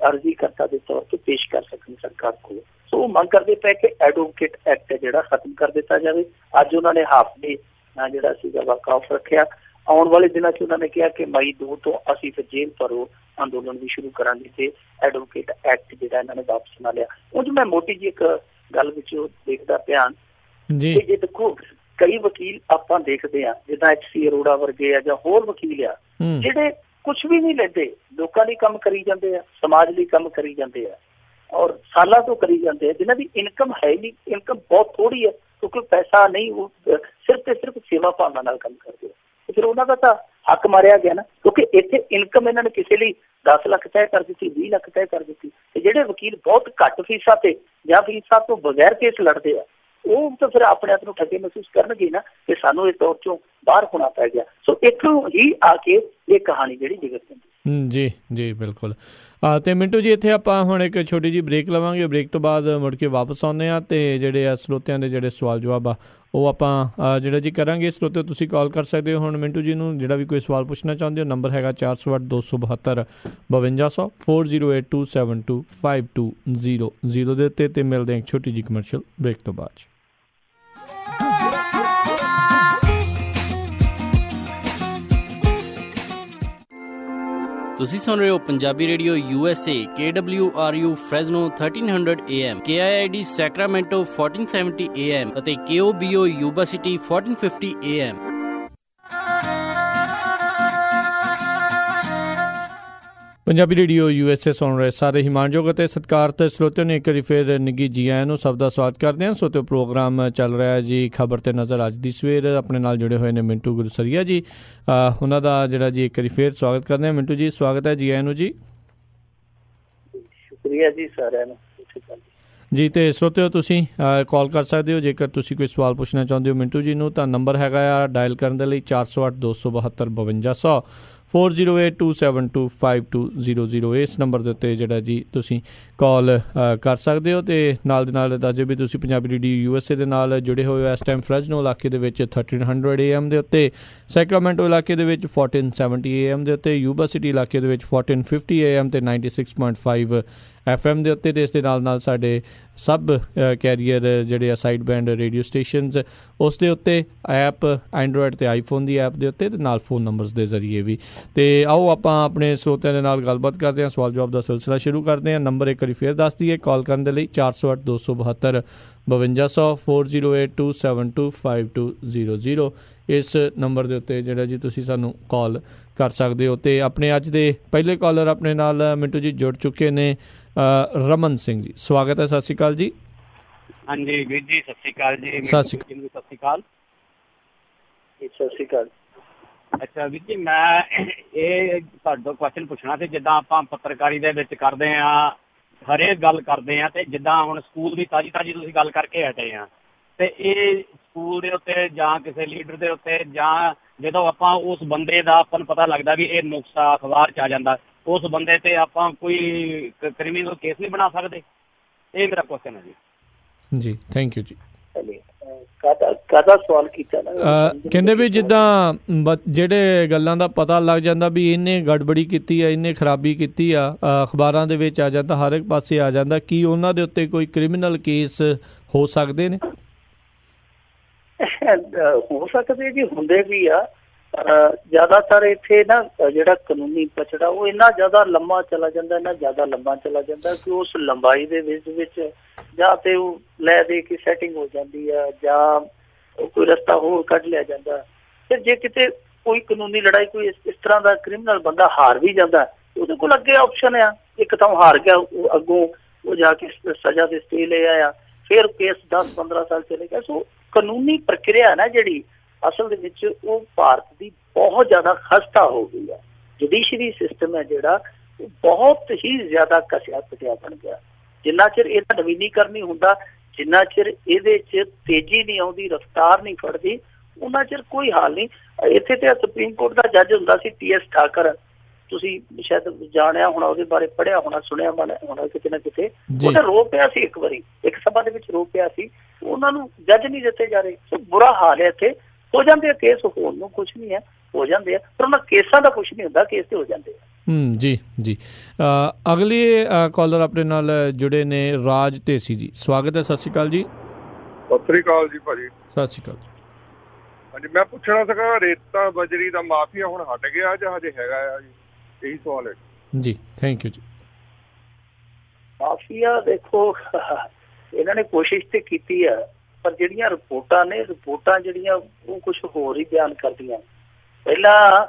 Speaker 2: ਅਰਜ਼ੀ ਕਰਤਾ ਦੇ ਤੌਰ ਤੇ ਪੇਸ਼ ਕਰ ਸਕਣ ਸਰਕਾਰ ਕੋਲ। ਸੋ ਉਹ ਮੰਗ ਕਰਦੇ ਪਏ ਕਿ ਐਡਵੋਕੇਟ ਐਕਟ ਜਿਹੜਾ ਖਤਮ ਕਰ ਦਿੱਤਾ ਜਾਵੇ। ਅੱਜ ਉਹਨਾਂ ਨੇ ਹਾਫ ਡੇ ਜਿਹੜਾ ਸੀਗਾ ਵਾਕਆਊਟ ਰੱਖਿਆ। ਆਉਣ ਵਾਲੇ ਦਿਨਾਂ 'ਚ ਉਹਨਾਂ ਨੇ ਕਿਹਾ ਕਿ ਮਈ 2 ਤੋਂ ਅਸੀਂ ਫਿਰ ਜੇਲ੍ਹ ਭਰੋ ਅੰਦੋਲਨ ਵੀ ਸ਼ੁਰੂ ਕਰਾਂਗੇ ਤੇ ਐਡਵੋਕੇਟ ਐਕਟ ਜਿਹੜਾ ਇਹਨਾਂ ਨੇ ਵਾਪਸ ਨਾ ਲਿਆ। ਉਂਝ ਮੈਂ ਮੋਟੀ ਜੀ ਇੱਕ ਗੱਲ ਵਿੱਚ ਦੇਖਦਾ ਧਿਆਨ ਜੀ, ਜੇ ਦੇਖੋ ਕਈ ਵਕੀਲ ਆਪਾਂ ਦੇਖਦੇ ਹਾਂ ਜਿੱਦਾਂ HC ਅਰੋੜਾ ਵਰਗੇ ਆ ਜਾਂ ਹੋਰ ਵਕੀਲ ਆ ਜਿਹੜੇ ਕੁਛ ਵੀ ਨਹੀਂ ਲੈਂਦੇ, ਲੋਕਾਂ ਲਈ ਕੰਮ ਕਰੀ ਜਾਂਦੇ ਆ, ਸਮਾਜ ਲਈ ਕੰਮ ਕਰੀ ਜਾਂਦੇ ਆ ਔਰ ਸਾਲਾਂ ਤੋਂ ਕਰੀ ਜਾਂਦੇ ਆ, ਜਿਨ੍ਹਾਂ ਦੀ ਇਨਕਮ ਹੈ ਨਹੀਂ, ਇਨਕਮ ਬਹੁਤ ਥੋੜੀ ਹੈ ਕਿਉਂਕਿ ਪੈਸਾ ਨਹੀਂ, ਉਹ ਸਿਰਫ ਤੇ ਸਿਰਫ ਸੇਵਾ ਭਾਵਨਾ ਨਾਲ ਕੰਮ ਕਰਦੇ ਆ। ਫਿਰ ਉਹਨਾਂ ਦਾ ਤਾਂ ਹੱਕ ਮਾਰਿਆ ਗਿਆ ਨਾ, ਕਿਉਂਕਿ ਇੱਥੇ ਇਨਕਮ ਇਹਨਾਂ ਨੇ ਕਿਸੇ ਲਈ 10 ਲੱਖ ਤੈਅ ਕਰ ਦਿੱਤੀ, 20 ਲੱਖ ਤੈਅ ਕਰ ਦਿੱਤੀ। ਤੇ ਜਿਹੜੇ ਵਕੀਲ ਬਹੁਤ ਘੱਟ ਫੀਸਾਂ ਤੇ ਜਾਂ ਫੀਸਾਂ ਤੋਂ ਬਗੈਰ ਕੇਸ ਲੜਦੇ ਆ ਉਹ ਤਾਂ ਫਿਰ ਆਪਣੇ ਆਪ ਨੂੰ ਠੱਗੇ ਮਹਿਸੂਸ ਕਰਨਗੇ ਨਾ ਕਿ ਸਾਨੂੰ ਇਸ ਦੌਰ ਚੋਂ ਬਾਹਰ ਹੋਣਾ ਪੈ ਗਿਆ। ਸੋ ਇੱਥੋਂ ਹੀ ਆ ਕੇ ਇਹ ਕਹਾਣੀ ਜਿਹੜੀ ਵਿਗੜ ਜਾਂਦੀ।
Speaker 1: ਜੀ ਜੀ ਬਿਲਕੁਲ। ਅਤੇ ਮਿੰਟੂ ਜੀ ਇੱਥੇ ਆਪਾਂ ਹੁਣ ਇੱਕ ਛੋਟੀ ਜਿਹੀ ਬ੍ਰੇਕ ਲਵਾਂਗੇ, ਬ੍ਰੇਕ ਤੋਂ ਬਾਅਦ ਮੁੜ ਕੇ ਵਾਪਸ ਆਉਂਦੇ ਹਾਂ ਅਤੇ ਜਿਹੜੇ ਆ ਸਰੋਤਿਆਂ ਦੇ ਜਿਹੜੇ ਸਵਾਲ ਜਵਾਬ ਆ ਉਹ ਆਪਾਂ ਜਿਹੜਾ ਜੀ ਕਰਾਂਗੇ। ਸਰੋਤਿਓ ਤੁਸੀਂ ਕਾਲ ਕਰ ਸਕਦੇ ਹੋ ਹੁਣ ਮਿੰਟੂ ਜੀ ਨੂੰ, ਜਿਹੜਾ ਵੀ ਕੋਈ ਸਵਾਲ ਪੁੱਛਣਾ ਚਾਹੁੰਦੇ ਹੋ। ਨੰਬਰ ਹੈਗਾ 408 272 5200 4082725200 ਦੇ ਉੱਤੇ। ਅਤੇ ਮਿਲਦੇ ਹਾਂ ਇੱਕ ਛੋਟੀ ਜਿਹੀ ਕਮਰਸ਼ੀਅਲ ਬ੍ਰੇਕ ਤੋਂ ਬਾਅਦ।
Speaker 3: ਤੁਸੀਂ ਸੁਣ ਰਹੇ ਹੋ Punjabi radio USA KWRU Fresno 1300 AM, KIID Sacramento 1470 AM ਅਤੇ KOBO Yuba city 1450 AM।
Speaker 1: Punjabi radio USA ਸੁਣ ਰਹੇ ਸਾਰੇ ਹੀ ਮਾਣਯੋਗ ਅਤੇ ਸਤਿਕਾਰਤ ਸਰੋਤਿਆਂ ਨੇ ਇੱਕ ਵਾਰੀ ਫਿਰ ਨਿੱਘੀ ਜੀ ਆਇਆਂ ਨੂੰ ਸਭ ਦਾ ਸਵਾਗਤ ਕਰਦੇ ਹਾਂ। ਸਰੋਤਿਓ ਪ੍ਰੋਗਰਾਮ ਚੱਲ ਰਿਹਾ ਜੀ ਖਬਰ ਤੇ ਨਜ਼ਰ। ਅੱਜ ਦੀ ਸਵੇਰ ਆਪਣੇ ਨਾਲ ਜੁੜੇ ਹੋਏ ਨੇ ਮਿੰਟੂ ਗੁਰਸਰੀਆ ਜੀ, ਉਹਨਾਂ ਦਾ ਜਿਹੜਾ ਜੀ ਇੱਕ ਵਾਰੀ ਫਿਰ ਸਵਾਗਤ ਕਰਦੇ ਹਾਂ। ਮਿੰਟੂ ਜੀ ਸਵਾਗਤ ਹੈ ਜੀ ਆਇਆਂ ਨੂੰ ਜੀ।
Speaker 2: ਸ਼ੁਕਰੀਆ ਜੀ ਸਾਰਿਆਂ ਨੂੰ
Speaker 1: ਜੀ। ਅਤੇ ਸਰੋਤਿਓ ਤੁਸੀਂ ਕਾਲ ਕਰ ਸਕਦੇ ਹੋ ਜੇਕਰ ਤੁਸੀਂ ਕੋਈ ਸਵਾਲ ਪੁੱਛਣਾ ਚਾਹੁੰਦੇ ਹੋ ਮਿੰਟੂ ਜੀ ਨੂੰ, ਤਾਂ ਨੰਬਰ ਹੈਗਾ ਆ ਡਾਇਲ ਕਰਨ ਦੇ ਲਈ 408 272 5200 4082725200। ਇਸ ਨੰਬਰ ਦੇ ਉੱਤੇ ਜਿਹੜਾ ਜੀ ਤੁਸੀਂ ਕਾਲ ਕਰ ਸਕਦੇ ਹੋ। ਅਤੇ ਨਾਲ ਦੇ ਨਾਲ ਦੱਸ ਦਿਓ ਵੀ ਤੁਸੀਂ ਪੰਜਾਬੀ ਰੇਡੀਓ USA ਦੇ ਨਾਲ ਜੁੜੇ ਹੋਏ ਹੋ ਇਸ ਟਾਈਮ ਫ੍ਰੈਜ਼ਨੋ ਇਲਾਕੇ ਦੇ ਵਿੱਚ 1300 AM ਦੇ ਉੱਤੇ, ਸੈਕਰਾਮੈਂਟੋ ਇਲਾਕੇ ਦੇ ਵਿੱਚ 1470 AM ਦੇ ਉੱਤੇ, ਯੂਬਾ ਸਿਟੀ ਇਲਾਕੇ ਦੇ ਵਿੱਚ 1450 AM ਅਤੇ 96.5 FM ਦੇ ਉੱਤੇ ਅਤੇ ਇਸ ਦੇ ਨਾਲ ਸਾਡੇ ਸਭ ਕੈਰੀਅਰ ਜਿਹੜੇ ਆ ਸਾਈਡ ਬੈਂਡ ਰੇਡੀਓ ਸਟੇਸ਼ਨਸ ਉਸ ਦੇ ਉੱਤੇ ਐਪ ਐਂਡਰੋਇਡ ਅਤੇ ਆਈਫੋਨ ਦੀ ਐਪ ਦੇ ਉੱਤੇ ਅਤੇ ਨਾਲ ਫ਼ੋਨ ਨੰਬਰਸ ਦੇ ਜ਼ਰੀਏ ਵੀ। ਅਤੇ ਆਓ ਆਪਾਂ ਆਪਣੇ ਸਰੋਤਿਆਂ ਦੇ ਨਾਲ ਗੱਲਬਾਤ ਕਰਦੇ ਹਾਂ, ਸਵਾਲ ਜਵਾਬ ਦਾ ਸਿਲਸਿਲਾ ਸ਼ੁਰੂ ਕਰਦੇ ਹਾਂ। ਨੰਬਰ ਇੱਕ ਵਾਰੀ ਫਿਰ ਦੱਸ ਦਈਏ ਕਾਲ ਕਰਨ ਦੇ ਲਈ 408 272 5200 4082725200 ਇਸ ਨੰਬਰ ਦੇ ਉੱਤੇ ਜਿਹੜਾ ਜੀ ਤੁਸੀਂ ਸਾਨੂੰ ਕਾਲ ਕਰ ਸਕਦੇ ਹੋ। ਅਤੇ ਆਪਣੇ ਅੱਜ ਦੇ ਪਹਿਲੇ ਕਾਲਰ ਆਪਣੇ ਨਾਲ ਮਿੰਟੂ ਜੀ ਜੁੜ ਚੁੱਕੇ ਨੇ, ਰਮਨ ਸਿੰਘ ਜੀ, ਸਵਾਗਤ ਹੈ। ਸਤਿ ਸ਼੍ਰੀ ਅਕਾਲ ਜੀ।
Speaker 4: ਹਾਂਜੀ ਵੀਰ ਜੀ, ਸਤਿ ਸ਼੍ਰੀ ਅਕਾਲ ਜੀ।
Speaker 1: ਸਤਿ ਸ਼੍ਰੀ ਅਕਾਲ।
Speaker 4: ਸਤਿ ਸ਼੍ਰੀ ਅਕਾਲ।
Speaker 2: ਸਤਿ ਸ਼੍ਰੀ ਅਕਾਲ।
Speaker 4: ਅੱਛਾ ਵੀਰ ਜੀ, ਮੈਂ ਇਹ ਤੁਹਾਡੇ ਤੋਂ ਕੁਐਸਚਨ ਪੁੱਛਣਾ ਸੀ। ਜਿੱਦਾਂ ਆਪਾਂ ਪੱਤਰਕਾਰੀ ਦੇ ਵਿੱਚ ਕਰਦੇ ਹਾਂ, ਹਰੇਕ ਗੱਲ ਕਰਦੇ ਹਾਂ, ਅਤੇ ਜਿੱਦਾਂ ਹੁਣ ਸਕੂਲ ਦੀ ਤਾਜ਼ੀ ਤੁਸੀਂ ਗੱਲ ਕਰਕੇ ਹਟੇ ਆ, ਅਤੇ ਇਹ ਸਕੂਲ ਦੇ ਉੱਤੇ ਜਾਂ ਕਿਸੇ ਲੀਡਰ ਦੇ ਉੱਤੇ ਜਾਂ ਜਦੋਂ ਆਪਾਂ ਉਸ ਬੰਦੇ ਦਾ ਆਪਾਂ ਨੂੰ ਪਤਾ ਲੱਗਦਾ ਵੀ ਇਹ ਨੁਕਸਾ ਅਖਬਾਰ 'ਚ ਆ ਜਾਂਦਾ, ਉਸ ਬੰਦੇ 'ਤੇ ਆਪਾਂ ਕੋਈ ਕ੍ਰਿਮੀਨਲ ਕੇਸ ਨਹੀਂ ਬਣਾ ਸਕਦੇ? ਇਹ ਮੇਰਾ ਕੁਐਸਚਨ ਹੈ ਜੀ।
Speaker 1: ਜੀ ਥੈਂਕ ਯੂ ਜੀ।
Speaker 2: ਕਾਹਦਾ ਸਵਾਲ ਕੀਤਾ ਨਾ?
Speaker 1: ਕਹਿੰਦੇ ਵੀ ਜਿੱਦਾਂ ਜਿਹੜੇ ਗੱਲਾਂ ਦਾ ਪਤਾ ਲੱਗ ਜਾਂਦਾ ਵੀ ਇਹਨੇ ਗੜਬੜੀ ਕੀਤੀ ਆ, ਇਹਨੇ ਖਰਾਬੀ ਕੀਤੀ ਆ, ਅਖਬਾਰਾਂ ਦੇ ਵਿੱਚ ਆ ਜਾਂਦਾ, ਹਰ ਇੱਕ ਪਾਸੇ ਆ ਜਾਂਦਾ, ਕੀ ਉਹਨਾਂ ਦੇ ਉੱਤੇ ਕੋਈ ਕ੍ਰਿਮੀਨਲ ਕੇਸ ਹੋ ਸਕਦੇ ਨੇ?
Speaker 2: ਹੋ ਸਕਦੇ ਜੀ, ਹੁੰਦੇ ਵੀ ਆ। ਜ਼ਿਆਦਾਤਰ ਇੱਥੇ ਨਾ ਜਿਹੜਾ ਕਾਨੂੰਨੀ ਪਛੜਾ ਉਹ ਇੰਨਾ ਜ਼ਿਆਦਾ ਲੰਮਾ ਚਲਾ ਜਾਂਦਾ ਕਿ ਉਸ ਲੰਬਾਈ ਦੇ ਵਿੱਚ ਜਾਂ ਤੇ ਉਹ ਲੈ ਦੇ ਕੇ ਸੈਟਿੰਗ ਹੋ ਜਾਂਦੀ ਆ ਜਾਂ ਕੋਈ ਰਸਤਾ ਹੋਰ ਕੱਢ ਲਿਆ ਜਾਂਦਾ। ਤੇ ਜੇ ਕਿਤੇ ਕੋਈ ਕਾਨੂੰਨੀ ਲੜਾਈ ਕੋਈ ਇਸ ਤਰ੍ਹਾਂ ਦਾ ਕ੍ਰਿਮੀਨਲ ਬੰਦਾ ਹਾਰ ਵੀ ਜਾਂਦਾ, ਉਹਦੇ ਕੋਲ ਅੱਗੇ ਆਪਸ਼ਨ ਆ, ਇੱਕ ਤਾਂ ਹਾਰ ਗਿਆ, ਉਹ ਅੱਗੋਂ ਉਹ ਜਾ ਕੇ ਸਜ਼ਾ ਦੇ ਸਟੇ ਲੈ ਆਇਆ, ਫਿਰ ਕੇਸ 10-15 ਸਾਲ ਚਲੇ ਗਿਆ। ਸੋ ਕਾਨੂੰਨੀ ਪ੍ਰਕਿਰਿਆ ਨਾ ਜਿਹੜੀ ਅਸਲ ਦੇ ਵਿੱਚ ਉਹ ਭਾਰਤ ਦੀ ਬਹੁਤ ਜ਼ਿਆਦਾ ਖਸਤਾ ਹੋ ਗਈ ਆ। ਜੁਡੀਸ਼ਰੀ ਸਿਸਟਮ ਹੈ ਜਿਹੜਾ ਉਹ ਬਹੁਤ ਹੀ ਜ਼ਿਆਦਾ ਘਸਿਆ ਪਿਟਿਆ ਬਣ ਗਿਆ। ਜਿੰਨਾ ਚਿਰ ਇਹਦਾ ਨਵੀਨੀਕਰਨ ਨਹੀਂ ਹੁੰਦਾ, ਜਿੰਨਾ ਚਿਰ ਇਹਦੇ 'ਚ ਤੇਜ਼ੀ ਨਹੀਂ ਆਉਂਦੀ, ਰਫਤਾਰ ਨਹੀਂ ਫੜਦੀ, ਉਹਨਾਂ ਚਿਰ ਕੋਈ ਹਾਲ ਨਹੀਂ। ਇੱਥੇ ਤੇ ਸੁਪਰੀਮ ਕੋਰਟ ਦਾ ਜੱਜ ਹੁੰਦਾ ਸੀ TS ਠਾਕਰ, ਤੁਸੀਂ ਸ਼ਾਇਦ ਜਾਣਿਆ ਹੋਣਾ, ਉਹਦੇ ਬਾਰੇ ਪੜ੍ਹਿਆ ਹੋਣਾ, ਸੁਣਿਆ ਹੋਣਾ ਕਿਤੇ ਨਾ ਕਿਤੇ। ਉਹਨੇ ਰੋ ਪਿਆ ਸੀ ਇੱਕ ਵਾਰੀ, ਇੱਕ ਸਭਾ ਦੇ ਵਿੱਚ ਰੋ ਪਿਆ ਸੀ, ਉਹਨਾਂ ਨੂੰ ਜੱਜ ਨਹੀਂ ਦਿੱਤੇ ਜਾ ਰਹੇ। ਸੋ ਬੁਰਾ ਹਾਲ ਹੈ ਇੱਥੇ। ਹੋ ਜਾਂਦੇ ਆ ਕੇਸ, ਹੋਣ ਨੂੰ ਕੁਛ ਨਹੀਂ ਹੈ, ਹੋ ਜਾਂਦੇ ਆ, ਪਰ ਉਹਨਾਂ ਕੇਸਾਂ ਦਾ ਕੁਛ ਨਹੀਂ ਹੁੰਦਾ, ਕੇਸ ਤੇ ਹੋ ਜਾਂਦੇ ਆ।
Speaker 1: ਜੀ ਜੀ। ਅਗਲੇ ਕਾਲਰ ਆਪਣੇ ਨਾਲ ਜੁੜੇ ਨੇ, ਰਾਜ ਢੇਸੀ ਜੀ, ਸਵਾਗਤ ਹੈ। ਸਤਿ ਸ਼੍ਰੀ ਅਕਾਲ ਜੀ।
Speaker 5: ਸਤਿ ਸ਼੍ਰੀ ਅਕਾਲ ਜੀ ਭਾਜੀ।
Speaker 1: ਸਤਿ ਸ਼੍ਰੀ ਅਕਾਲ ਜੀ।
Speaker 5: ਹਾਂਜੀ, ਮੈਂ ਪੁੱਛਣਾ ਸੀਗਾ ਰੇਤਾ ਬਜਰੀ ਦਾ ਮਾਫੀਆ ਹੁਣ ਹਟ ਗਿਆ ਜਾਂ ਹਜੇ ਹੈਗਾ ਆ ਜੀ? ਇਹੀ ਸਵਾਲ ਹੈ
Speaker 1: ਜੀ। ਥੈਂਕ ਯੂ ਜੀ।
Speaker 2: ਮਾਫੀਆ ਦੇਖੋ, ਇਹਨਾਂ ਨੇ ਕੋਸ਼ਿਸ਼ ਤੇ ਕੀਤੀ ਆ, ਪਰ ਜਿਹੜੀਆਂ ਰਿਪੋਰਟਾਂ ਜਿਹੜੀਆਂ ਉਹ ਕੁਛ ਹੋਰ ਹੀ ਬਿਆਨ ਕਰਦੀਆਂ। ਪਹਿਲਾਂ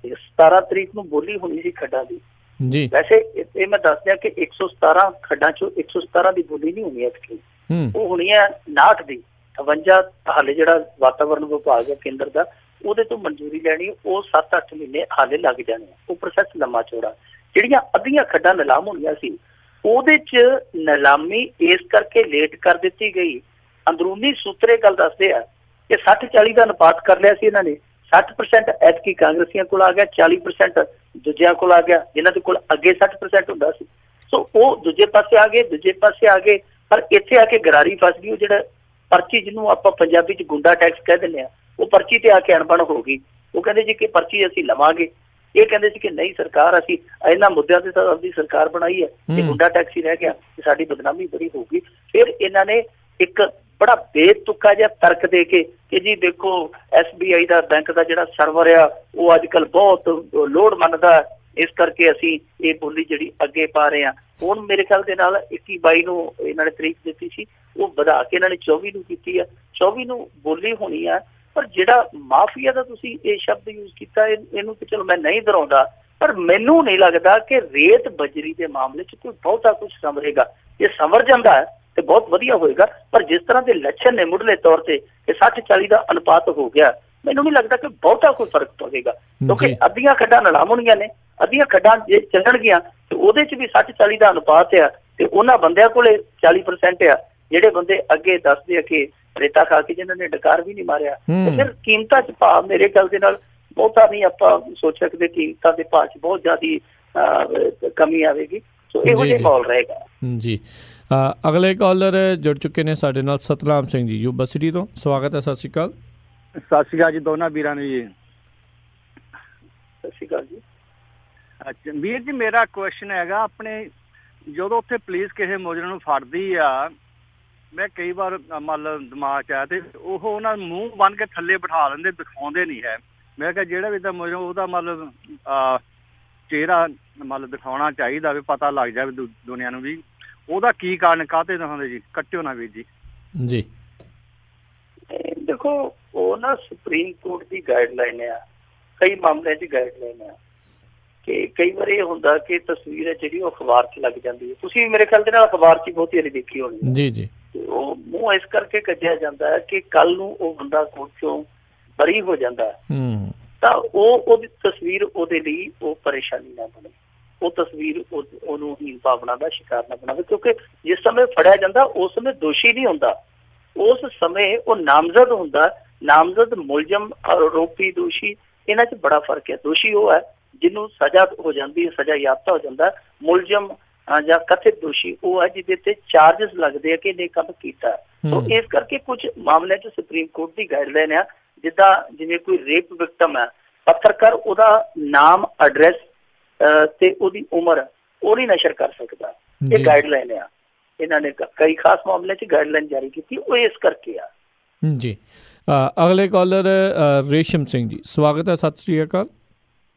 Speaker 2: 17 ਤਰੀਕ ਨੂੰ ਬੋਲੀ ਹੋਣੀ ਸੀ ਖੱਡਾਂ ਦੀ ਜੀ। ਵੈਸੇ ਇਹ ਮੈਂ ਦੱਸ ਦਿਆਂ ਕਿ 117 ਖੱਡਾਂ ਚੋਂ 117 ਦੀ ਬੋਲੀ ਨਹੀਂ ਹੋਣੀ ਐਤਕੀ, ਉਹ ਹੋਣੀ ਹੈ 59 ਦੀ। 52 ਹਾਲੇ ਜਿਹੜਾ ਵਾਤਾਵਰਨ ਵਿਭਾਗ ਹੈ ਕੇਂਦਰ ਦਾ, ਉਹਦੇ ਤੋਂ ਮਨਜ਼ੂਰੀ ਲੈਣੀ, ਉਹ 7-8 ਮਹੀਨੇ ਹਾਲੇ ਲੱਗ ਜਾਣੇ ਆ। ਉਹ ਪ੍ਰੋਸੈਸ ਲੰਮਾ ਚੌੜਾ। ਜਿਹੜੀਆਂ ਅੱਧੀਆਂ ਖੱਡਾਂ ਨਿਲਾਮ ਹੋਣੀਆਂ ਸੀ, ਉਹਦੇ 'ਚ ਨਿਲਾਮੀ ਇਸ ਕਰਕੇ ਲੇਟ ਕਰ ਦਿੱਤੀ ਗਈ। ਅੰਦਰੂਨੀ ਸੂਤਰੇ ਗੱਲ ਦੱਸਦੇ ਆ ਕਿ 60-40 ਦਾ ਅਨੁਪਾਤ ਕਰ ਲਿਆ ਸੀ ਇਹਨਾਂ ਨੇ। 60% ਐਤਕੀ ਕਾਂਗਰਸੀਆਂ ਕੋਲ ਆ ਗਿਆ, 40% ਦੂਜਿਆਂ ਕੋਲ ਆ ਗਿਆ, ਜਿਨ੍ਹਾਂ ਦੇ ਕੋਲ ਅੱਗੇ 60% ਹੁੰਦਾ ਸੀ। ਸੋ ਉਹ ਦੂਜੇ ਪਾਸੇ ਆ ਗਏ, ਪਰ ਇੱਥੇ ਆ ਕੇ ਗਰਾਰੀ ਫਸ ਗਈ। ਉਹ ਜਿਹੜਾ ਪਰਚੀ, ਜਿਹਨੂੰ ਆਪਾਂ ਪੰਜਾਬੀ 'ਚ ਗੁੰਡਾ ਟੈਕਸ ਕਹਿ ਦਿੰਦੇ ਆ, ਉਹ ਪਰਚੀ ਤੇ ਆ ਕੇ ਅਣਬਣ ਹੋ ਗਈ। ਉਹ ਕਹਿੰਦੇ ਜੀ ਕਿ ਪਰਚੀ ਅਸੀਂ ਲਵਾਂਗੇ, ਇਹ ਕਹਿੰਦੇ ਸੀ ਕਿ ਨਹੀਂ ਸਰਕਾਰ, ਅਸੀਂ ਇਹਨਾਂ ਮੁੱਦਿਆਂ ਤੇ ਤਾਂ ਆਪਣੀ ਸਰਕਾਰ ਬਣਾਈ ਹੈ, ਇਹ ਗੁੰਡਾ ਟੈਕਸ ਹੀ ਰਹਿ ਗਿਆ, ਸਾਡੀ ਬਦਨਾਮੀ ਬੜੀ ਹੋਊਗੀ। ਫਿਰ ਇਹਨਾਂ ਨੇ ਇੱਕ ਬੜਾ ਬੇਤੁਕਾ ਜਿਹਾ ਤਰਕ ਦੇ ਕੇ ਕਿ ਜੀ ਦੇਖੋ SBI ਦਾ ਬੈਂਕ ਦਾ ਜਿਹੜਾ ਸਰਵਰ ਆ ਉਹ ਅੱਜ ਕੱਲ੍ਹ ਬਹੁਤ ਲੋਡ ਮੰਨਦਾ, ਇਸ ਕਰਕੇ ਅਸੀਂ ਇਹ ਬੋਲੀ ਜਿਹੜੀ ਅੱਗੇ ਪਾ ਰਹੇ ਹਾਂ। ਹੁਣ ਮੇਰੇ ਖਿਆਲ ਦੇ ਨਾਲ 21-22 ਨੂੰ ਇਹਨਾਂ ਨੇ ਤਰੀਕ ਦਿੱਤੀ ਸੀ, ਉਹ ਵਧਾ ਕੇ ਇਹਨਾਂ ਨੇ 24 ਨੂੰ ਕੀਤੀ ਆ। 24 ਨੂੰ ਬੋਲੀ ਹੋਣੀ ਆ। ਪਰ ਜਿਹੜਾ ਮਾਫੀਆ ਦਾ ਤੁਸੀਂ ਇਹ ਸ਼ਬਦ ਯੂਜ਼ ਕੀਤਾ, ਇਹਨੂੰ ਤੇ ਚਲੋ ਮੈਂ ਨਹੀਂ ਦੁਹਰਾਉਂਦਾ, ਪਰ ਮੈਨੂੰ ਨਹੀਂ ਲੱਗਦਾ ਕਿ ਰੇਤ ਬਜਰੀ ਦੇ ਮਾਮਲੇ 'ਚ ਕੋਈ ਬਹੁਤਾ ਕੁਛ ਸੰਵਰੇਗਾ। ਜੇ ਸੰਵਰ ਜਾਂਦਾ ਹੈ ਤੇ ਬਹੁਤ ਵਧੀਆ ਹੋਏਗਾ, ਪਰ ਜਿਸ ਤਰ੍ਹਾਂ ਦੇ ਲੱਛਣ ਨੇ ਮੁੱਢਲੇ ਤੌਰ ਤੇ 60-40 ਦਾ ਅਨੁਪਾਤ ਹੋ ਗਿਆ, ਮੈਨੂੰ ਨਹੀਂ ਲੱਗਦਾ ਕਿ ਬਹੁਤਾ ਕੋਈ ਫਰਕ ਪਵੇਗਾ। ਕਿਉਂਕਿ ਅੱਧੀਆਂ ਖੱਡਾਂ ਨਿਲਾਮ ਹੋਣੀਆਂ ਨੇ, ਅੱਧੀਆਂ ਖੱਡਾਂ ਜੇ ਚੱਲਣਗੀਆਂ ਤੇ ਉਹਦੇ 'ਚ ਵੀ 60-40 ਦਾ ਅਨੁਪਾਤ ਆ, ਤੇ ਉਹਨਾਂ ਬੰਦਿਆਂ ਕੋਲੇ 40% ਆ ਜਿਹੜੇ ਬੰਦੇ ਅੱਗੇ ਦੱਸਦੇ ਆ ਕਿ ਰੇਤਾ ਖਾ ਕੇ ਜਿਹਨਾਂ ਨੇ ਡਕਾਰ ਵੀ ਨਹੀਂ ਮਾਰਿਆ। ਤੇ ਫਿਰ ਕੀਮਤਾਂ 'ਚ ਭਾਅ ਮੇਰੇ ਖਿਆਲ ਦੇ ਨਾਲ ਬਹੁਤਾ ਨਹੀਂ ਆਪਾਂ ਸੋਚ ਸਕਦੇ, ਕੀਮਤਾਂ ਦੇ ਭਾਅ 'ਚ ਬਹੁਤ ਜ਼ਿਆਦਾ ਕਮੀ ਆਵੇਗੀ। ਸੋ ਇਹੋ ਜਿਹਾ ਮਾਹੌਲ ਰਹੇਗਾ ਜੀ।
Speaker 1: ਅਗਲੇ ਕਾਲਰ ਜੁੜ ਚੁੱਕੇ ਨੇ ਸਾਡੇ ਨਾਲ, ਸਤਨਾਮ ਸਿੰਘ ਜੀ ਯੂਬਾ ਸਿਟੀ ਤੋਂ, ਸਵਾਗਤ ਹੈ। ਸਤਿ ਸ਼੍ਰੀ ਅਕਾਲ।
Speaker 6: ਸਤਿ ਸ਼੍ਰੀ ਅਕਾਲ ਜੀ ਦੋਨਾਂ ਵੀਰਾਂ ਨੂੰ ਜੀ।
Speaker 2: ਸਤਿ ਸ਼੍ਰੀ ਅਕਾਲ ਜੀ।
Speaker 6: ਅੱਛਾ ਵੀਰ ਜੀ, ਮੇਰਾ ਕੁਐਸਚਨ ਹੈਗਾ, ਆਪਣੇ ਜਦੋਂ ਉੱਥੇ ਪੁਲਿਸ ਕਿਸੇ ਮੁਜਰਮ ਨੂੰ ਫੜਦੀ ਆ, ਮੈਂ ਕਈ ਵਾਰ ਮਤਲਬ ਦਿਮਾਗ 'ਚ ਆਇਆ ਤੇ ਉਹ ਉਹਨਾਂ ਨੂੰ ਮੂੰਹ ਬੰਨ ਕੇ ਥੱਲੇ ਬਿਠਾ ਲੈਂਦੇ, ਦਿਖਾਉਂਦੇ ਨਹੀਂ ਹੈ। ਮੈਂ ਕਿਹਾ ਜਿਹੜਾ ਵੀ ਤਾਂ ਮੁਜਰਮ ਉਹਦਾ ਮਤਲਬ ਚਿਹਰਾ ਮਤਲਬ ਦਿਖਾਉਣਾ ਚਾਹੀਦਾ ਵੀ, ਪਤਾ ਲੱਗ ਜਾਵੇ ਦੁਨੀਆ ਨੂੰ ਵੀ ਉਹਦਾ ਕੀ ਕਾਰਨ, ਕਾਹਤੇ ਦਿਖਾਉਂਦੇ ਜੀ। ਕੱਟਿਓ ਨਾ ਵੀਰ ਜੀ।
Speaker 1: ਜੀ
Speaker 2: ਦੇਖੋ ਉਹ ਨਾ ਸੁਪਰੀਮ ਕੋਰਟ ਦੀ ਗਾਈਡਲਾਈਨ ਆ, ਕਈ ਮਾਮਲਿਆਂ 'ਚ ਗਾਈਡਲਾਈਨ ਆ ਕਿ ਕਈ ਵਾਰ ਇਹ ਹੁੰਦਾ ਕਿ ਤਸਵੀਰ ਹੈ ਜਿਹੜੀ ਉਹ ਅਖਬਾਰ 'ਚ ਲੱਗ ਜਾਂਦੀ ਹੈ। ਤੁਸੀਂ ਮੇਰੇ ਖਿਆਲ ਦੇ ਨਾਲ ਅਖਬਾਰ 'ਚ ਬਹੁਤੀ ਵਾਰੀ ਦੇਖੀ ਹੋਣੀ।
Speaker 1: ਜੀ ਜੀ।
Speaker 2: ਤੇ ਉਹ ਮੂੰਹ ਇਸ ਕਰਕੇ ਕੱਢਿਆ ਜਾਂਦਾ ਹੈ ਕਿ ਕੱਲ ਨੂੰ ਉਹ ਬੰਦਾ ਕੋਰਟ 'ਚੋਂ ਬਰੀ ਹੋ ਜਾਂਦਾ ਤਾਂ ਉਹਦੀ ਤਸਵੀਰ ਉਹਦੇ ਲਈ ਉਹ ਪਰੇਸ਼ਾਨੀ ਨਾ ਬਣੇ, ਉਹ ਤਸਵੀਰ ਉਹਨੂੰ ਹੀਨ ਭਾਵਨਾ ਦਾ ਸ਼ਿਕਾਰ ਨਾ ਬਣਾਵੇ। ਕਿਉਂਕਿ ਜਿਸ ਸਮੇਂ ਫੜਿਆ ਜਾਂਦਾ ਉਸ ਸਮੇਂ ਦੋਸ਼ੀ ਨਹੀਂ ਹੁੰਦਾ, ਉਸ ਸਮੇਂ ਉਹ ਨਾਮਜ਼ਦ ਹੁੰਦਾ। ਨਾਮਜ਼ਦ, ਮੁਲਜ਼ਮ, ਆਰੋਪੀ, ਦੋਸ਼ੀ, ਇਹਨਾਂ 'ਚ ਬੜਾ ਫਰਕ ਹੈ। ਦੋਸ਼ੀ ਉਹ ਹੈ ਜਿਹਨੂੰ ਸਜ਼ਾ ਹੋ ਜਾਂਦੀ ਹੈ, ਸਜ਼ਾ ਯਾਫਤਾ ਹੋ ਜਾਂਦਾ। ਮੁਲਜ਼ਮ ਜਾਂ ਕਥਿਤ ਦੋਸ਼ੀ ਉਹ ਹੈ ਜਿਹਦੇ ਤੇ ਚਾਰਜਸ ਲੱਗਦੇ ਆ ਕਿ ਇਹਨੇ ਕੰਮ ਕੀਤਾ। ਸੋ ਇਸ ਕਰਕੇ ਕੁਝ ਮਾਮਲਿਆਂ 'ਚ ਸੁਪਰੀਮ ਕੋਰਟ ਦੀ ਗਾਈਡਲਾਈਨ ਆ, ਜਿਵੇਂ ਕੋਈ ਰੇਪ ਵਿਕਟਮ ਹੈ, ਪੱਤਰਕਾਰ ਉਹਦਾ ਨਾਮ, ਐਡਰੈਸ ਤੇ ਉਹਦੀ ਉਮਰ ਉਹ ਨਹੀਂ ਨਸ਼ਰ ਕਰ ਸਕਦਾ। ਇਹ ਗਾਈਡਲਾਈਨ ਆ, ਇਹਨਾਂ ਨੇ ਕਈ ਖਾਸ ਮਾਮਲਿਆਂ 'ਚ ਗਾਈਡਲਾਈਨ ਜਾਰੀ ਕੀਤੀ, ਉਹ ਇਸ ਕਰਕੇ ਆ।
Speaker 1: ਜੀ ਅਗਲੇ ਕਾਲਰ ਰੇਸ਼ਮ ਸਿੰਘ ਜੀ, ਸਵਾਗਤ ਹੈ। ਸਤਿ ਸ੍ਰੀ ਅਕਾਲ।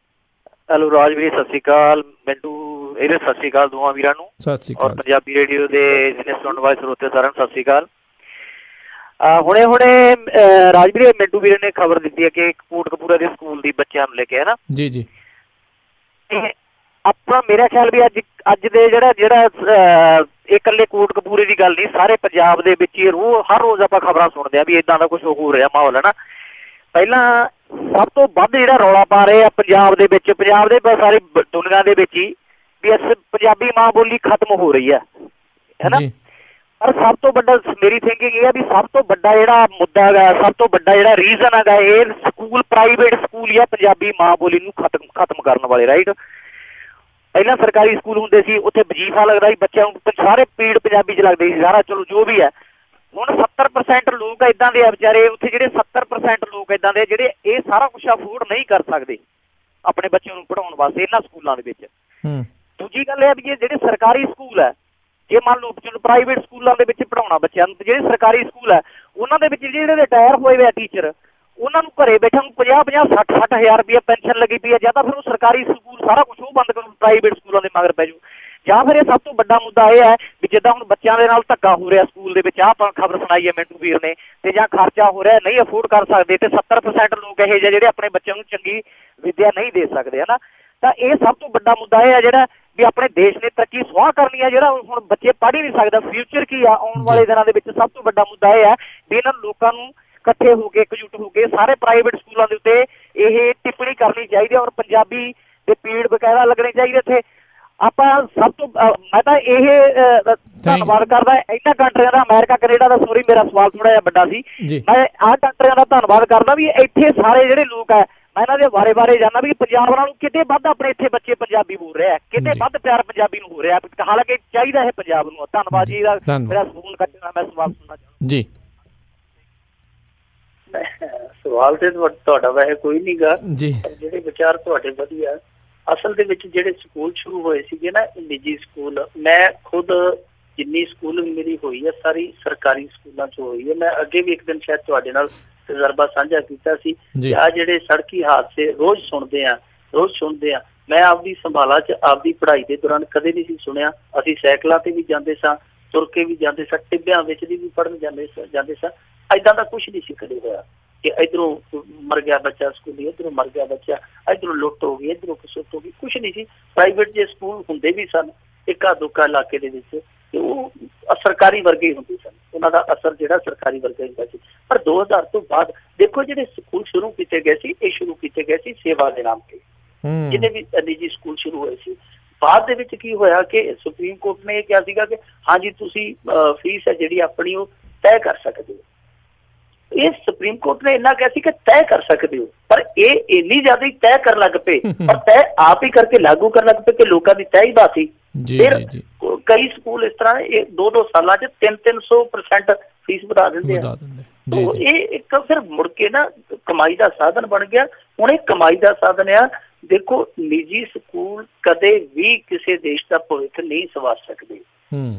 Speaker 7: ਹੈਲੋ ਰਾਜ ਵੀਰੇ, ਸਤਿ ਸ੍ਰੀ ਅਕਾਲ। ਮੈਨੂੰ ਇਹਦੇ ਸਤਿ ਸ੍ਰੀ ਅਕਾਲ ਦੋਵਾਂ ਵੀਰਾਂ ਨੂੰ।
Speaker 1: ਸਤਿ ਸ੍ਰੀ ਅਕਾਲ।
Speaker 7: ਔਰ ਪੰਜਾਬੀ ਰੇਡੀਓ ਦੇ ਜਿੰਨੇ ਸੁਣਨ ਵਾਲੇ ਸਰੋਤੇ ਸਾਰਿਆਂ ਨੂੰ ਸਤਿ ਸ੍ਰੀ ਅਕਾਲ। ਹੁਣੇ ਰਾਜ ਵੀਰੇ ਮਿੰਟੂ ਵੀਰੇ ਨੇ ਖਬਰ ਦਿੱਤੀ ਹੈ ਕਿ ਕੋਟਕਪੂਰਾ ਦੇ ਸਕੂਲ ਦੀ ਬੱਚਿਆਂ ਨੂੰ ਲੈ ਕੇ, ਹੈ ਨਾ।
Speaker 1: ਜੀ ਜੀ।
Speaker 7: ਆਪਾਂ ਮੇਰਾ ਖਿਆਲ ਵੀ ਅੱਜ ਦੇ ਜਿਹੜਾ ਇਹ ਇਕੱਲੇ ਕੋਟਕਪੂਰੇ ਦੀ ਗੱਲ ਨਹੀਂ, ਸਾਰੇ ਪੰਜਾਬ ਦੇ ਵਿੱਚ ਹੀ ਹਰ ਰੋਜ਼ ਆਪਾਂ ਖਬਰਾਂ ਸੁਣਦੇ ਹਾਂ ਵੀ ਏਦਾਂ ਦਾ ਕੁਛ ਹੋ ਰਿਹਾ ਮਾਹੌਲ, ਹੈ ਨਾ। ਪਹਿਲਾਂ ਸਭ ਤੋਂ ਵੱਧ ਜਿਹੜਾ ਰੌਲਾ ਪਾ ਰਹੇ ਆ ਪੰਜਾਬ ਦੇ ਸਾਰੀ ਦੁਨੀਆ ਦੇ ਵਿੱਚ ਹੀ ਵੀ ਪੰਜਾਬੀ ਮਾਂ ਬੋਲੀ ਖਤਮ ਹੋ ਰਹੀ ਹੈ ਨਾ। ਪਰ ਸਭ ਤੋਂ ਵੱਡਾ ਮੇਰੀ ਥਿੰਕਿੰਗ ਇਹ ਆ ਵੀ ਸਭ ਤੋਂ ਵੱਡਾ ਜਿਹੜਾ ਮੁੱਦਾ ਹੈਗਾ, ਸਭ ਤੋਂ ਵੱਡਾ ਜਿਹੜਾ ਰੀਜ਼ਨ ਹੈਗਾ, ਇਹ ਸਕੂਲ, ਪ੍ਰਾਈਵੇਟ ਸਕੂਲ ਹੀ ਆ ਪੰਜਾਬੀ ਮਾਂ ਬੋਲੀ ਨੂੰ ਖਤਮ ਕਰਨ ਵਾਲੇ। ਰਾਈਟ, ਪਹਿਲਾਂ ਸਰਕਾਰੀ ਸਕੂਲ ਹੁੰਦੇ ਸੀ, ਉੱਥੇ ਵਜੀਫਾ ਲੱਗਦਾ ਸੀ, ਬੱਚਿਆਂ ਨੂੰ ਸਾਰੇ ਪੀੜ ਪੰਜਾਬੀ 'ਚ ਲੱਗਦੇ ਸੀ ਸਾਰਾ। ਚਲੋ ਜੋ ਵੀ ਹੈ, ਹੁਣ 70% ਲੋਕ ਏਦਾਂ ਦੇ ਆ ਵਿਚਾਰੇ ਉੱਥੇ, ਜਿਹੜੇ 70% ਲੋਕ ਏਦਾਂ ਦੇ ਜਿਹੜੇ ਇਹ ਸਾਰਾ ਕੁਛ ਅਫੋਰਡ ਨਹੀਂ ਕਰ ਸਕਦੇ ਆਪਣੇ ਬੱਚਿਆਂ ਨੂੰ ਪੜ੍ਹਾਉਣ ਵਾਸਤੇ ਇਹਨਾਂ ਸਕੂਲਾਂ ਦੇ ਵਿੱਚ। ਦੂਜੀ ਗੱਲ ਇਹ ਵੀ ਜਿਹੜੇ ਸਰਕਾਰੀ ਸਕੂਲ ਹੈ, ਜੇ ਮੰਨ ਲਓ ਚਲੋ ਪ੍ਰਾਈਵੇਟ ਸਕੂਲਾਂ ਦੇ ਵਿੱਚ ਪੜ੍ਹਾਉਣਾ ਬੱਚਿਆਂ ਨੂੰ, ਜਿਹੜੇ ਸਰਕਾਰੀ ਸਕੂਲ ਹੈ ਉਹਨਾਂ ਦੇ ਵਿੱਚ ਜਿਹੜੇ ਰਿਟਾਇਰ ਹੋਏ ਹੋਏ ਆ ਟੀਚਰ, ਉਹਨਾਂ ਨੂੰ ਘਰੇ ਬੈਠੇ ਨੂੰ 50-50, 60-60 ਹਜ਼ਾਰ ਰੁਪਇਆ ਪੈਨਸ਼ਨ ਲੱਗੀ ਪਈ ਹੈ। ਜਾਂ ਤਾਂ ਫਿਰ ਉਹ ਸਰਕਾਰੀ ਸਕੂਲ ਸਾਰਾ ਕੁਛ ਉਹ ਬੰਦ ਕਰੋ, ਪ੍ਰਾਈਵੇਟ ਸਕੂਲਾਂ ਦੇ ਮਗਰ ਪੈ ਜਾਊ। ਜਾਂ ਫਿਰ ਇਹ ਸਭ ਤੋਂ ਵੱਡਾ ਮੁੱਦਾ ਇਹ ਹੈ ਵੀ ਜਿੱਦਾਂ ਹੁਣ ਬੱਚਿਆਂ ਦੇ ਨਾਲ ਧੱਕਾ ਹੋ ਰਿਹਾ ਸਕੂਲ ਦੇ ਵਿੱਚ, ਆਹ ਆਪਾਂ ਖਬਰ ਸੁਣਾਈ ਹੈ ਮਿੰਟੂ ਵੀਰ ਨੇ, ਤੇ ਜਾਂ ਖਰਚਾ ਹੋ ਰਿਹਾ, ਨਹੀਂ ਅਫੋਰਡ ਕਰ ਸਕਦੇ, ਤੇ 70% ਲੋਕ ਇਹੋ ਜਿਹੇ ਜਿਹੜੇ ਆਪਣੇ ਬੱਚਿਆਂ ਨੂੰ ਚੰਗੀ ਵਿੱਦਿਆ ਨਹੀਂ ਦੇ ਸਕਦੇ, ਹੈ ਨਾ। ਤਾਂ ਇਹ ਸਭ ਤੋਂ ਵੱਡਾ ਮੁੱਦਾ ਇਹ ਹੈ ਜਿਹੜਾ ਵੀ ਆਪਣੇ ਦੇਸ਼ ਨੇ ਤਰੱਕੀ ਸੁਆਹ ਕਰਨੀ ਹੈ, ਜਿਹੜਾ ਹੁਣ ਬੱਚੇ ਪੜ੍ਹ ਹੀ ਨਹੀਂ ਸਕਦਾ, ਫਿਊਚਰ ਕੀ ਆ ਆਉਣ ਵਾਲੇ ਦਿਨਾਂ ਦੇ ਵਿੱਚ। ਸਭ ਤੋਂ ਵੱਡਾ ਮੁੱਦਾ ਇਹ ਹੈ ਵੀ ਇਹਨਾਂ ਲੋਕਾਂ ਨੂੰ ਇਕੱਠੇ ਹੋ ਕੇ, ਇਕਜੁੱਟ ਹੋ ਕੇ ਸਾਰੇ ਪ੍ਰਾਈਵੇਟ ਸਕੂਲਾਂ ਦੇ ਉੱਤੇ ਇਹ ਟਿੱਪਣੀ ਕਰਨੀ ਚਾਹੀਦੀ ਹੈ, ਔਰ ਪੰਜਾਬੀ ਦੇ ਪੀੜ ਬਕਾਇਦਾ ਲੱਗਣੇ ਚਾਹੀਦੇ ਇੱਥੇ। ਆਪਾਂ ਸਭ ਤੋਂ ਮੈਂ ਤਾਂ ਇਹ ਧੰਨਵਾਦ ਕਰਦਾ ਇਹਨਾਂ ਕੰਟਰੀਆਂ ਦਾ, ਅਮਰੀਕਾ, ਕੈਨੇਡਾ ਦਾ। ਸੋਰੀ ਮੇਰਾ ਸਵਾਲ ਥੋੜਾ ਜਿਹਾ ਵੱਡਾ ਸੀ। ਮੈਂ ਆਹ ਕੰਟਰੀਆਂ ਦਾ ਧੰਨਵਾਦ ਕਰਦਾ ਵੀ ਇੱਥੇ ਸਾਰੇ ਜਿਹੜੇ ਲੋਕ ਹੈ, ਮੈਂ ਇਹਨਾਂ ਦੇ ਬਾਰੇ ਜਾਣਦਾ ਵੀ ਪੰਜਾਬ ਨਾਲੋਂ ਕਿਤੇ ਵੱਧ ਆਪਣੇ ਇੱਥੇ ਬੱਚੇ ਪੰਜਾਬੀ ਬੋਲ ਰਿਹਾ, ਕਿਤੇ ਵੱਧ ਪਿਆਰ ਪੰਜਾਬੀ ਨੂੰ ਹੋ ਰਿਹਾ। ਹਾਲਾਂਕਿ ਚਾਹੀਦਾ ਹੈ ਪੰਜਾਬ ਨੂੰ। ਧੰਨਵਾਦ ਜੀ ਦਾ ਮੇਰਾ ਫੋਨ ਕੱਟਣਾ, ਮੈਂ ਸਵਾਲ ਸੁਣਨਾ ਚਾਹੁੰਦਾ ਜੀ।
Speaker 2: ਸਵਾਲ ਤੇ ਤੁਹਾਡਾ ਵੈਸੇ ਕੋਈ ਨਹੀਂ ਗਾ, ਜਿਹੜੇ ਵਿਚਾਰ ਤੁਹਾਡੇ ਵਧੀਆ। ਅਸਲ ਦੇ ਵਿੱਚ ਜਿਹੜੇ ਸਕੂਲ ਸ਼ੁਰੂ ਹੋਏ ਸੀਗੇ ਨਾ, ਨਿੱਜੀ ਸਕੂਲ, ਮੈਂ ਖੁਦ ਜਿੰਨੀ ਸਕੂਲਿੰਗ ਮੇਰੀ ਹੋਈ ਹੈ ਸਾਰੀ ਸਰਕਾਰੀ ਸਕੂਲਾਂ 'ਚ ਹੋਈ ਹੈ। ਮੈਂ ਅੱਗੇ ਵੀ ਇੱਕ ਦਿਨ ਸ਼ਾਇਦ ਤੁਹਾਡੇ ਨਾਲ ਤਜਰਬਾ ਸਾਂਝਾ ਕੀਤਾ ਸੀ ਕਿ ਆਹ ਜਿਹੜੇ ਸੜਕੀ ਹਾਦਸੇ ਰੋਜ਼ ਸੁਣਦੇ ਆ, ਮੈਂ ਆਪਦੀ ਸੰਭਾਲਾ 'ਚ ਆਪਦੀ ਪੜ੍ਹਾਈ ਦੇ ਦੌਰਾਨ ਕਦੇ ਨਹੀਂ ਸੀ ਸੁਣਿਆ। ਅਸੀਂ ਸਾਈਕਲਾਂ ਤੇ ਵੀ ਜਾਂਦੇ ਸਾਂ, ਤੁਰ ਕੇ ਵੀ ਜਾਂਦੇ ਸਾਂ, ਟਿੱਬਿਆਂ ਵਿੱਚ ਵੀ ਪੜ੍ਹਨ ਜਾਂਦੇ ਸਾਂ। ਏਦਾਂ ਦਾ ਕੁਛ ਨਹੀਂ ਸੀ ਕਦੇ ਹੋਇਆ ਕਿ ਇੱਧਰੋਂ ਮਰ ਗਿਆ ਬੱਚਾ ਸਕੂਲੀ, ਇੱਧਰੋਂ ਮਰ ਗਿਆ ਬੱਚਾ, ਇੱਧਰੋਂ ਲੁੱਟ ਹੋ ਗਈ, ਇੱਧਰੋਂ ਕਸੁੱਟ ਹੋ ਗਈ, ਕੁਛ ਨਹੀਂ ਸੀ। ਪ੍ਰਾਈਵੇਟ ਜੇ ਸਕੂਲ ਹੁੰਦੇ ਵੀ ਸਨ ਇੱਕਾ ਦੁੱਕਾ ਇਲਾਕੇ ਦੇ ਵਿੱਚ, ਤੇ ਉਹ ਸਰਕਾਰੀ ਵਰਗੇ ਹੀ ਹੁੰਦੇ ਸਨ, ਉਹਨਾਂ ਦਾ ਅਸਰ ਜਿਹੜਾ ਸਰਕਾਰੀ ਵਰਗਾ ਹੁੰਦਾ ਸੀ। ਪਰ 2000 ਤੋਂ ਬਾਅਦ ਦੇਖੋ ਜਿਹੜੇ ਸਕੂਲ ਸ਼ੁਰੂ ਕੀਤੇ ਗਏ ਸੀ, ਇਹ ਸ਼ੁਰੂ ਕੀਤੇ ਗਏ ਸੀ ਸੇਵਾ ਦੇ ਨਾਮ ਤੇ, ਜਿਹਨੇ ਵੀ ਨਿੱਜੀ ਸਕੂਲ ਸ਼ੁਰੂ ਹੋਏ ਸੀ। ਬਾਅਦ ਦੇ ਵਿੱਚ ਕੀ ਹੋਇਆ ਕਿ ਸੁਪਰੀਮ ਕੋਰਟ ਨੇ ਇਹ ਕਿਹਾ ਸੀਗਾ ਕਿ ਹਾਂਜੀ ਤੁਸੀਂ ਫੀਸ ਹੈ ਜਿਹੜੀ ਆਪਣੀ ਉਹ ਤੈਅ ਕਰ ਸਕਦੇ ਹੋ। ਇਹ ਸੁਪਰੀਮ ਕੋਰਟ ਨੇ ਇੰਨਾ ਕਿਹਾ ਸੀ ਕਿ ਤੈਅ ਕਰ ਸਕਦੇ ਹੋ, ਪਰ ਇਹ ਇੰਨੀ ਜ਼ਿਆਦਾ ਹੀ ਤੈਅ ਕਰਨ ਲੱਗ ਪਏ, ਪਰ ਤੈਅ ਆਪ ਹੀ ਕਰਕੇ ਲਾਗੂ ਕਰਨ ਲੱਗ ਪਏ ਕਿ ਲੋਕਾਂ ਦੀ ਤੈਅ ਹੀ ਬਾਤੀ। ਫਿਰ ਕਈ ਸਕੂਲ ਇਸ ਤਰ੍ਹਾਂ ਇਹ 2-2 ਸਾਲਾਂ 'ਚ 300% ਫੀਸ ਵਧਾ ਦਿੰਦੇ ਆ। ਇਹ ਇੱਕ ਫਿਰ ਮੁੜ ਕੇ ਨਾ ਕਮਾਈ ਦਾ ਸਾਧਨ ਬਣ ਗਿਆ। ਹੁਣ ਇਹ ਕਮਾਈ ਦਾ ਸਾਧਨ ਆ, ਦੇਖੋ ਨਿੱਜੀ ਸਕੂਲ ਕਦੇ ਵੀ ਕਿਸੇ ਦੇਸ਼ ਦਾ ਭਵਿੱਖ ਨਹੀਂ ਸਵਾਰ ਸਕਦੇ।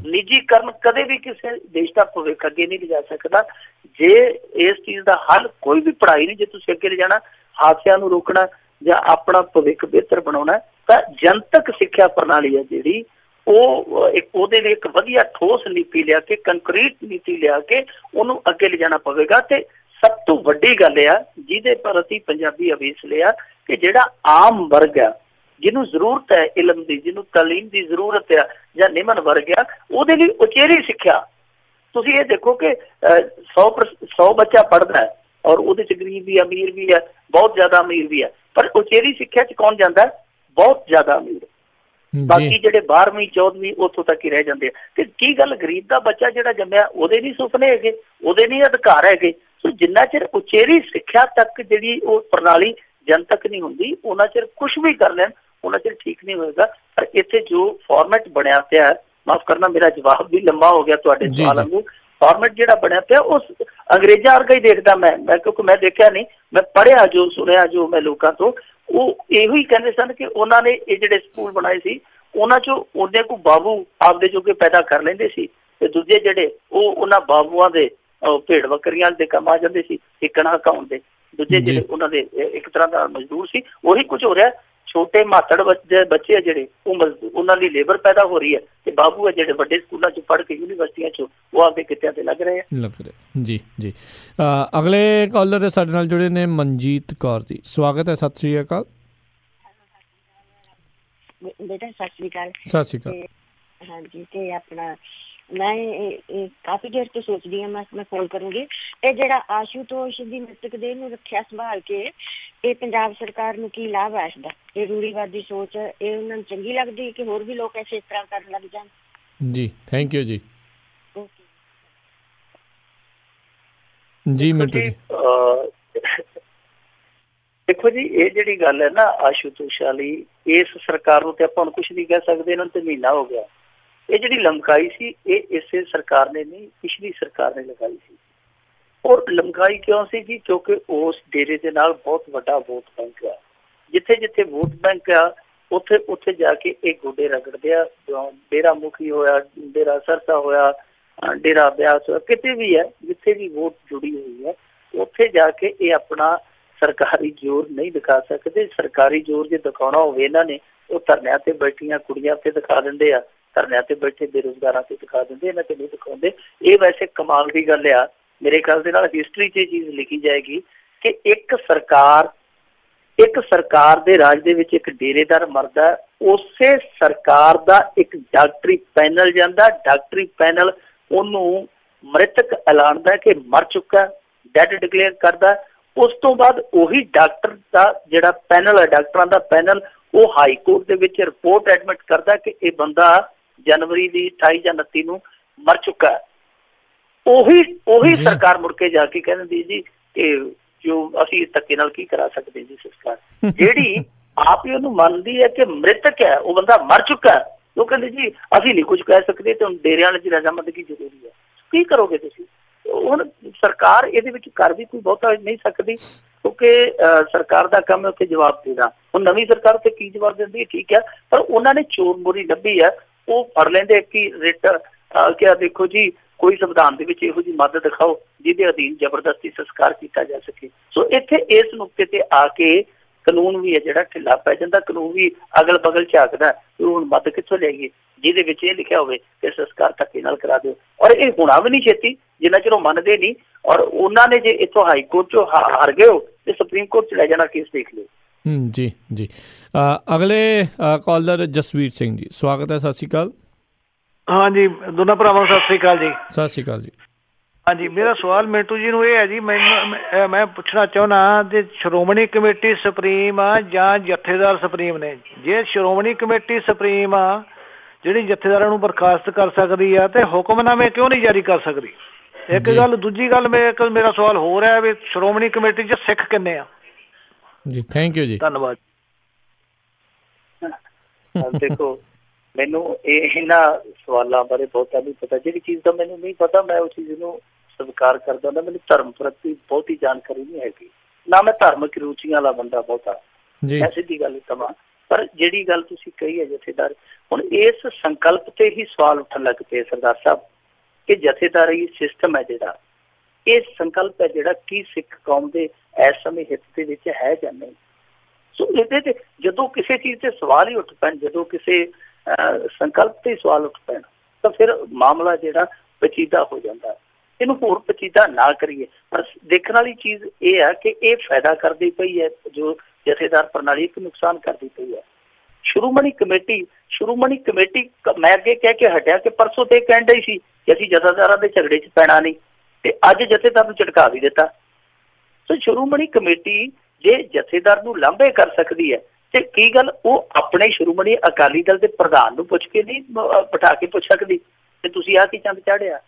Speaker 2: ਨਿੱਜੀਕਰਨ ਕਦੇ ਵੀ ਕਿਸੇ ਦੇਸ਼ ਦਾ ਭਵਿੱਖ ਅੱਗੇ ਨਹੀਂ ਲਿਜਾ ਸਕਦਾ। ਜੇ ਇਸ ਚੀਜ਼ ਦਾ ਹੱਲ ਕੋਈ ਵੀ ਪੜ੍ਹਾਈ ਨਹੀਂ, ਜੇ ਤੁਸੀਂ ਅੱਗੇ ਲਿਜਾਣਾ, ਹਾਦਸਿਆਂ ਨੂੰ ਰੋਕਣਾ ਜਾਂ ਆਪਣਾ ਭਵਿੱਖ ਬਿਹਤਰ ਬਣਾਉਣਾ, ਤਾਂ ਜਨਤਕ ਸਿੱਖਿਆ ਪ੍ਰਣਾਲੀ ਹੈ ਜਿਹੜੀ ਉਹਦੇ ਲਈ ਇੱਕ ਵਧੀਆ ਠੋਸ ਨੀਤੀ ਲਿਆ ਕੇ, ਕੰਕਰੀਟ ਨੀਤੀ ਲਿਆ ਕੇ ਉਹਨੂੰ ਅੱਗੇ ਲਿਜਾਣਾ ਪਵੇਗਾ। ਤੇ ਸਭ ਤੋਂ ਵੱਡੀ ਗੱਲ ਆ ਜਿਹਦੇ ਪ੍ਰਤੀ ਪੰਜਾਬੀ ਅਵੇਸ ਲਿਆ ਕਿ ਜਿਹੜਾ ਆਮ ਵਰਗ ਆ, ਜਿਹਨੂੰ ਜ਼ਰੂਰਤ ਹੈ ਇਲਮ ਦੀ, ਜਿਹਨੂੰ ਤਾਲੀਮ ਦੀ ਜ਼ਰੂਰਤ ਆ, ਜਾਂ ਨਿਮਨ ਵਰਗ ਆ, ਉਹਦੇ ਲਈ ਉਚੇਰੀ ਸਿੱਖਿਆ। ਤੁਸੀਂ ਇਹ ਦੇਖੋ ਕਿ 100 ਬੱਚਾ ਪੜ੍ਹਦਾ ਹੈ ਔਰ ਉਹਦੇ 'ਚ ਗਰੀਬ ਵੀ, ਅਮੀਰ ਵੀ ਹੈ, ਬਹੁਤ ਜ਼ਿਆਦਾ ਅਮੀਰ ਵੀ ਹੈ, ਪਰ ਉਚੇਰੀ ਸਿੱਖਿਆ 'ਚ ਕੌਣ ਜਾਂਦਾ? ਬਹੁਤ ਜ਼ਿਆਦਾ ਅਮੀਰ। ਬਾਕੀ ਜਿਹੜੇ 12ਵੀਂ 14ਵੀਂ ਉੱਥੋਂ ਤੱਕ ਹੀ ਰਹਿ ਜਾਂਦੇ ਆ। ਤੇ ਕੀ ਗੱਲ, ਗਰੀਬ ਦਾ ਬੱਚਾ ਜਿਹੜਾ ਜੰਮਿਆ ਉਹਦੇ ਨਹੀਂ ਸੁਪਨੇ ਹੈਗੇ, ਉਹਦੇ ਨਹੀਂ ਅਧਿਕਾਰ ਹੈਗੇ? ਸੋ ਜਿੰਨਾ ਚਿਰ ਉਚੇਰੀ ਸਿੱਖਿਆ ਤੱਕ ਜਿਹੜੀ ਉਹ ਪ੍ਰਣਾਲੀ ਜਨਤਕ ਨਹੀਂ ਹੁੰਦੀ, ਉਹਨਾਂ ਚਿਰ ਕੁਛ ਵੀ ਕਰ ਲੈਣ ਉਹਨਾਂ ਚਿਰ ਠੀਕ ਨਹੀਂ ਹੋਏਗਾ। ਪਰ ਇੱਥੇ ਜੋ ਫਾਰਮੈਟ ਬਣਿਆ ਪਿਆ, ਮਾਫ ਕਰਨਾ ਮੇਰਾ ਜਵਾਬ ਵੀ ਲੰਮਾ ਹੋ ਗਿਆ ਤੁਹਾਡੇ ਸਵਾਲਾਂ ਨੂੰ, ਫਾਰਮੈਟ ਜਿਹੜਾ ਬਣਿਆ ਪਿਆ ਉਹ ਅੰਗਰੇਜ਼ਾਂ ਵਰਗਾ ਹੀ ਦੇਖਦਾ ਮੈਂ, ਕਿਉਂਕਿ ਮੈਂ ਦੇਖਿਆ ਨਹੀਂ, ਮੈਂ ਪੜ੍ਹਿਆ ਜੋ, ਸੁਣਿਆ ਜੋ ਮੈਂ ਲੋਕਾਂ ਤੋਂ, ਉਹ ਇਹੋ ਹੀ ਕਹਿੰਦੇ ਸਨ ਕਿ ਉਹਨਾਂ ਨੇ ਇਹ ਜਿਹੜੇ ਸਕੂਲ ਬਣਾਏ ਸੀ ਉਹਨਾਂ 'ਚੋਂ ਉਹਦੇ ਕੋ ਬਾਬੂ ਆਪਦੇ ਜੋਗੇ ਪੈਦਾ ਕਰ ਲੈਂਦੇ ਸੀ, ਤੇ ਦੂਜੇ ਜਿਹੜੇ ਉਹ ਉਹਨਾਂ ਬਾਬੂਆਂ ਦੇ ਭੇਡ ਬੱਕਰੀਆਂ ਦੇ ਕੰਮ ਆ ਜਾਂਦੇ ਸੀ, ਸਿੱਖਣਾ ਹਕਾਉਣ ਦੇ। ਦੂਜੇ ਜਿਹੜੇ ਉਹਨਾਂ ਦੇ ਇੱਕ ਤਰ੍ਹਾਂ ਦਾ ਮਜ਼ਦੂਰ ਸੀ। ਉਹੀ ਕੁਝ ਹੋ ਰਿਹਾ, ਛੋਟੇ ਮਾਤੜ ਬੱਚੇ ਆ ਜਿਹੜੇ ਉਹ ਮਜ਼ਦੂਰ, ਉਹਨਾਂ ਦੀ ਲੇਬਰ ਪੈਦਾ ਹੋ ਰਹੀ ਹੈ, ਤੇ ਬਾਬੂ ਹੈ ਜਿਹੜੇ ਵੱਡੇ ਸਕੂਲਾਂ 'ਚ ਪੜ੍ਹ ਕੇ ਯੂਨੀਵਰਸਿਟੀਆਂ 'ਚ ਉਹ ਆਪਦੇ ਕਿੱਤਿਆਂ ਤੇ ਲੱਗ ਰਹੇ ਆ।
Speaker 1: ਜੀ ਜੀ। ਅਗਲੇ ਕਾਲਰ ਸਾਡੇ ਨਾਲ ਜੁੜੇ ਨੇ ਮਨਜੀਤ ਕੌਰ ਜੀ, ਸਵਾਗਤ ਹੈ। ਸਤਿ ਸ਼੍ਰੀ ਅਕਾਲ
Speaker 8: ਬੇਟਾ। ਸਤਿ ਸ਼੍ਰੀ ਅਕਾਲ।
Speaker 1: ਸਤਿ ਸ਼੍ਰੀ ਅਕਾਲ।
Speaker 8: ਹਾਂਜੀ, ਤੇ ਆਪਣਾ ਮੈਂ ਕਾਫੀ ਦੇਰ ਤੋਂ ਸੋਚਦੀ ਹਾਂ ਮੈਂ ਫੋਨ ਕਰੂੰਗੀ। ਇਹ ਜਿਹੜਾ ਆਸ਼ੂਤੋਸ਼ ਦੀ ਮ੍ਰਿਤਕ ਦੇਹ ਨੂੰ ਰੱਖਿਆ ਸੰਭਾਲ ਕੇ ਇਹ ਪੰਜਾਬ ਸਰਕਾਰ ਨੂੰ ਕੀ ਲਾਭ ਹੈ ਇਸਦਾ? ਇਹ ਰੂੜੀਵਾਦੀ ਸੋਚ ਇਹ ਉਹਨਾਂ ਨੂੰ ਚੰਗੀ ਲੱਗਦੀ ਕਿ ਹੋਰ ਵੀ ਲੋਕ ਐਸੇ ਇਸ ਤਰ੍ਹਾਂ ਕਰਨ ਲੱਗ ਜਾਣ?
Speaker 1: ਜੀ ਥੈਂਕ ਯੂ ਜੀ। ਜੀ ਮਿੰਟੂ ਜੀ।
Speaker 2: ਦੇਖੋ ਜੀ, ਇਹ ਜਿਹੜੀ ਗੱਲ ਹੈ ਨਾ ਆਸ਼ੂਤੋਸ਼ ਵਾਲੀ, ਇਸ ਸਰਕਾਰ ਨੂੰ ਤੇ ਆਪਾਂ ਹੁਣ ਕੁਛ ਨਹੀਂ ਕਹਿ ਸਕਦੇ, ਇਹਨਾਂ ਨੂੰ ਤੇ ਮਹੀਨਾ ਹੋ ਗਿਆ। ਇਹ ਜਿਹੜੀ ਲਮਕਾਈ ਸੀ ਇਹ ਇਸੇ ਸਰਕਾਰ ਨੇ ਨਹੀਂ, ਪਿਛਲੀ ਸਰਕਾਰ ਨੇ ਲਗਾਈ ਸੀ। ਔਰ ਲਮਕਾਈ ਕਿਉਂ ਸੀ ਜੀ? ਕਿਉਂਕਿ ਉਸ ਡੇਰੇ ਦੇ ਨਾਲ ਬਹੁਤ ਵੱਡਾ ਵੋਟ ਬੈਂਕ ਆ। ਜਿੱਥੇ ਜਿੱਥੇ ਵੋਟ ਬੈਂਕ ਆ ਉੱਥੇ ਉੱਥੇ ਜਾ ਕੇ ਇਹ ਗੋਡੇ ਰਗੜਦੇ ਆ। ਡੇਰਾ ਮੁਖੀ ਹੋਇਆ, ਡੇਰਾ ਸਰਸਾ ਹੋਇਆ, ਡੇਰਾ ਬਿਆਸ ਹੋਇਆ, ਕਿਤੇ ਵੀ ਹੈ ਜਿੱਥੇ ਵੀ ਵੋਟ ਜੁੜੀ ਹੋਈ ਹੈ, ਉੱਥੇ ਜਾ ਕੇ ਇਹ ਆਪਣਾ ਸਰਕਾਰੀ ਜ਼ੋਰ ਨਹੀਂ ਦਿਖਾ ਸਕਦੇ। ਸਰਕਾਰੀ ਜ਼ੋਰ ਜੇ ਦਿਖਾਉਣਾ ਹੋਵੇ ਇਹਨਾਂ ਨੇ, ਉਹ ਧਰਨਿਆਂ ਤੇ ਬੈਠੀਆਂ ਕੁੜੀਆਂ ਤੇ ਦਿਖਾ ਦਿੰਦੇ ਆ, ਧਰਨਿਆਂ ਤੇ ਬੈਠੇ ਬੇਰੁਜ਼ਗਾਰਾਂ ਤੇ ਦਿਖਾ ਦਿੰਦੇ, ਇਹਨਾਂ ਤੇ ਨਹੀਂ ਦਿਖਾਉਂਦੇ। ਇਹ ਵੈਸੇ ਕਮਾਲ ਦੀ ਗੱਲ ਆ। ਮੇਰੇ ਖਿਆਲ ਦੇ ਨਾਲ ਹਿਸਟਰੀ 'ਚ ਇਹ ਚੀਜ਼ ਲਿਖੀ ਜਾਏਗੀ ਕਿ ਇੱਕ ਸਰਕਾਰ ਦੇ ਰਾਜ ਦੇ ਵਿੱਚ ਇੱਕ ਡੇਰੇਦਾਰ ਮਰਦਾ, ਉਸੇ ਸਰਕਾਰ ਦਾ ਇੱਕ ਡਾਕਟਰੀ ਪੈਨਲ ਜਾਂਦਾ, ਡਾਕਟਰੀ ਪੈਨਲ ਉਹਨੂੰ ਮ੍ਰਿਤਕ ਐਲਾਨਦਾ ਕਿ ਮਰ ਚੁੱਕਾ, ਡੈਡ ਡਿਕਲੇਅਰ ਕਰਦਾ। ਉਸ ਤੋਂ ਬਾਅਦ ਉਹੀ ਡਾਕਟਰ ਦਾ ਜਿਹੜਾ ਪੈਨਲ ਹੈ, ਡਾਕਟਰਾਂ ਦਾ ਪੈਨਲ, ਉਹ ਹਾਈ ਕੋਰਟ ਦੇ ਵਿੱਚ ਰਿਪੋਰਟ ਐਡਮਿਟ ਕਰਦਾ ਕਿ ਇਹ ਬੰਦਾ ਜਨਵਰੀ ਦੀ 28 ਜਾਂ 29 ਨੂੰ ਮਰ ਚੁੱਕਾ ਹੈ। ਉਹੀ ਸਰਕਾਰ ਮੁੜ ਕੇ ਜਾ ਕੇ ਕਹਿੰਦੀ ਜੀ ਕਿ ਜੋ ਅਸੀਂ ਧੱਕੇ ਨਾਲ ਕੀ ਕਰਾ ਸਕਦੇ ਜੀ। ਸਰਕਾਰ ਜਿਹੜੀ ਆਪ ਹੀ ਉਹਨੂੰ ਮੰਨਦੀ ਹੈ ਕਿ ਮ੍ਰਿਤਕ ਹੈ, ਉਹ ਬੰਦਾ ਮਰ ਚੁੱਕਾ ਹੈ, ਉਹ ਕਹਿੰਦੇ ਜੀ ਅਸੀਂ ਨਹੀਂ ਕੁਝ ਕਹਿ ਸਕਦੇ ਤੇ ਹੁਣ ਡੇਰਿਆਂ ਵਾਲੇ ਦੀ ਰਜ਼ਾਮੰਦਗੀ ਜ਼ਰੂਰੀ ਹੈ। ਕੀ ਕਰੋਗੇ ਤੁਸੀਂ? ਹੁਣ ਸਰਕਾਰ ਇਹਦੇ ਵਿੱਚ ਕਰ ਵੀ ਕੋਈ ਬਹੁਤਾ ਨਹੀਂ ਸਕਦੀ, ਕਿਉਂਕਿ ਸਰਕਾਰ ਦਾ ਕੰਮ ਹੈ ਉੱਥੇ ਜਵਾਬ ਦੇਣਾ। ਹੁਣ ਨਵੀਂ ਸਰਕਾਰ ਉੱਥੇ ਕੀ ਜਵਾਬ ਦਿੰਦੀ ਹੈ, ਠੀਕ ਹੈ, ਪਰ ਉਹਨਾਂ ਨੇ ਚੋਰ ਮੋਰੀ ਲੱਭੀ ਹੈ, ਉਹ ਫੜ ਲੈਂਦੇ ਕਿ ਰਿਟ ਕਿਆ ਦੇਖੋ ਜੀ ਕੋਈ ਸੰਵਿਧਾਨ ਦੇ ਵਿੱਚ ਇਹੋ ਜਿਹੀ ਮੱਦ ਦਿਖਾਓ ਜਿਹਦੇ ਅਧੀਨ ਜ਼ਬਰਦਸਤੀ ਸੰਸਕਾਰ ਕੀਤਾ ਜਾ ਸਕੇ। ਸੋ ਇੱਥੇ ਇਸ ਨੁਕਤੇ ਤੇ ਆ ਕੇ ਕਾਨੂੰਨ ਵੀ ਹੈ ਜਿਹੜਾ ਢਿੱਲਾ ਪੈ ਜਾਂਦਾ, ਕਾਨੂੰਨ ਵੀ ਅਗਲ ਬਗਲ ਝਾਕਦਾ ਕਿ ਹੁਣ ਮੱਦ ਕਿੱਥੋਂ ਲਿਆਈਏ ਜਿਹਦੇ ਵਿੱਚ ਇਹ ਲਿਖਿਆ ਹੋਵੇ ਕਿ ਸੰਸਕਾਰ ਧੱਕੇ ਨਾਲ ਕਰਾ ਦਿਓ। ਔਰ ਇਹ ਹੋਣਾ ਵੀ ਨਹੀਂ ਛੇਤੀ ਜਿੰਨਾ ਚਿਰ ਉਹ ਮੰਨਦੇ ਨਹੀਂ। ਔਰ ਉਹਨਾਂ ਨੇ ਜੇ ਇੱਥੋਂ ਹਾਈ ਕੋਰਟ 'ਚੋਂ ਹਾਰ ਗਏ ਹੋ ਤੇ ਸੁਪਰੀਮ ਕੋਰਟ 'ਚ ਲੈ ਜਾਣਾ ਕੇਸ, ਦੇਖ ਲਿਓ।
Speaker 1: ਜੀ ਜੀ। ਅਗਲੇ ਕਾਲਰ ਜਸਵੀਰ ਸਿੰਘ ਜੀ, ਸਵਾਗਤ ਹੈ। ਸਤਿ ਸ਼੍ਰੀ ਅਕਾਲ।
Speaker 9: ਹਾਂਜੀ, ਦੋਨਾਂ ਭਰਾਵਾਂ ਨੂੰ ਸਤਿ ਸ਼੍ਰੀ ਅਕਾਲ ਜੀ।
Speaker 1: ਸਤਿ ਸ਼੍ਰੀ ਅਕਾਲ ਜੀ।
Speaker 9: ਹਾਂਜੀ, ਮੇਰਾ ਸਵਾਲ ਮਿੰਟੂ ਜੀ ਨੂੰ ਇਹ ਹੈ ਜੀ, ਮੈਂ ਪੁੱਛਣਾ ਚਾਹੁੰਦਾ ਜੇ ਸ਼੍ਰੋਮਣੀ ਕਮੇਟੀ ਸੁਪਰੀਮ ਆ ਜਾਂ ਜਥੇਦਾਰ ਸੁਪਰੀਮ ਨੇ? ਜੇ ਸ਼੍ਰੋਮਣੀ ਕਮੇਟੀ ਸੁਪਰੀਮ ਆ ਜਿਹੜੀ ਜਥੇਦਾਰਾਂ ਨੂੰ ਬਰਖਾਸਤ ਕਰ ਸਕਦੀ ਆ ਤੇ ਹੁਕਮਨਾਮੇ ਕਿਉਂ ਨਹੀਂ ਜਾਰੀ ਕਰ ਸਕਦੀ? ਇੱਕ ਗੱਲ। ਦੂਜੀ ਗੱਲ, ਮੇਰਾ ਸਵਾਲ ਹੋਰ ਹੈ ਵੀ ਸ਼੍ਰੋਮਣੀ ਕਮੇਟੀ 'ਚ ਸਿੱਖ ਕਿੰਨੇ ਆ?
Speaker 1: ਜੀ ਥੈਂਕ ਯੂ ਜੀ,
Speaker 9: ਧੰਨਵਾਦ।
Speaker 2: ਦੇਖੋ ਮੈਨੂੰ ਇਹਨਾਂ ਸਵਾਲਾਂ ਬਾਰੇ ਬਹੁਤਾ ਨਹੀਂ ਪਤਾ। ਜਿਹੜੀ ਚੀਜ਼ ਦਾ ਮੈਨੂੰ ਨਹੀਂ ਪਤਾ ਮੈਂ ਉਸ ਚੀਜ਼ ਨੂੰ ਸਵੀਕਾਰ ਕਰਦਾ ਹੁੰਦਾ। ਮੈਨੂੰ ਧਰਮ ਪ੍ਰਤੀ ਬਹੁਤੀ ਜਾਣਕਾਰੀ ਨਹੀਂ ਹੈਗੀ, ਨਾ ਮੈਂ ਧਾਰਮਿਕ ਰੁਚੀਆਂ ਵਾਲਾ ਬੰਦਾ ਬਹੁਤਾ। ਮੈਂ ਸਿੱਧੀ ਗੱਲ ਕਹਾਂ। ਪਰ ਜਿਹੜੀ ਗੱਲ ਤੁਸੀਂ ਕਹੀ ਹੈ ਜਥੇਦਾਰ, ਹੁਣ ਇਸ ਸੰਕਲਪ ਤੇ ਹੀ ਸਵਾਲ ਉੱਠਣ ਲੱਗ ਪਏ ਸਰਦਾਰ ਸਾਹਿਬ ਕਿ ਜਥੇਦਾਰੀ ਸਿਸਟਮ ਹੈ ਜਿਹੜਾ, ਇਹ ਸੰਕਲਪ ਹੈ ਜਿਹੜਾ ਕੀ ਸਿੱਖ ਕੌਮ ਦੇ ਇਸ ਸਮੇਂ ਹਿੱਤ ਦੇ ਵਿੱਚ ਹੈ ਜਾਂ ਨਹੀਂ। ਸੋ ਇਹਦੇ ਤੇ ਜਦੋਂ ਕਿਸੇ ਚੀਜ਼ ਤੇ ਸਵਾਲ ਹੀ ਉੱਠ ਪੈਣ, ਜਦੋਂ ਕਿਸੇ ਸੰਕਲਪ ਤੇ ਸਵਾਲ ਉੱਠ ਪੈਣ, ਤਾਂ ਫਿਰ ਮਾਮਲਾ ਜਿਹੜਾ ਪੇਚੀਦਾ ਹੋ ਜਾਂਦਾ। ਇਹਨੂੰ ਹੋਰ ਪੇਚੀਦਾ ਨਾ ਕਰੀਏ। ਪਰ ਦੇਖਣ ਵਾਲੀ ਚੀਜ਼ ਇਹ ਹੈ ਕਿ ਇਹ ਫਾਇਦਾ ਕਰਦੀ ਪਈ ਹੈ, ਜੋ ਜਥੇਦਾਰ ਪ੍ਰਣਾਲੀ ਇੱਕ ਨੁਕਸਾਨ ਕਰਦੀ ਪਈ ਹੈ। ਸ਼੍ਰੋਮਣੀ ਕਮੇਟੀ ਮੈਂ ਅੱਗੇ ਕਹਿ ਕੇ ਹਟਿਆ ਕਿ ਪਰਸੋਂ ਤੇ ਕਹਿਣ ਡਈ ਸੀ ਕਿ ਅਸੀਂ ਜਥੇਦਾਰਾਂ ਦੇ ਝਗੜੇ 'ਚ ਪੈਣਾ ਨਹੀਂ, ਤੇ ਅੱਜ ਜਥੇਦਾਰ ਨੂੰ ਝਟਕਾ ਵੀ ਦਿੱਤਾ। ਸੋ ਸ਼੍ਰੋਮਣੀ ਕਮੇਟੀ ਜੇ ਜਥੇਦਾਰ ਨੂੰ ਲਾਂਭੇ ਕਰ ਸਕਦੀ ਹੈ ਤੇ ਕੀ ਗੱਲ ਉਹ ਆਪਣੇ ਸ਼੍ਰੋਮਣੀ ਅਕਾਲੀ ਦਲ ਦੇ ਪ੍ਰਧਾਨ ਨੂੰ ਪੁੱਛ ਕੇ ਨਹੀਂ ਬਿਠਾ ਕੇ ਪੁੱਛ ਸਕਦੀ ਕਿ ਤੁਸੀਂ ਆਹ ਕੀ ਚੰਦ ਚਾੜਿਆ।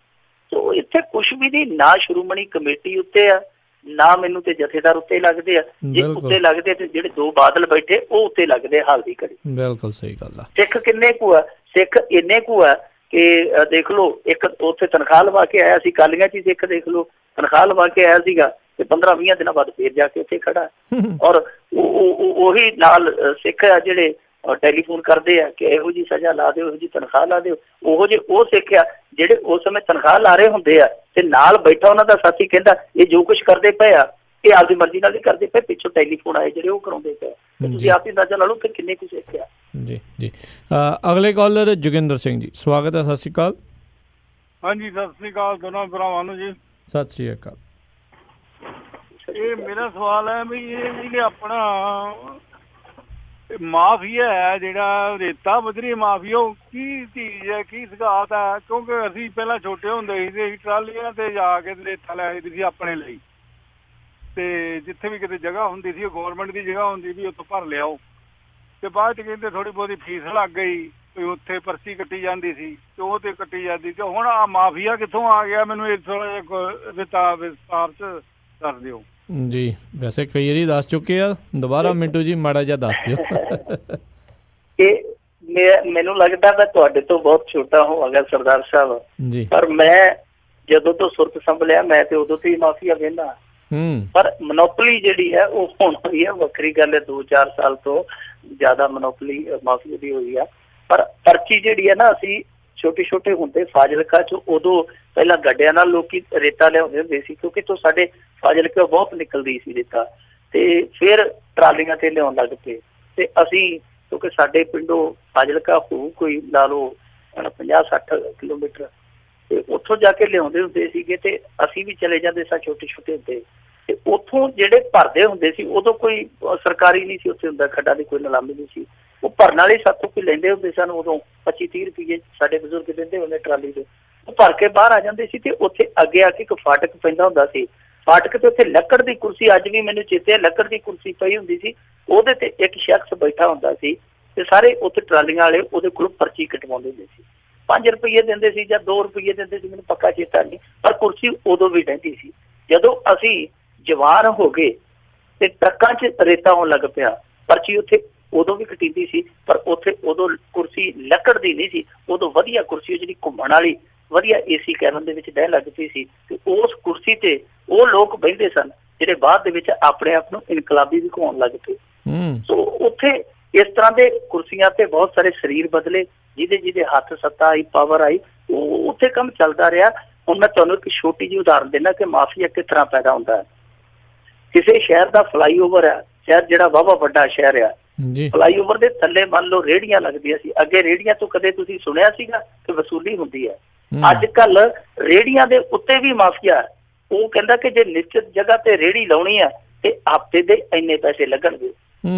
Speaker 2: ਸੋ ਇੱਥੇ ਕੁਛ ਵੀ ਨਹੀਂ, ਨਾ ਸ਼੍ਰੋਮਣੀ ਕਮੇਟੀ ਉੱਤੇ ਆ, ਨਾ ਮੈਨੂੰ ਤੇ ਜਥੇਦਾਰ ਉੱਤੇ ਲੱਗਦੇ ਆ। ਜੇ ਉੱਤੇ ਲੱਗਦੇ ਤੇ ਜਿਹੜੇ ਦੋ ਬਾਦਲ ਬੈਠੇ ਉਹ ਉੱਤੇ ਲੱਗਦੇ ਹਾਲ ਦੀ ਘੜੀ।
Speaker 1: ਬਿਲਕੁਲ ਸਹੀ ਗੱਲ ਆ।
Speaker 2: ਸਿੱਖ ਕਿੰਨੇ ਕੁ ਆ, ਸਿੱਖ ਇੰਨੇ ਕੁ ਆ ਕਿ ਦੇਖ ਲਓ, ਇੱਕ ਉੱਥੇ ਤਨਖਾਹ ਲਵਾ ਕੇ ਆਇਆ ਸੀ ਕਾਲੀਆਂ 'ਚ, ਸਿੱਖ ਦੇਖ ਲਓ ਤਨਖਾਹ ਲਵਾ ਕੇ ਆਇਆ ਸੀਗਾ ਤੇ 15-20 ਦਿਨਾਂ ਬਾਅਦ ਫੇਰ ਜਾ ਕੇ ਉੱਥੇ ਖੜਾ। ਔਰ ਉਹੀ ਨਾਲ ਸਿੱਖ ਆ ਜਿਹੜੇ ਟੈਲੀਫੋਨ ਕਰਦੇ ਆ ਕਿ ਇਹੋ ਜਿਹੀ ਸਜ਼ਾ ਲਾ ਦਿਓ, ਇਹੋ ਜਿਹੀ ਤਨਖਾਹ ਲਾ ਦਿਓ। ਉਹੋ ਜਿਹੇ ਉਹ ਸਿੱਖ ਆ ਜਿਹੜੇ ਉਸ ਸਮੇਂ ਤਨਖਾਹ ਲਾ ਰਹੇ ਹੁੰਦੇ ਆ ਤੇ ਨਾਲ ਬੈਠਾ ਉਹਨਾਂ ਦਾ ਸਾਥੀ ਕਹਿੰਦਾ ਇਹ ਜੋ ਕੁਛ ਕਰਦੇ ਪਏ ਆ ਇਹ ਆਪਦੀ ਮਰਜ਼ੀ ਨਾਲ ਹੀ ਕਰਦੇ ਪਏ, ਪਿੱਛੋਂ ਟੈਲੀਫੋਨ ਆਏ ਜਿਹੜੇ ਉਹ ਕਰਾਉਂਦੇ ਪਏ। ਤੁਸੀਂ ਆਪ ਹੀ ਅੰਦਾਜ਼ਾ ਲਾ ਲਓ ਕਿ ਕਿੰਨੇ ਕੁ ਸਿੱਖ ਆ।
Speaker 1: ਜੀ ਜੀ ਅਗਲੇ ਕਾਲਰ ਜੋਗਿੰਦਰ ਸਿੰਘ ਜੀ, ਸਵਾਗਤ ਹੈ। ਸਤਿ ਸ਼੍ਰੀ ਅਕਾਲ।
Speaker 10: ਹਾਂਜੀ ਸਤਿ ਸ਼੍ਰੀ ਅਕਾਲ ਦੋਨਾਂ ਭਰਾਵਾਂ ਨੂੰ ਜੀ।
Speaker 1: ਸਤਿ ਸ਼੍ਰੀ ਅਕਾਲ।
Speaker 10: ਇਹ ਮੇਰਾ ਸਵਾਲ ਹੈ ਵੀ ਇਹ ਜਿਹੜੇ ਆਪਣਾ ਮਾਫੀਆ ਹੈ ਜਿਹੜਾ ਰੇਤਾ ਬਜਰੀ ਮਾਫੀਆ, ਉਹ ਕੀ ਚੀਜ਼ ਹੈ, ਕੀ ਸਗਾਤ ਹੈ? ਕਿਉਂਕਿ ਅਸੀਂ ਪਹਿਲਾਂ ਛੋਟੇ ਹੁੰਦੇ ਸੀ ਤੇ ਟਰਾਲੀਆਂ ਤੇ ਜਾ ਕੇ ਰੇਤਾ ਲੈ ਆਈ ਸੀ ਆਪਣੇ ਲਈ, ਤੇ ਜਿੱਥੇ ਵੀ ਕਿਤੇ ਜਗ੍ਹਾ ਹੁੰਦੀ ਸੀ, ਗੌਰਮੈਂਟ ਦੀ ਜਗ੍ਹਾ ਹੁੰਦੀ ਸੀ, ਉੱਥੋਂ ਭਰ ਲਿਆਓ। ਤੇ ਬਾਅਦ 'ਚ ਕਹਿੰਦੇ ਥੋੜ੍ਹੀ ਬਹੁਤੀ ਫੀਸ ਲੱਗ ਗਈ, ਉੱਥੇ ਪਰਚੀ ਕੱਟੀ ਜਾਂਦੀ ਸੀ ਤੇ ਉਹ ਤੇ ਕੱਟੀ ਜਾਂਦੀ। ਤੇ ਹੁਣ ਆਹ ਮਾਫੀਆ ਕਿੱਥੋਂ ਆ ਗਿਆ? ਮੈਨੂੰ ਇਹ ਥੋੜ੍ਹਾ ਜਿਹਾ ਵਿਸਤਾਰ 'ਚ ਦੱਸ ਦਿਓ
Speaker 1: ਜੀ। ਵੈਸੇ ਕਈ ਵਾਰੀ ਦੱਸ ਚੁੱਕੇ ਆ, ਦੁਬਾਰਾ ਮਿੰਟੂ ਜੀ ਮਾੜਾ ਜਿਹਾ ਦੱਸ ਦਿਓ।
Speaker 2: ਇਹ ਮੈਨੂੰ ਲੱਗਦਾ ਮੈਂ ਤੁਹਾਡੇ ਤੋਂ ਬਹੁਤ ਛੋਟਾ ਹੋਵਾਂਗਾ ਸਰਦਾਰ ਸਾਹਿਬ
Speaker 1: ਜੀ, ਪਰ
Speaker 2: ਮੈਂ ਜਦੋਂ ਤੋਂ ਸੁਰਤ ਸੰਭਲਿਆ ਮੈਂ ਤੇ ਉਦੋਂ ਤੋਂ ਹੀ ਮਾਫੀਆ ਵੇਖਦਾ। ਪਰ ਮਨੋਪਲੀ ਜਿਹੜੀ ਹੈ ਉਹ ਹੁਣ ਹੋਈ ਹੈ, ਵੱਖਰੀ ਗੱਲ ਹੈ। 2-4 ਸਾਲ ਤੋਂ ਜ਼ਿਆਦਾ ਮਨੋਪਲੀ ਮਾਫੀਆ ਦੀ ਹੋਈ ਆ। ਪਰ ਪਰਚੀ ਜਿਹੜੀ ਹੈ ਨਾ, ਅਸੀਂ ਛੋਟੇ ਹੁੰਦੇ ਫਾਜ਼ਿਲਕਾ 'ਚ ਉਦੋਂ ਪਹਿਲਾਂ ਗੱਡਿਆਂ ਨਾਲ ਲੋਕੀ ਰੇਤਾ ਲਿਆਉਂਦੇ ਹੁੰਦੇ ਸੀ, ਕਿਉਂਕਿ ਤੋਂ ਸਾਡੇ ਫਾਜ਼ਿਲਕਾ ਬਹੁਤ ਨਿਕਲਦੀ ਸੀ ਰੇਤਾ, ਤੇ ਫਿਰ ਟਰਾਲੀਆਂ ਤੇ ਲਿਆਉਣ ਲੱਗ ਪਏ। ਤੇ ਅਸੀਂ ਕਿਉਂਕਿ ਸਾਡੇ ਪਿੰਡੋਂ ਫਾਜ਼ਿਲਕਾ ਹੋਊ ਕੋਈ ਲਾ ਲਓ 50-60 ਕਿਲੋਮੀਟਰ, ਤੇ ਉੱਥੋਂ ਜਾ ਕੇ ਲਿਆਉਂਦੇ ਹੁੰਦੇ ਸੀਗੇ। ਤੇ ਅਸੀਂ ਵੀ ਚਲੇ ਜਾਂਦੇ ਸਾਂ ਛੋਟੇ ਹੁੰਦੇ, ਤੇ ਉੱਥੋਂ ਜਿਹੜੇ ਭਰਦੇ ਹੁੰਦੇ ਸੀ ਉਦੋਂ ਕੋਈ ਸਰਕਾਰੀ ਨਹੀਂ ਸੀ ਉੱਥੇ ਹੁੰਦਾ, ਖੱਡਾਂ ਦੀ ਕੋਈ ਨਿਲਾਮੀ ਨਹੀਂ ਸੀ। ਉਹ ਭਰਨ ਵਾਲੇ ਸਾਥੋਂ ਕੋਈ ਲੈਂਦੇ ਹੁੰਦੇ ਸਨ, ਉਦੋਂ 25-30 ਰੁਪਏ ਸਾਡੇ ਬਜ਼ੁਰਗ ਦਿੰਦੇ ਹੁੰਦੇ ਟਰਾਲੀ ਦੇ। ਉਹ ਭਰ ਕੇ ਬਾਹਰ ਆ ਜਾਂਦੇ ਸੀ ਤੇ ਉੱਥੇ ਅੱਗੇ ਆ ਕੇ ਇੱਕ ਫਾਟਕ ਪੈਂਦਾ ਹੁੰਦਾ ਸੀ। ਫਾਟਕ ਤੇ ਉੱਥੇ ਲੱਕੜ ਦੀ ਕੁਰਸੀ, ਅੱਜ ਵੀ ਮੈਨੂੰ ਚੇਤੇ ਹੈ, ਲੱਕੜ ਦੀ ਕੁਰਸੀ ਪਈ ਹੁੰਦੀ ਸੀ, ਉਹਦੇ ਤੇ ਇੱਕ ਸ਼ਖਸ ਬੈਠਾ ਹੁੰਦਾ ਸੀ ਤੇ ਸਾਰੇ ਉੱਥੇ ਟਰਾਲੀਆਂ ਵਾਲੇ ਉਹਦੇ ਕੋਲ ਪਰਚੀ ਕਟਵਾਉਂਦੇ ਹੁੰਦੇ ਸੀ। 5 ਰੁਪਏ ਦਿੰਦੇ ਸੀ ਜਾਂ 2 ਰੁਪਏ ਦਿੰਦੇ ਸੀ, ਮੈਨੂੰ ਪੱਕਾ ਚੇਤਾ ਨਹੀਂ, ਪਰ ਕੁਰਸੀ ਉਦੋਂ ਵੀ ਰਹਿੰਦੀ ਸੀ। ਜਦੋਂ ਅਸੀਂ ਜਵਾਨ ਹੋ ਗਏ ਤੇ ਟਰੱਕਾਂ 'ਚ ਰੇਤਾ ਆਉਣ ਲੱਗ ਪਿਆ, ਪਰਚੀ ਉੱਥੇ ਉਦੋਂ ਵੀ ਕਟੀਂਦੀ ਸੀ, ਪਰ ਉੱਥੇ ਉਦੋਂ ਕੁਰਸੀ ਲੱਕੜ ਦੀ ਨਹੀਂ ਸੀ, ਉਦੋਂ ਵਧੀਆ ਕੁਰਸੀ ਜਿਹੜੀ ਘੁੰਮਣ ਵਾਲੀ ਵਧੀਆ ਏਸੀ ਕੈਬਨ ਦੇ ਵਿੱਚ ਬਹਿ ਲੱਗ ਪਈ ਸੀ। ਤੇ ਉਸ ਕੁਰਸੀ ਤੇ ਉਹ ਲੋਕ ਬਹਿੰਦੇ ਸਨ ਜਿਹੜੇ ਬਾਅਦ ਦੇ ਵਿੱਚ ਆਪਣੇ ਆਪ ਨੂੰ ਇਨਕਲਾਬੀ ਵੀ ਕਹਾਉਣ ਲੱਗ ਪਏ। ਸੋ ਉੱਥੇ ਇਸ ਤਰ੍ਹਾਂ ਦੇ ਕੁਰਸੀਆਂ ਤੇ ਬਹੁਤ ਸਾਰੇ ਸਰੀਰ ਬਦਲੇ, ਜਿਹਦੇ ਹੱਥ ਸੱਤਾ ਆਈ, ਪਾਵਰ ਆਈ, ਉਹ ਉੱਥੇ ਕੰਮ ਚੱਲਦਾ ਰਿਹਾ। ਹੁਣ ਮੈਂ ਤੁਹਾਨੂੰ ਇੱਕ ਛੋਟੀ ਜਿਹੀ ਉਦਾਹਰਨ ਦਿੰਦਾ ਕਿ ਮਾਫੀਆ ਕਿਸ ਤਰ੍ਹਾਂ ਪੈਦਾ ਹੁੰਦਾ ਹੈ। ਕਿਸੇ ਸ਼ਹਿਰ ਦਾ ਫਲਾਈਓਵਰ ਆ, ਸ਼ਹਿਰ ਜਿਹੜਾ ਵਾਹਵਾ ਵੱਡਾ ਸ਼ਹਿਰ ਆ, ਫਲਾਈਓਵਰ ਦੇ ਥੱਲੇ ਮੰਨ ਲਓ ਰੇਹੜੀਆਂ ਲੱਗਦੀਆਂ ਸੀ। ਅੱਗੇ ਰੇਹੜੀਆਂ ਤੋਂ ਕਦੇ ਤੁਸੀਂ ਸੁਣਿਆ ਸੀਗਾ ਕਿ ਵਸੂਲੀ ਹੁੰਦੀ ਹੈ? ਅੱਜ ਕੱਲ ਰੇਹੜੀਆਂ ਦੇ ਉੱਤੇ ਵੀ ਮਾਫੀਆ। ਉਹ ਕਹਿੰਦਾ ਕਿ ਜੇ ਨਿਸ਼ਚਿਤ ਜਗ੍ਹਾ ਤੇ ਰੇਹੜੀ ਲਾਉਣੀ ਆ ਤੇ ਹਫ਼ਤੇ ਦੇ ਇੰਨੇ ਪੈਸੇ ਲੱਗਣਗੇ,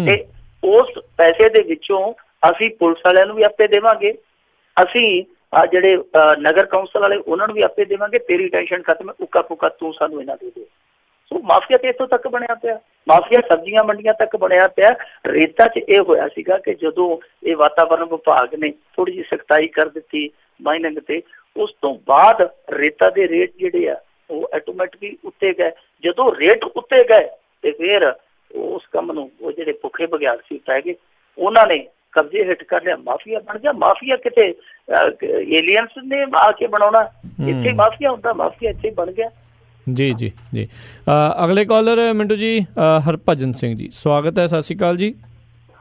Speaker 2: ਤੇ ਉਸ ਪੈਸੇ ਦੇ ਵਿੱਚੋਂ ਅਸੀਂ ਪੁਲਿਸ ਵਾਲਿਆਂ ਨੂੰ ਵੀ ਆਪੇ ਦੇਵਾਂਗੇ, ਅਸੀਂ ਜਿਹੜੇ ਨਗਰ ਕੌਂਸਲ ਵਾਲੇ ਉਹਨਾਂ ਨੂੰ ਵੀ ਆਪੇ ਦੇਵਾਂਗੇ, ਤੇਰੀ ਟੈਨਸ਼ਨ ਖਤਮ, ਉੱਕਾ ਪੁੱਕਾ ਤੂੰ ਸਾਨੂੰ ਇਹਨਾਂ ਦੇ ਦੇ। ਸੋ ਮਾਫੀਆ ਤੇ ਇੱਥੋਂ ਤੱਕ ਬਣਿਆ ਪਿਆ, ਮਾਫੀਆ ਸਬਜ਼ੀਆਂ ਮੰਡੀਆਂ ਤੱਕ ਬਣਿਆ ਪਿਆ। ਰੇਤਾ 'ਚ ਇਹ ਹੋਇਆ ਸੀਗਾ ਕਿ ਜਦੋਂ ਇਹ ਵਾਤਾਵਰਨ ਵਿਭਾਗ ਨੇ ਥੋੜੀ ਜਿਹੀ ਸਖਤਾਈ ਕਰ ਦਿੱਤੀ ਮਾਈਨਿੰਗ ਤੇ, ਉਸ ਤੋਂ ਬਾਅਦ ਰੇਤਾ ਦੇ ਰੇਟ ਜਿਹੜੇ ਆ ਉਹ ਆਟੋਮੈਟਿਕਲੀ ਉੱਤੇ ਗਏ। ਜਦੋਂ ਰੇਟ ਉੱਤੇ ਗਏ ਤੇ ਫਿਰ ਉਸ ਕੰਮ ਨੂੰ ਉਹ ਜਿਹੜੇ ਭੁੱਖੇ ਬਘਿਆੜ ਸੀ ਪੈ ਗਏ, ਉਹਨਾਂ ਨੇ ਕਬਜ਼ੇ ਹੇਠ ਕਰ ਲਿਆ, ਮਾਫੀਆ ਬਣ ਗਿਆ। ਮਾਫੀਆ ਕਿਤੇ ਏਲੀਅਨਸ ਨੇ ਆ ਕੇ ਬਣਾਉਣਾ, ਇੱਥੇ ਮਾਫੀਆ ਹੁੰਦਾ, ਮਾਫੀਆ ਇੱਥੇ ਬਣ ਗਿਆ।
Speaker 1: जी जी जी। अगले कॉलर मिंटू जी हरभजन सिंह जी, स्वागत है, सत श्री अकाल जी।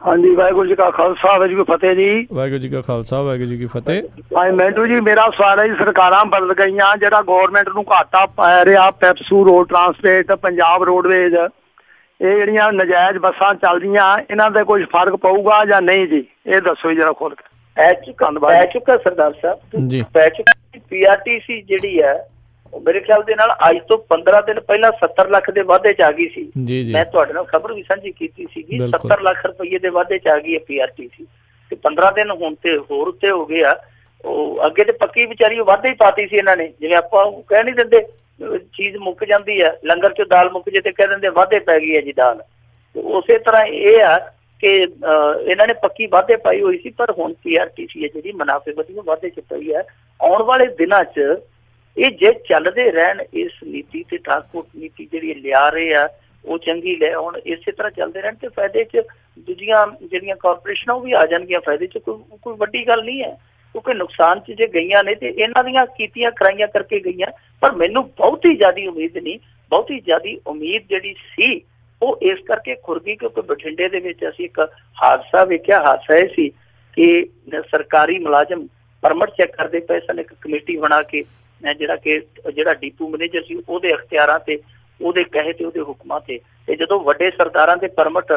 Speaker 11: हाँ जी, वाहिगुरू जी का खालसा वाहिगुरू जी की फतेह जी।
Speaker 1: वाहिगुरू जी का खालसा वाहिगुरू जी की फतेह।
Speaker 11: हाँ मिंटू जी, मेरा सवाल है जी, सरकारां बदल गईयां, ਜਿਹੜਾ ਗੌਰਮੈਂਟ ਨੂੰ ਘਾਟਾ ਪੈ ਰਿਹਾ PEPSU road transport Punjab roadways, ਇਹ ਜਿਹੜੀਆਂ ਨਜਾਇਜ਼ ਬੱਸਾਂ ਚੱਲਦੀਆਂ ਇਹਨਾਂ ਤੇ ਕੁਝ ਫਰਕ ਪਊਗਾ ਜਾਂ ਨਹੀਂ ਜੀ, ਇਹ ਦੱਸੋ ਜਰਾ ਖੋਲ ਕੇ।
Speaker 2: ਪੈ ਚੁੱਕਾ ਸਰਦਾਰ ਸਾਹਿਬ ਜੀ, ਪੈ ਚੁੱਕੀ। ਪੀਆਰਟੀਸੀ ਜਿਹੜੀ ਹੈ ਮੇਰੇ ਖਿਆਲ ਦੇ ਨਾਲ ਅੱਜ ਤੋਂ 15 ਦਿਨ ਪਹਿਲਾਂ 70 ਲੱਖ ਦੇ ਵਾਧੇ ਚ ਆ ਗਈ ਸੀ। ਮੈਂ ਤੁਹਾਡੇ ਨਾਲ ਖਬਰ ਵੀ ਸਾਂਝੀ ਕੀਤੀ ਸੀਗੀ, 70 ਲੱਖ ਰੁਪਏ ਦੇ ਵਾਧੇ ਚ ਆ ਗਈ ਹੈ ਪੀਆਰਟੀਸੀ, ਤੇ 15 ਦਿਨ ਹੁਣ ਤੇ ਹੋਰ ਉੱਤੇ ਹੋ ਗਏ ਆ। ਉਹ ਅੱਗੇ ਤੇ ਪੱਕੀ ਵਿਚਾਰੀ ਵਾਧੇ ਹੀ ਪਾਤੀ ਸੀ ਇਹਨਾਂ ਨੇ, ਜਿਵੇਂ ਆਪਾਂ ਕਹਿ ਨਹੀਂ ਦਿੰਦੇ ਚੀਜ਼ ਮੁੱਕ ਜਾਂਦੀ ਹੈ, ਲੰਗਰ ਚੋਂ ਦਾਲ ਮੁੱਕ ਜੇ ਤੇ ਕਹਿ ਦਿੰਦੇ ਵਾਧੇ ਪੈ ਗਈ ਹੈ ਜੀ ਦਾਲ। ਉਸੇ ਤਰ੍ਹਾਂ ਇਹ ਆ ਕਿ ਇਹਨਾਂ ਨੇ ਪੱਕੀ ਵਾਧੇ ਪਾਈ ਹੋਈ ਸੀ, ਪਰ ਹੁਣ ਪੀਆਰਟੀਸੀ ਹੈ ਜਿਹੜੀ ਮੁਨਾਫੇ ਵਧੀ ਵਾਧੇ ਚ ਪਈ ਹੈ। ਆਉਣ ਵਾਲੇ ਦਿਨਾਂ ਚ ਇਹ ਜੇ ਚੱਲਦੇ ਰਹਿਣ ਇਸ ਨੀਤੀ ਤੇ ਟਰਾਂਸਪੋਰਟ ਨੀਤੀ ਜਿਹੜੀ ਲਿਆ ਰਹੇ ਆ ਉਹ ਚੰਗੀ ਲੈ ਹੁਣ, ਇਸੇ ਤਰ੍ਹਾਂ ਚੱਲਦੇ ਰਹਿਣ ਤੇ ਫਾਇਦੇ ਚ ਦੂਜੀਆਂ ਜਿਹੜੀਆਂ ਕਾਰਪੋਰੇਸ਼ਨਾਂ ਉਹ ਵੀ ਆ ਜਾਣਗੀਆਂ ਫਾਇਦੇ ਚ। ਕੋਈ ਵੱਡੀ ਗੱਲ ਨਹੀਂ ਹੈ, ਕਿਉਂਕਿ ਨੁਕਸਾਨ ਚ ਜੇ ਗਈਆਂ ਨੇ ਤੇ ਇਹਨਾਂ ਦੀਆਂ ਕੀਤੀਆਂ ਕਰਾਈਆਂ ਕਰਕੇ ਗਈਆਂ। ਪਰ ਮੈਨੂੰ ਬਹੁਤੀ ਜ਼ਿਆਦਾ ਉਮੀਦ ਨਹੀਂ, ਬਹੁਤੀ ਜ਼ਿਆਦਾ ਉਮੀਦ ਜਿਹੜੀ ਸੀ ਉਹ ਇਸ ਕਰਕੇ ਖੁਰ ਗਈ ਕਿਉਂਕਿ ਬਠਿੰਡੇ ਦੇ ਵਿੱਚ ਅਸੀਂ ਇੱਕ ਹਾਦਸਾ ਵੇਖਿਆ। ਹਾਦਸਾ ਇਹ ਸੀ ਕਿ ਸਰਕਾਰੀ ਮੁਲਾਜ਼ਮ ਪਰਮਿਟ ਚੈੱਕ ਕਰਦੇ ਪਏ ਸਨ, ਇੱਕ ਕਮੇਟੀ ਬਣਾ ਕੇ ਜਿਹੜਾ ਡੀਪੂ ਮੈਨੇਜਰ ਸੀ ਉਹਦੇ ਅਖਤਿਆਰਾਂ ਤੇ, ਉਹਦੇ ਕਹੇ ਤੇ, ਉਹਦੇ ਹੁਕਮਾਂ ਤੇ ਜਦੋਂ ਵੱਡੇ ਸਰਦਾਰਾਂ ਦੇ ਪਰਮਿਟ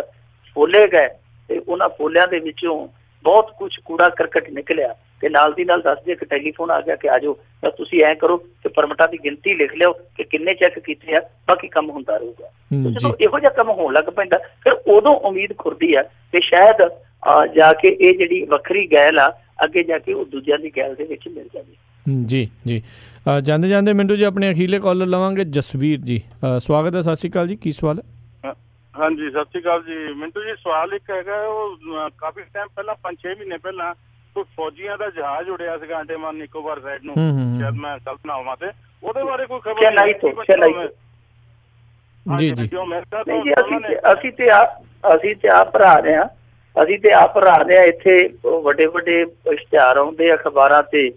Speaker 2: ਫੋਲੇ ਗਏ ਤੇ ਉਹਨਾਂ ਫੋਲਿਆਂ ਦੇ ਵਿੱਚੋਂ ਬਹੁਤ ਕੁਝ ਕੂੜਾ ਕਰਕਟ ਨਿਕਲਿਆ ਤੇ ਨਾਲ ਦੀ ਨਾਲ ਦੱਸਦੇ ਇੱਕ ਟੈਲੀਫੋਨ ਆ ਗਿਆ ਕਿ ਆਜੋ ਤਾਂ ਤੁਸੀਂ ਐਂ ਕਰੋ ਕਿ ਪਰਮਿਟਾਂ ਦੀ ਗਿਣਤੀ ਲਿਖ ਲਿਓ ਕਿ ਕਿੰਨੇ ਚੈੱਕ ਕੀਤੇ ਆ, ਬਾਕੀ ਕੰਮ ਹੁੰਦਾ ਰਹੂਗਾ। ਜਦੋਂ ਇਹੋ ਜਿਹਾ ਕੰਮ ਹੋਣ ਲੱਗ ਪੈਂਦਾ ਫਿਰ ਉਦੋਂ ਉਮੀਦ ਖੁਰਦੀ ਆ ਕਿ ਸ਼ਾਇਦ ਜਾ ਕੇ ਇਹ ਜਿਹੜੀ ਵੱਖਰੀ ਗੈਲ ਆ ਅੱਗੇ ਜਾ ਕੇ ਉਹ ਦੂਜਿਆਂ ਦੀ ਗੈਲ ਦੇ ਵਿੱਚ ਮਿਲ ਜਾਵੇ।
Speaker 1: ਜੀ ਜੀ। ਜਾਂਦੇ ਜਾਂਦੇ ਮਿੰਟੂ ਜੀ ਆਪਣੇ ਅਖੀਰਲੇ ਕਾਲਰ ਲਵਾਂਗੇ, ਜਸਵੀਰ ਜੀ, ਸਵਾਗਤ ਹੈ, ਸਤਿ ਸ਼੍ਰੀ ਅਕਾਲ ਜੀ, ਕੀ ਸਵਾਲ ਹੈ?
Speaker 10: ਹਾਂਜੀ ਸਤਿ ਸ਼੍ਰੀ ਅਕਾਲ ਜੀ। ਮਿੰਟੂ ਜੀ ਸਵਾਲ ਇੱਕ ਹੈਗਾ, ਉਹ ਕਾਫੀ ਟਾਈਮ ਪਹਿਲਾਂ 5-6 ਮਹੀਨੇ ਪਹਿਲਾਂ ਕੋਈ ਫੌਜੀਆਂ ਦਾ ਜਹਾਜ਼ ਉੜਿਆ ਸੀਗਾ ਅੰਡੇਮਾਨ ਨਿਕੋਬਾਰ ਸਾਈਡ ਨੂੰ, ਸ਼ਾਇਦ ਮੈਂ ਗਲਤ ਨਾ ਹੋਵਾਂ, ਤੇ ਉਹਦੇ ਬਾਰੇ ਕੋਈ ਖਬਰ
Speaker 1: ਜੀ ਜੀ।
Speaker 2: ਅਸੀਂ ਤੇ ਆਪ ਭਰਾ ਰਹੇ ਹਾਂ, ਇੱਥੇ ਵੱਡੇ ਵੱਡੇ ਇਸ਼ਤਿਹਾਰ ਆਉਂਦੇ ਅਖਬਾਰਾਂ ਤੇ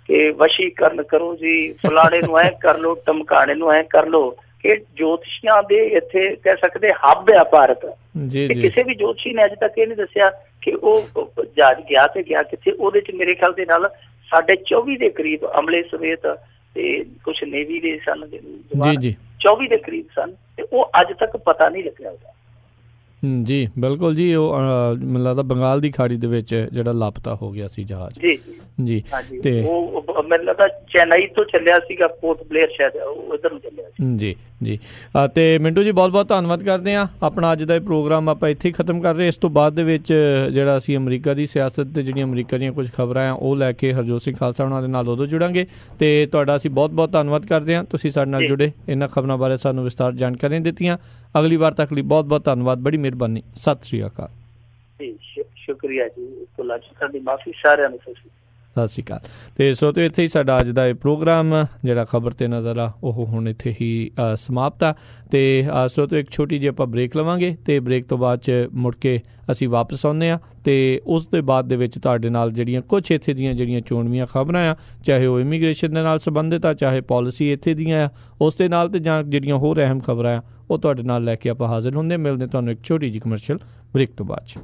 Speaker 2: ਕਿ ਵਸ਼ੀਕਰਨ ਕਰੋ ਜੀ, ਫਲਾਣੇ ਨੂੰ ਐ ਕਰ ਲੋ, ਟਮਕਾਣੇ ਨੂੰ ਐ ਕਰ ਲੋ, ਕਿ ਜੋਤਸ਼ੀਆਂ ਦੇ ਇੱਥੇ ਕਹਿ ਸਕਦੇ ਹੱਬ ਆ ਭਾਰਤ। ਕਿਸੇ ਵੀ ਜੋਤਸ਼ੀ ਨੇ ਅੱਜ ਤੱਕ ਇਹ ਨਹੀਂ ਦੱਸਿਆ ਕਿ ਉਹ ਜਹਾਜ਼ ਗਿਆ ਤੇ ਗਿਆ ਕਿੱਥੇ। ਉਹਦੇ ਚ ਮੇਰੇ ਖਿਆਲ ਦੇ ਨਾਲ 24.5 ਦੇ ਕਰੀਬ ਅਮਲੇ ਸਮੇਤ ਤੇ ਕੁਛ ਨੇਵੀ ਦੇ ਸਨ, 24 ਦੇ ਕਰੀਬ ਸਨ, ਤੇ ਉਹ ਅੱਜ ਤੱਕ ਪਤਾ ਨਹੀਂ ਲੱਗਿਆ ਉਹਦਾ।
Speaker 1: ਜੀ ਬਿਲਕੁਲ ਜੀ, ਉਹ ਮੈਨੂੰ ਲੱਗਦਾ ਬੰਗਾਲ ਦੀ ਖਾੜੀ ਦੇ ਵਿੱਚ ਜਿਹੜਾ ਲਾਪਤਾ ਹੋ ਗਿਆ ਸੀ ਜਹਾਜ਼। ਜੀ ਜੀ। ਤੇ
Speaker 2: ਉਹ ਮੈਨੂੰ ਲੱਗਦਾ ਚੇਨਈ ਤੋਂ ਚੱਲਿਆ ਸੀਗਾ, ਪੋਰਟ ਬਲੇਅਰ ਸ਼ਾਇਦ ਉਧਰ ਨੂੰ ਚੱਲਿਆ ਸੀ।
Speaker 1: ਜੀ ਜੀ। ਤੇ ਮਿੰਟੂ ਜੀ ਬਹੁਤ ਬਹੁਤ ਧੰਨਵਾਦ ਕਰਦੇ ਹਾਂ। ਆਪਣਾ ਅੱਜ ਦਾ ਇਹ ਪ੍ਰੋਗਰਾਮ ਆਪਾਂ ਇੱਥੇ ਹੀ ਖਤਮ ਕਰ ਰਹੇ। ਇਸ ਤੋਂ ਬਾਅਦ ਦੇ ਵਿੱਚ ਜਿਹੜਾ ਅਸੀਂ ਅਮਰੀਕਾ ਦੀ ਸਿਆਸਤ ਤੇ ਜਿਹੜੀਆਂ ਅਮਰੀਕਾ ਦੀਆਂ ਕੁਝ ਖਬਰਾਂ ਆ ਉਹ ਲੈ ਕੇ ਹਰਜੋਤ ਸਿੰਘ ਖਾਲਸਾ ਉਹਨਾਂ ਦੇ ਨਾਲ ਉਦੋਂ ਜੁੜਾਂਗੇ। ਤੇ ਤੁਹਾਡਾ ਅਸੀਂ ਬਹੁਤ ਬਹੁਤ ਧੰਨਵਾਦ ਕਰਦੇ ਹਾਂ, ਤੁਸੀਂ ਸਾਡੇ ਨਾਲ ਜੁੜੇ, ਇਹਨਾਂ ਖਬਰਾਂ ਬਾਰੇ ਸਾਨੂੰ ਵਿਸਤਾਰ ਜਾਣਕਾਰੀਆਂ ਦਿੱਤੀਆਂ। ਅਗਲੀ ਵਾਰ ਤੱਕ ਲਈ ਬਹੁਤ ਬਹੁਤ ਧੰਨਵਾਦ, ਬੜੀ ਮਿਹਰਬਾਨੀ, ਸਤਿ ਸ਼੍ਰੀ ਅਕਾਲ ਜੀ।
Speaker 2: ਸ਼ੁਕਰੀਆ ਜੀ, ਤੁਹਾਡੀ ਮਾਫੀ ਸਾਰਿਆਂ ਨੂੰ।
Speaker 1: ਸਤਿ ਸ਼੍ਰੀ ਅਕਾਲ। ਤੇ ਸੋ ਇੱਥੇ ਹੀ ਸਾਡਾ ਅੱਜ ਦਾ ਇਹ ਪ੍ਰੋਗਰਾਮ ਜਿਹੜਾ ਖਬਰ ਤੇ ਨਜ਼ਰ ਆ ਉਹ ਹੁਣ ਇੱਥੇ ਹੀ ਸਮਾਪਤ ਆ। ਤੇ ਸੋ ਇੱਕ ਛੋਟੀ ਜਿਹੀ ਆਪਾਂ ਬ੍ਰੇਕ ਲਵਾਂਗੇ ਤੇ ਬ੍ਰੇਕ ਤੋਂ ਬਾਅਦ 'ਚ ਮੁੜ ਕੇ ਅਸੀਂ ਵਾਪਸ ਆਉਂਦੇ ਹਾਂ ਤੇ ਉਸ ਦੇ ਬਾਅਦ ਦੇ ਵਿੱਚ ਤੁਹਾਡੇ ਨਾਲ ਜਿਹੜੀਆਂ ਕੁਛ ਇੱਥੇ ਦੀਆਂ ਜਿਹੜੀਆਂ ਚੋਣਵੀਆਂ ਖਬਰਾਂ ਆ, ਚਾਹੇ ਉਹ ਇਮੀਗ੍ਰੇਸ਼ਨ ਦੇ ਨਾਲ ਸੰਬੰਧਿਤ ਆ, ਚਾਹੇ ਪੋਲਿਸੀ ਇੱਥੇ ਦੀਆਂ ਆ ਉਸ ਦੇ ਨਾਲ, ਤੇ ਜਾਂ ਜਿਹੜੀਆਂ ਹੋਰ ਅਹਿਮ ਖਬਰਾਂ ਆ ਉਹ ਤੁਹਾਡੇ ਨਾਲ ਲੈ ਕੇ ਆਪਾਂ ਹਾਜ਼ਰ ਹੁੰਦੇ। ਮਿਲਦੇ ਤੁਹਾਨੂੰ ਇੱਕ ਛੋਟੀ ਜਿਹੀ ਕਮਰਸ਼ੀਅਲ ਬ੍ਰੇਕ ਤੋਂ ਬਾਅਦ 'ਚ।